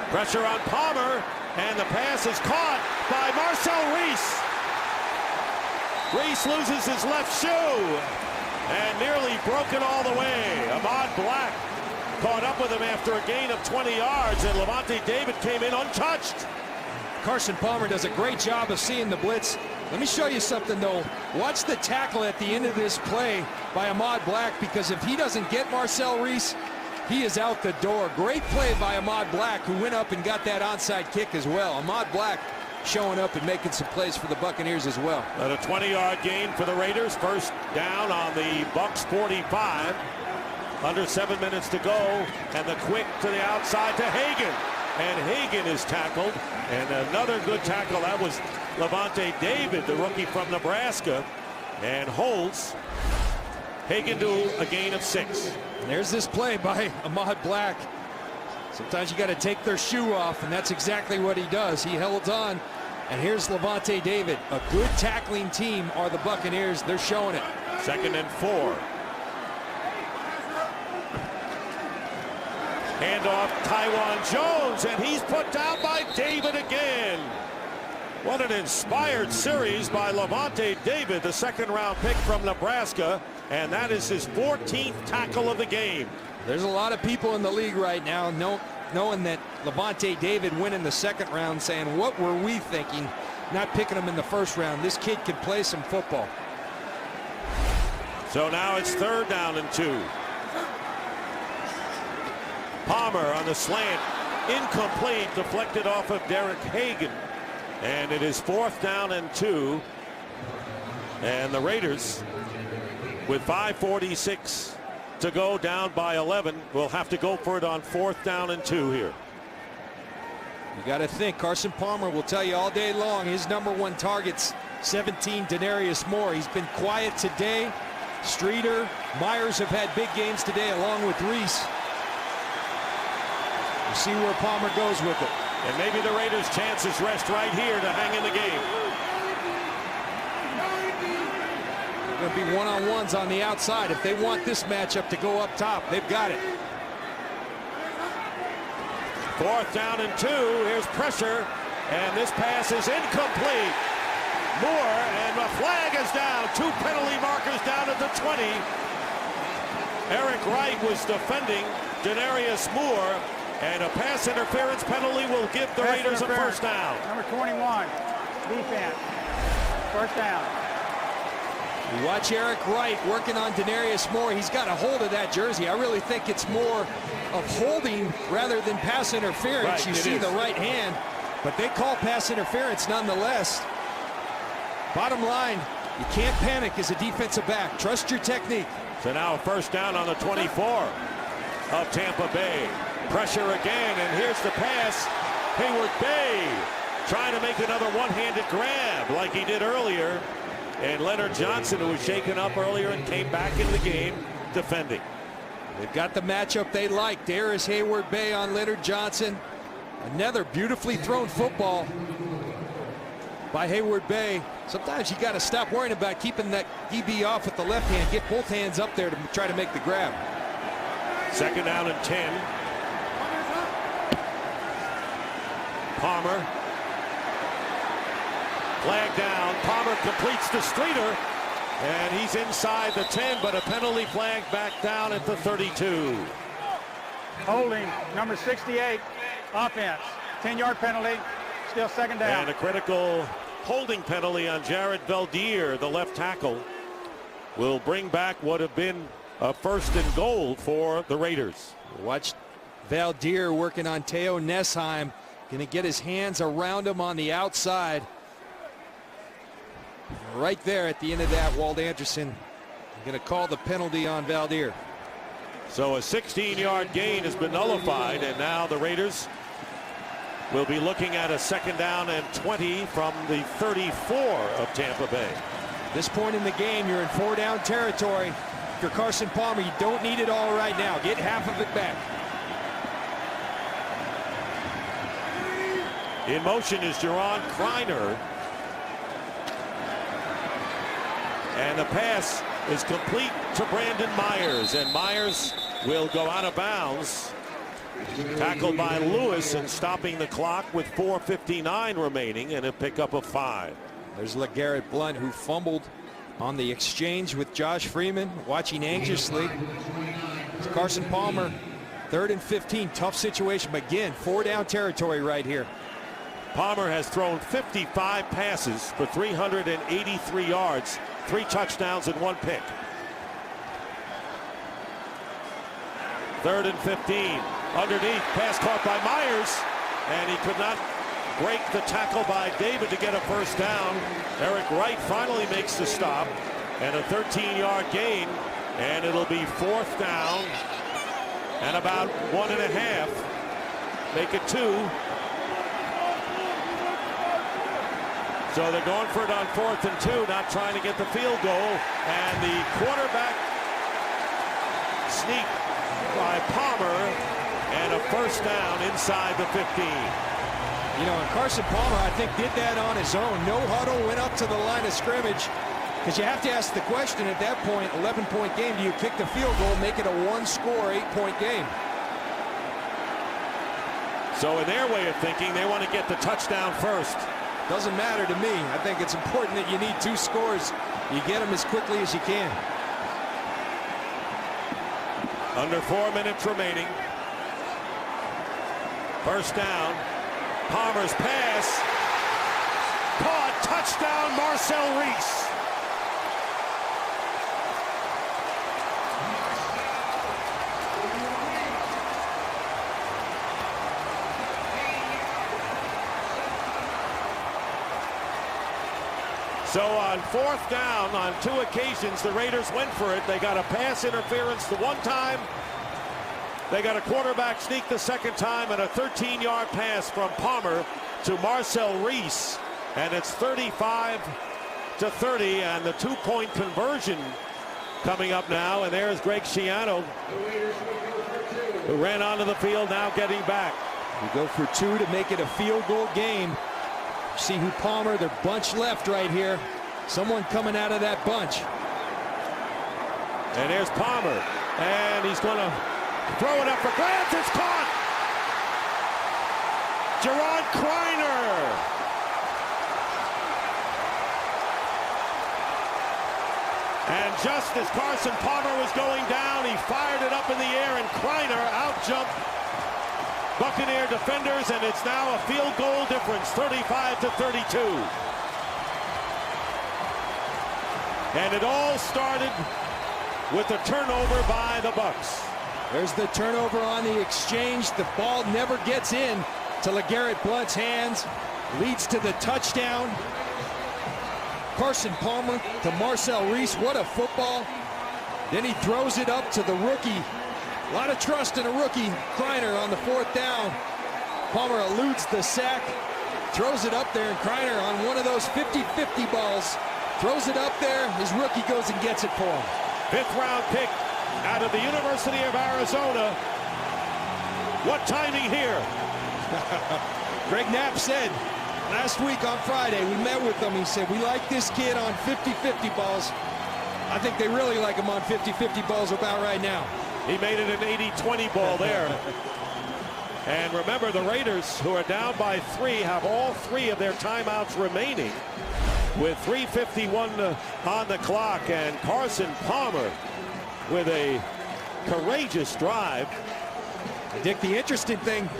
Pressure on Palmer, and the pass is caught by Marcel Reese. Reese loses his left shoe and nearly broken all the way. Ahmad Black caught up with him after a gain of 20 yards, and Levante David came in untouched. Carson Palmer does a great job of seeing the blitz. Let me show you something, though. Watch the tackle at the end of this play by Ahmad Black, because if he doesn't get Marcel Reese, he is out the door. Great play by Ahmad Black, who went up and got that onside kick as well. Ahmad Black showing up and making some plays for the Buccaneers as well. At a 20-yard gain for the Raiders. First down on the Bucks 45. Under 7 minutes to go, and the quick to the outside to Hagan. And Hagan is tackled, and another good tackle. That was Levante David, the rookie from Nebraska, and holds Hagan to a gain of 6. And there's this play by Ahmad Black. Sometimes you got to take their shoe off, and that's exactly what he does. He held on, and here's Levante David. A good tackling team are the Buccaneers. They're showing it. 2nd and 4. Handoff, Taiwan Jones, and he's put down by David again. What an inspired series by Lavonte David, the second-round pick from Nebraska, and that is his 14th tackle of the game. There's a lot of people in the league right now knowing that Lavonte David went in the second round, saying, what were we thinking, not picking him in the first round? This kid can play some football. So now it's 3rd down and 2. Palmer on the slant, incomplete, deflected off of Derek Hagan. And it is 4th down and 2. And the Raiders, with 5:46 to go, down by 11, will have to go for it on 4th down and 2 here. You got to think Carson Palmer will tell you all day long his #1 target's 17, Denarius Moore. He's been quiet today. Streeter, Myers have had big games today along with Reese. We'll see where Palmer goes with it. And maybe the Raiders' chances rest right here to hang in the game. They're going to be one-on-ones on the outside. If they want this matchup to go up top, they've got it. 4th down and 2. Here's pressure, and this pass is incomplete. Moore, and the flag is down. 2 penalty markers down at the 20. Eric Wright was defending Denarius Moore, and a pass interference penalty will give the Raiders a first down. Number 21, defense. First down. You watch Eric Wright working on Denarius Moore. He's got a hold of that jersey. I really think it's more of holding rather than pass interference. Right, you see is. the right hand, but they call pass interference nonetheless. Bottom line, you can't panic as a defensive back. Trust your technique. So now a first down on the 24 of Tampa Bay. Pressure again, and here's the pass. Hayward Bay trying to make another one-handed grab like he did earlier. And Leonard Johnson, who was shaken up earlier and came back in the game defending. They've got the matchup they like. There is Hayward Bay on Leonard Johnson. Another beautifully thrown football by Hayward Bay. Sometimes you got to stop worrying about keeping that DB off with the left hand. Get both hands up there to try to make the grab. 2nd down and 10. Palmer. Flag down. Palmer completes to Streeter, and he's inside the 10, but a penalty flag back down at the 32. Holding, number 68, offense. 10-yard penalty, still 2nd down. And a critical holding penalty on Jared Valdir, the left tackle, will bring back what have been a 1st and goal for the Raiders. Watch Valdir working on Teo Nesheim. Going to get his hands around him on the outside. Right there at the end of that, Walt Anderson going to call the penalty on Valdir. So a 16-yard gain has been nullified, and now the Raiders will be looking at a 2nd down and 20 from the 34 of Tampa Bay. At this point in the game, you're in 4-down territory. If you're Carson Palmer, you don't need it all right now. Get half of it back. In motion is Jerron Kreiner. And the pass is complete to Brandon Myers, and Myers will go out of bounds. Tackled by Lewis and stopping the clock with 4:59 remaining, and a pickup of 5. There's LeGarrette Blount, who fumbled on the exchange with Josh Freeman, watching anxiously. It's Carson Palmer, 3rd and 15, tough situation, but again, 4-down territory right here. Palmer has thrown 55 passes for 383 yards, 3 touchdowns and 1 pick. 3rd and 15. Underneath, pass caught by Myers, and he could not break the tackle by David to get a first down. Eric Wright finally makes the stop, and a 13-yard gain, and it'll be 4th down and about 1.5. Make it 2. So they're going for it on 4th and 2, not trying to get the field goal, and the quarterback sneak by Palmer, and a first down inside the 15. You know, and Carson Palmer, I think, did that on his own. No huddle, went up to the line of scrimmage, because you have to ask the question at that point, 11-point game, do you kick the field goal, make it a 1-score, 8-point game? So in their way of thinking, they want to get the touchdown first. Doesn't matter to me. I think it's important that you need 2 scores. You get them as quickly as you can. Under 4 minutes remaining. First down. Palmer's pass. Caught. Touchdown, Marcel Reese. So on 4th down, on 2 occasions, the Raiders went for it. They got a pass interference the one time. They got a quarterback sneak the second time, and a 13-yard pass from Palmer to Marcel Reese. And it's 35-30, and the 2-point conversion coming up now. And there's Greg Schiano, who ran onto the field, now getting back. You go for 2 to make it a field goal game. See who Palmer, they're bunch left right here. Someone coming out of that bunch. And there's Palmer, and he's going to throw it up for grabs. It's caught. Gerard Kreiner. And just as Carson Palmer was going down, he fired it up in the air, and Kreiner out-jumped Buccaneer defenders, and it's now a field goal difference, 35-32. And it all started with a turnover by the Bucs. There's the turnover on the exchange. The ball never gets in to LeGarrette Blount's hands. Leads to the touchdown. Carson Palmer to Marcel Reese. What a football. Then he throws it up to the rookie. A lot of trust in a rookie, Kreiner, on the 4th down. Palmer eludes the sack, throws it up there, and Kreiner on one of those 50-50 balls, throws it up there. His rookie goes and gets it for him. 5th round pick out of the University of Arizona. What timing here? Greg Knapp said last week on Friday, we met with him. He said, we like this kid on 50-50 balls. I think they really like him on 50-50 balls about right now. He made it an 80-20 ball there. And remember, the Raiders, who are down by 3, have all 3 of their timeouts remaining with 3:51 on the clock. And Carson Palmer with a courageous drive. Dick, the interesting thing,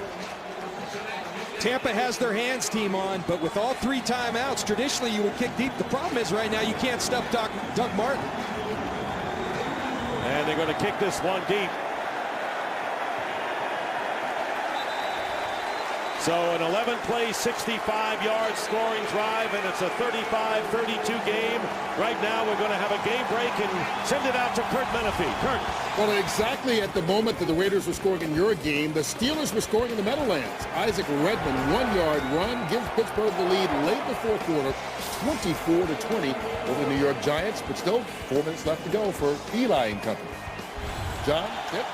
Tampa has their hands team on, but with all 3 timeouts, traditionally you would kick deep. The problem is right now you can't stuff Doug Martin. And they're going to kick this one deep. So an 11-play, 65-yard scoring drive, and it's a 35-32 game. Right now we're going to have a game break and send it out to Kurt Menefee. Kurt. Well, exactly at the moment that the Raiders were scoring in your game, the Steelers were scoring in the Meadowlands. Isaac Redman, 1-yard run, gives Pittsburgh the lead late in the 4th quarter, 24-20 over the New York Giants, but still 4 minutes left to go for Eli and company. John, Tip?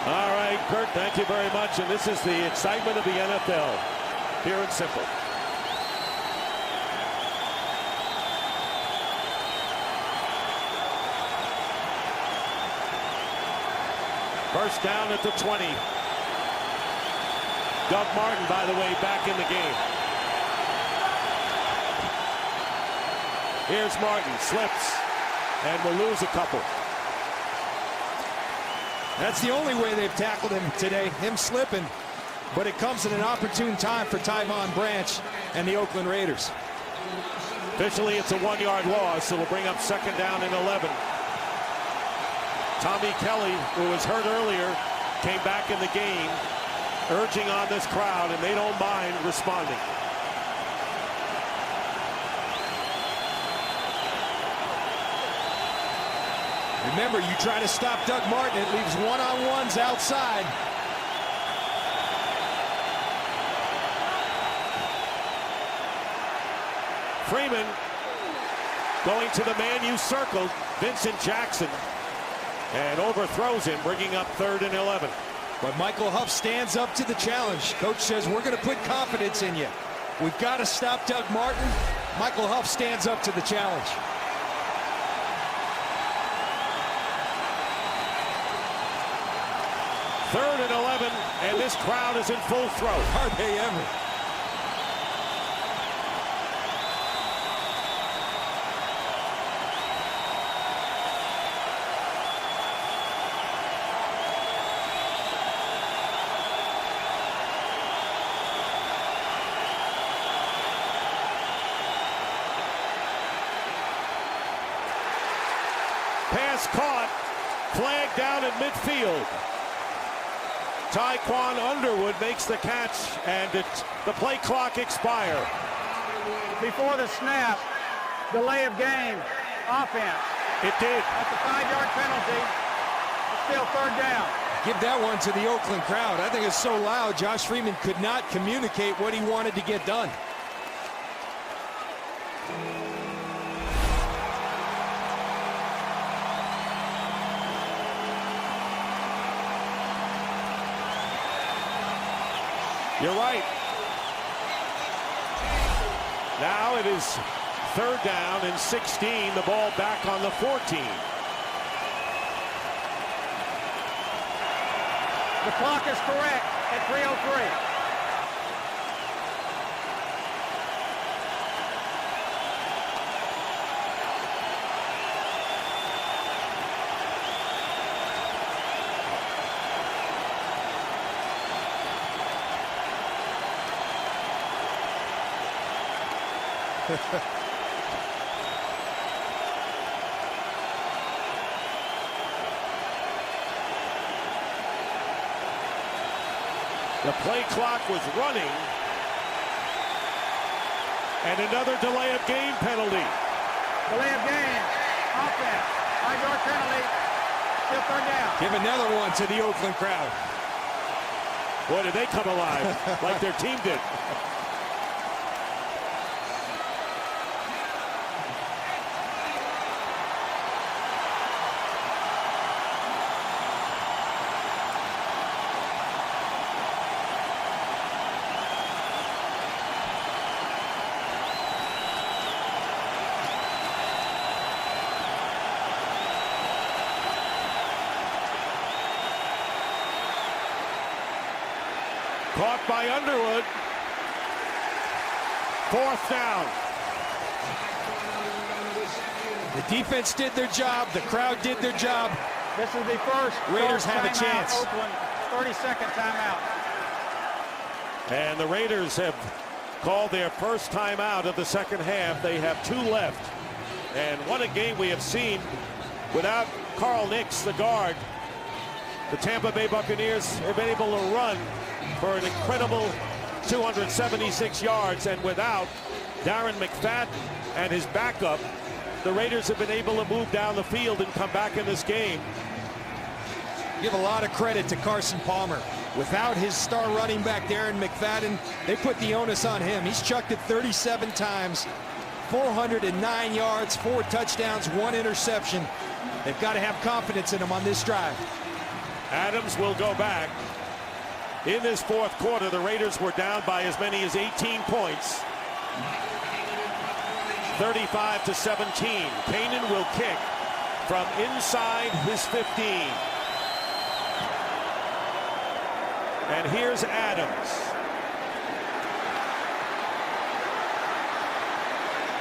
All right, Kurt, thank you very much. And this is the excitement of the NFL, pure and simple. First down at the 20. Doug Martin, by the way, back in the game. Here's Martin, slips, and will lose a couple. That's the only way they've tackled him today, him slipping. But it comes at an opportune time for Tyvon Branch and the Oakland Raiders. Officially, it's a 1-yard loss. It'll bring up 2nd down and 11. Tommy Kelly, who was hurt earlier, came back in the game, urging on this crowd, and they don't mind responding. Remember, you try to stop Doug Martin, it leaves one-on-ones outside. Freeman going to the man you circled, Vincent Jackson, and overthrows him, bringing up 3rd and 11. But Michael Huff stands up to the challenge. Coach says, we're going to put confidence in you. We've got to stop Doug Martin. Michael Huff stands up to the challenge. 3rd and 11, and this crowd is in full throat. Are they ever? Pass caught, flag down at midfield. Tyquan Underwood makes the catch, and the play clock expires. Before the snap, delay of game, offense. It did. That's a 5-yard penalty. It's still 3rd down. Give that one to the Oakland crowd. I think it's so loud, Josh Freeman could not communicate what he wanted to get done. You're right. Now it is 3rd down and 16. The ball back on the 14. The clock is correct at 3:03. The play clock was running, and another delay of game penalty. Delay of game, offense, 5-yard penalty, still 3rd down. Give another one to the Oakland crowd. Boy, did they come alive like their team did. Caught by Underwood. 4th down. The defense did their job. The crowd did their job. This is the first Raiders have a timeout, chance. Oakland, 30-second timeout. And the Raiders have called their first timeout of the second half. They have 2 left. And what a game we have seen without Carl Nix, the guard. The Tampa Bay Buccaneers have been able to run for an incredible 276 yards, and without Darren McFadden and his backup, the Raiders have been able to move down the field and come back in this game. Give a lot of credit to Carson Palmer. Without his star running back Darren McFadden, they put the onus on him. He's chucked it 37 times, 409 yards, 4 touchdowns, 1 interception. They've got to have confidence in him on this drive. Adams will go back. In this 4th quarter, the Raiders were down by as many as 18 points. 35-17. Kanan will kick from inside his 15. And here's Adams.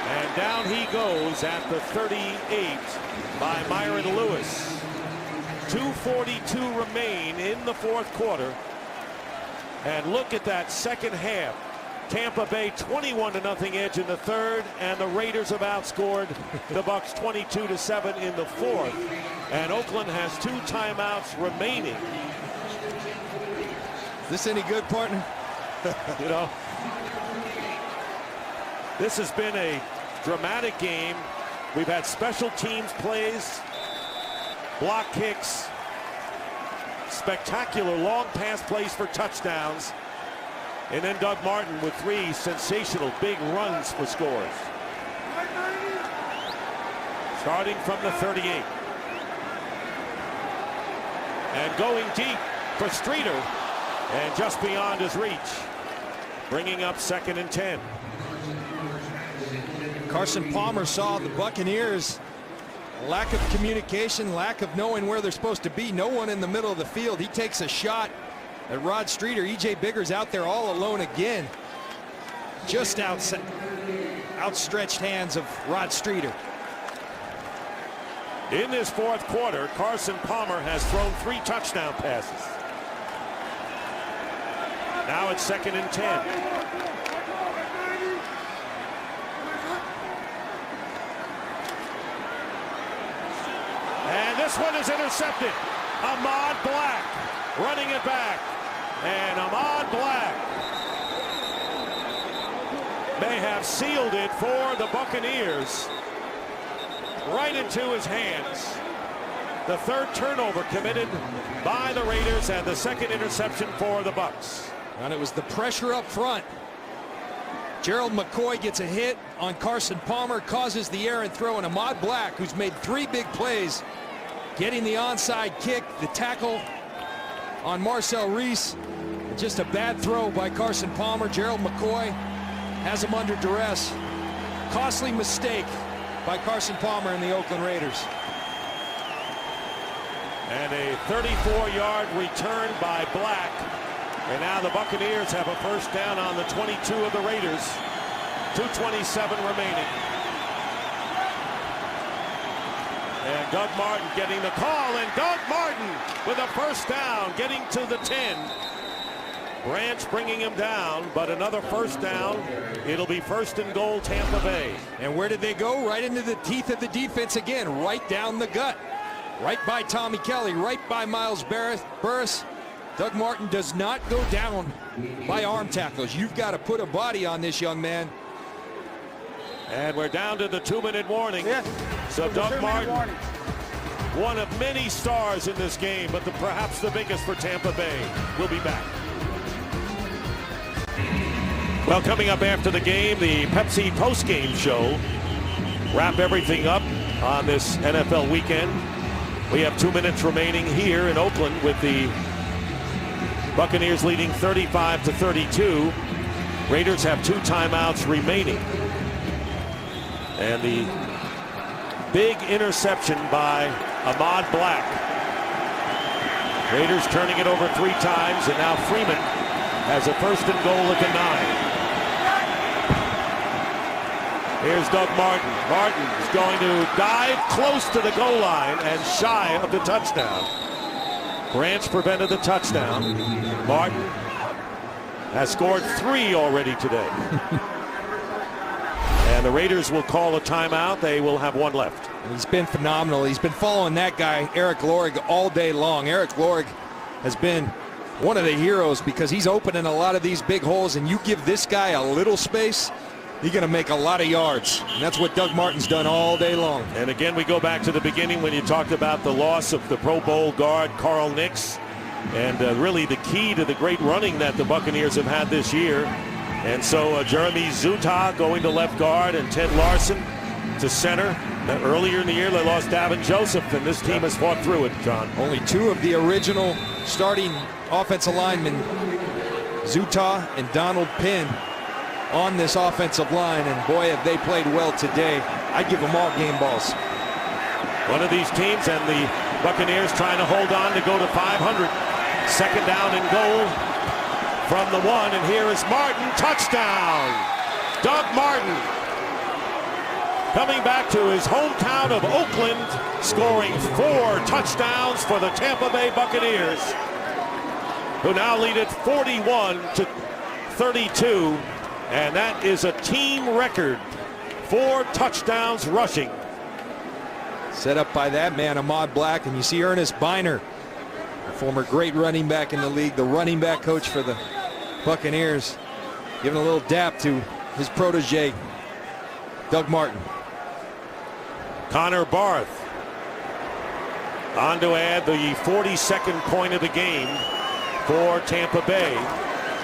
And down he goes at the 38 by Myron Lewis. 2:42 remain in the 4th quarter. And look at that second half. Tampa Bay 21-0 edge in the 3rd, and the Raiders have outscored the Bucs 22-7 in the 4th. And Oakland has 2 timeouts remaining. Is this any good, partner? You know, this has been a dramatic game. We've had special teams plays, block kicks, spectacular long pass plays for touchdowns, and then Doug Martin with 3 sensational big runs for scores. Starting from the 38. And going deep for Streeter, and just beyond his reach, bringing up 2nd and 10. Carson Palmer saw the Buccaneers Lack of communication, lack of knowing where they're supposed to be. No one in the middle of the field. He takes a shot at Rod Streeter. E.J. Bigger's out there all alone again. Just outstretched hands of Rod Streeter. In this fourth quarter, Carson Palmer has thrown 3 touchdown passes. Now it's 2nd and 10. And this one is intercepted. Ahmad Black running it back. And Ahmad Black may have sealed it for the Buccaneers. Right into his hands. The 3rd turnover committed by the Raiders and the 2nd interception for the Bucs. And it was the pressure up front. Gerald McCoy gets a hit on Carson Palmer, causes the errant throw, and Ahmad Black, who's made 3 big plays, getting the onside kick, the tackle on Marcel Reese. Just a bad throw by Carson Palmer. Gerald McCoy has him under duress. Costly mistake by Carson Palmer and the Oakland Raiders. And a 34-yard return by Black. And now the Buccaneers have a first down on the 22 of the Raiders. 2:27 remaining. And Doug Martin getting the call, and Doug Martin with a first down, getting to the 10. Branch bringing him down, but another first down. It'll be 1st and goal, Tampa Bay. And where did they go? Right into the teeth of the defense again, right down the gut. Right by Tommy Kelly, right by Miles Burris. Doug Martin does not go down by arm tackles. You've got to put a body on this young man. And we're down to the 2-minute warning. Yes. So Doug Martin, warning. one of many stars in this game, but perhaps the biggest for Tampa Bay. We'll be back. Well, coming up after the game, the Pepsi post-game show. Wrap everything up on this NFL weekend. We have 2 minutes remaining here in Oakland with the Buccaneers leading 35-32. Raiders have 2 timeouts remaining. And the big interception by Ahmad Black. Raiders turning it over 3 times, and now Freeman has a 1st and goal at the 9. Here's Doug Martin. Martin is going to dive close to the goal line and shy of the touchdown. Branch prevented the touchdown. Martin has scored 3 already today. And the Raiders will call a timeout. They will have 1 left. He's been phenomenal. He's been following that guy, Eric Lorig, all day long. Eric Lorig has been one of the heroes because he's opening a lot of these big holes, and you give this guy a little space, you're going to make a lot of yards. And that's what Doug Martin's done all day long. And again, we go back to the beginning when you talked about the loss of the Pro Bowl guard, Carl Nix, and really the key to the great running that the Buccaneers have had this year. And so Jeremy Zuttah going to left guard and Ted Larson to center. Earlier in the year, they lost Davin Joseph, and this team has fought through it, John. Only 2 of the original starting offensive linemen, Zuttah and Donald Penn, on this offensive line, and boy, have they played well today. I'd give them all game balls. One of these teams, and the Buccaneers trying to hold on to go to 500. 2nd down and goal from the 1, and here is Martin. Touchdown! Doug Martin coming back to his hometown of Oakland, scoring 4 touchdowns for the Tampa Bay Buccaneers, who now lead it 41-32. And that is a team record. 4 touchdowns rushing. Set up by that man, Ahmad Black. And you see Ernest Biner, a former great running back in the league, the running back coach for the Buccaneers, giving a little dap to his protege, Doug Martin. Connor Barth on to add the 42nd point of the game for Tampa Bay.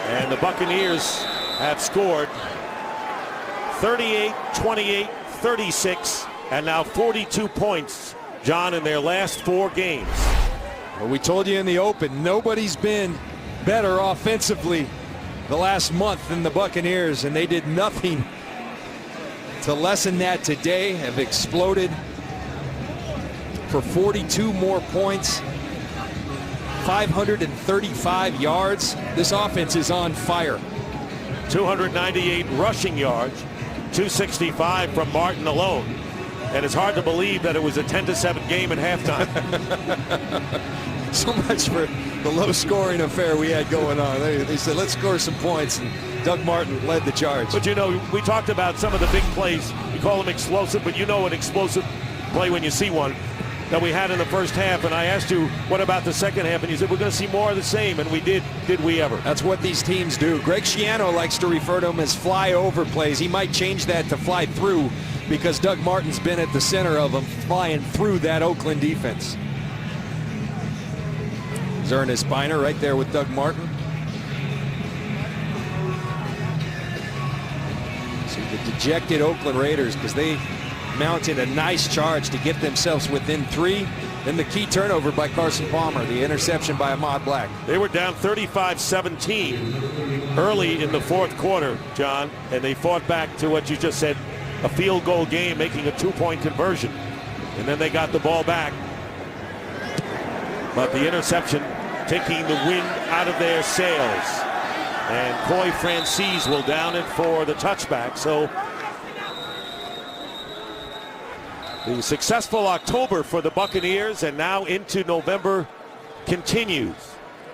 And the Buccaneers have scored 38, 28, 36, and now 42 points, John, in their last 4 games. Well, we told you in the open, nobody's been better offensively the last month than the Buccaneers, and they did nothing to lessen that today. Have exploded for 42 more points, 535 yards. This offense is on fire. 298 rushing yards, 265 from Martin alone. And it's hard to believe that it was a 10-7 game at halftime. So much for the low-scoring affair we had going on. They said, let's score some points, and Doug Martin led the charge. But, you know, we talked about some of the big plays. You call them explosive, but you know an explosive play when you see one that we had in the first half. And I asked you, what about the second half? And you said, we're going to see more of the same. And we did. Did we ever? That's what these teams do. Greg Schiano likes to refer to them as fly-over plays. He might change that to fly through, because Doug Martin's been at the center of them, flying through that Oakland defense. Ernest Spiner right there with Doug Martin. See the dejected Oakland Raiders, because they mounted a nice charge to get themselves within 3. Then the key turnover by Carson Palmer, the interception by Ahmad Black. They were down 35-17 early in the fourth quarter, John, and they fought back to what you just said, a field goal game, making a 2-point conversion. And then they got the ball back. But the interception taking the wind out of their sails. And Coy Francis will down it for the touchback. So the successful October for the Buccaneers, and now into November, continues.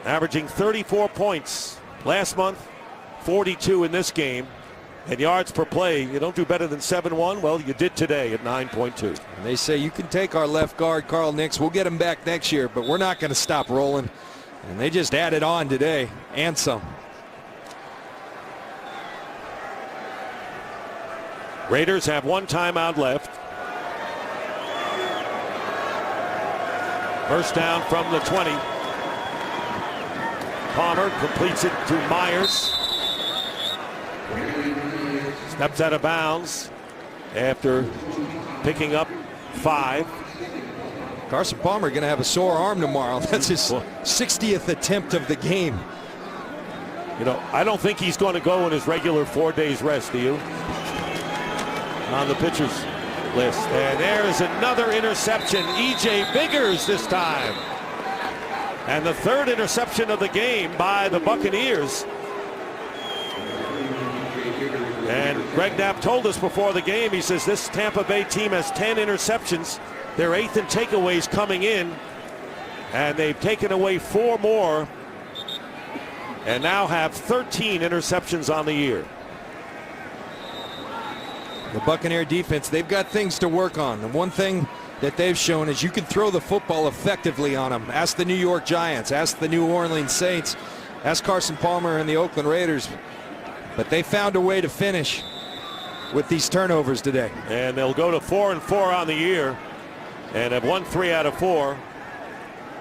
Averaging 34 points last month, 42 in this game. And yards per play, you don't do better than 7-1. Well, you did today at 9.2. And they say you can take our left guard, Carl Nix. We'll get him back next year, but we're not going to stop rolling. And they just added on today, and some. Raiders have 1 timeout left. First down from the 20. Palmer completes it to Myers. Steps out of bounds after picking up 5. Carson Palmer going to have a sore arm tomorrow. That's his 60th attempt of the game. You know, I don't think he's going to go in his regular 4 days rest, do you? On the pitchers list. And there's another interception. E.J. Biggers this time. And the 3rd interception of the game by the Buccaneers. And Greg Knapp told us before the game, he says this Tampa Bay team has 10 interceptions. Their 8th in takeaways coming in. And they've taken away 4 more. And now have 13 interceptions on the year. The Buccaneer defense, they've got things to work on. And one thing that they've shown is you can throw the football effectively on them. Ask the New York Giants, ask the New Orleans Saints, ask Carson Palmer and the Oakland Raiders. But they found a way to finish with these turnovers today. And they'll go to 4-4 on the year and have won 3 out of 4.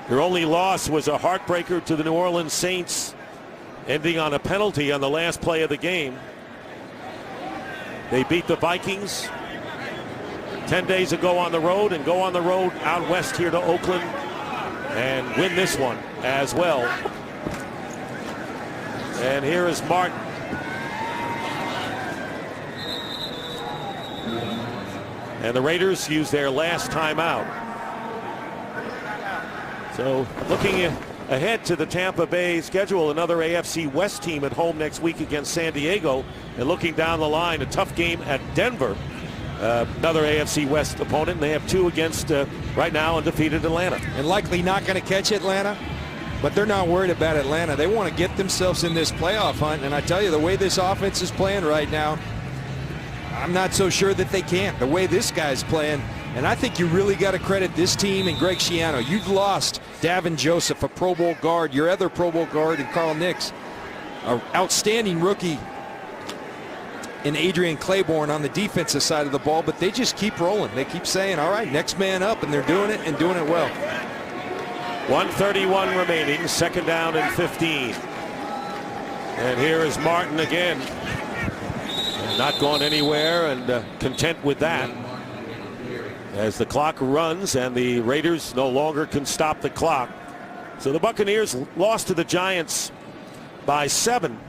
Their only loss was a heartbreaker to the New Orleans Saints, ending on a penalty on the last play of the game. They beat the Vikings 10 days ago on the road, and go on the road out west here to Oakland and win this one as well. And here is Martin. And the Raiders use their last timeout. So looking ahead to the Tampa Bay schedule, another AFC West team at home next week against San Diego. And looking down the line, a tough game at Denver. Another AFC West opponent. And they have 2 against, right now, undefeated Atlanta. And likely not going to catch Atlanta. But they're not worried about Atlanta. They want to get themselves in this playoff hunt. And I tell you, the way this offense is playing right now, I'm not so sure that they can. The way this guy's playing. And I think you really got to credit this team and Greg Schiano. You've lost Davin Joseph, a Pro Bowl guard, your other Pro Bowl guard, and Carl Nix, an outstanding rookie in Adrian Claiborne on the defensive side of the ball. But they just keep rolling. They keep saying, all right, next man up, and they're doing it and doing it well. 1:31 remaining, 2nd down and 15. And here is Martin again. Not going anywhere, and content with that. As the clock runs and the Raiders no longer can stop the clock. So the Buccaneers lost to the Giants by 7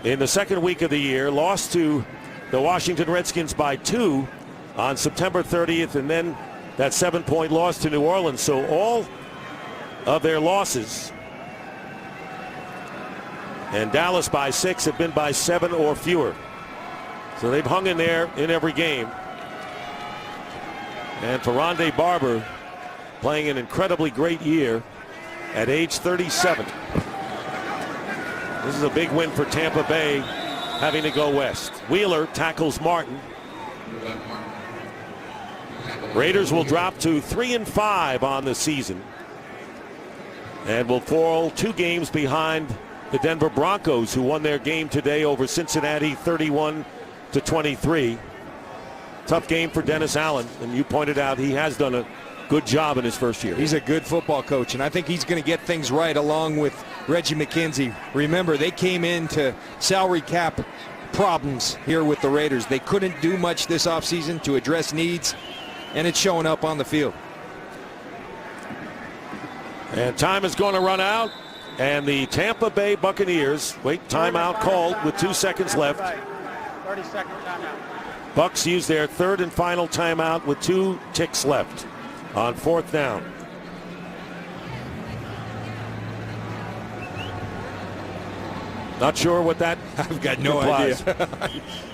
in the 2nd week of the year. Lost to the Washington Redskins by 2 on September 30th, and then that 7-point loss to New Orleans. So all of their losses, and Dallas by 6, have been by 7 or fewer. So they've hung in there in every game. And for Rondé Barber, playing an incredibly great year at age 37. This is a big win for Tampa Bay, having to go west. Wheeler tackles Martin. Raiders will drop to 3-5 on the season and will fall 2 games behind the Denver Broncos, who won their game today over Cincinnati 31-23. Tough game for Dennis Allen, and you pointed out he has done a good job in his first year. He's a good football coach, and I think he's going to get things right along with Reggie McKenzie. Remember, they came into salary cap problems here with the Raiders. They couldn't do much this offseason to address needs, and it's showing up on the field. And time is going to run out, and the Tampa Bay Buccaneers, timeout called with 2 seconds left. 30-second timeout. Bucs use their 3rd and final timeout with 2 ticks left on 4th down. Not sure what that I've got no implies. idea.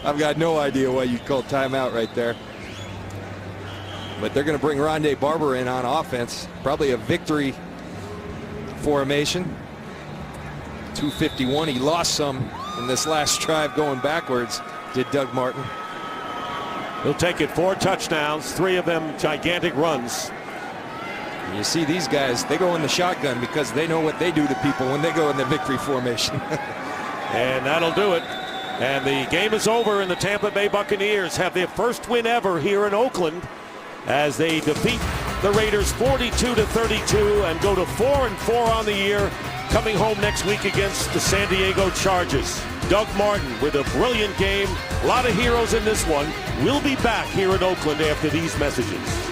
I've got no idea why you called timeout right there. But they're going to bring Rondé Barber in on offense. Probably a victory formation. 251. He lost some in this last drive going backwards, did Doug Martin. He'll take it 4 touchdowns, 3 of them gigantic runs. And you see these guys, they go in the shotgun because they know what they do to people when they go in the victory formation. And that'll do it. And the game is over, and the Tampa Bay Buccaneers have their first win ever here in Oakland as they defeat the Raiders 42-32 and go to 4-4 on the year, coming home next week against the San Diego Chargers. Doug Martin with a brilliant game. A lot of heroes in this one. We'll be back here in Oakland after these messages.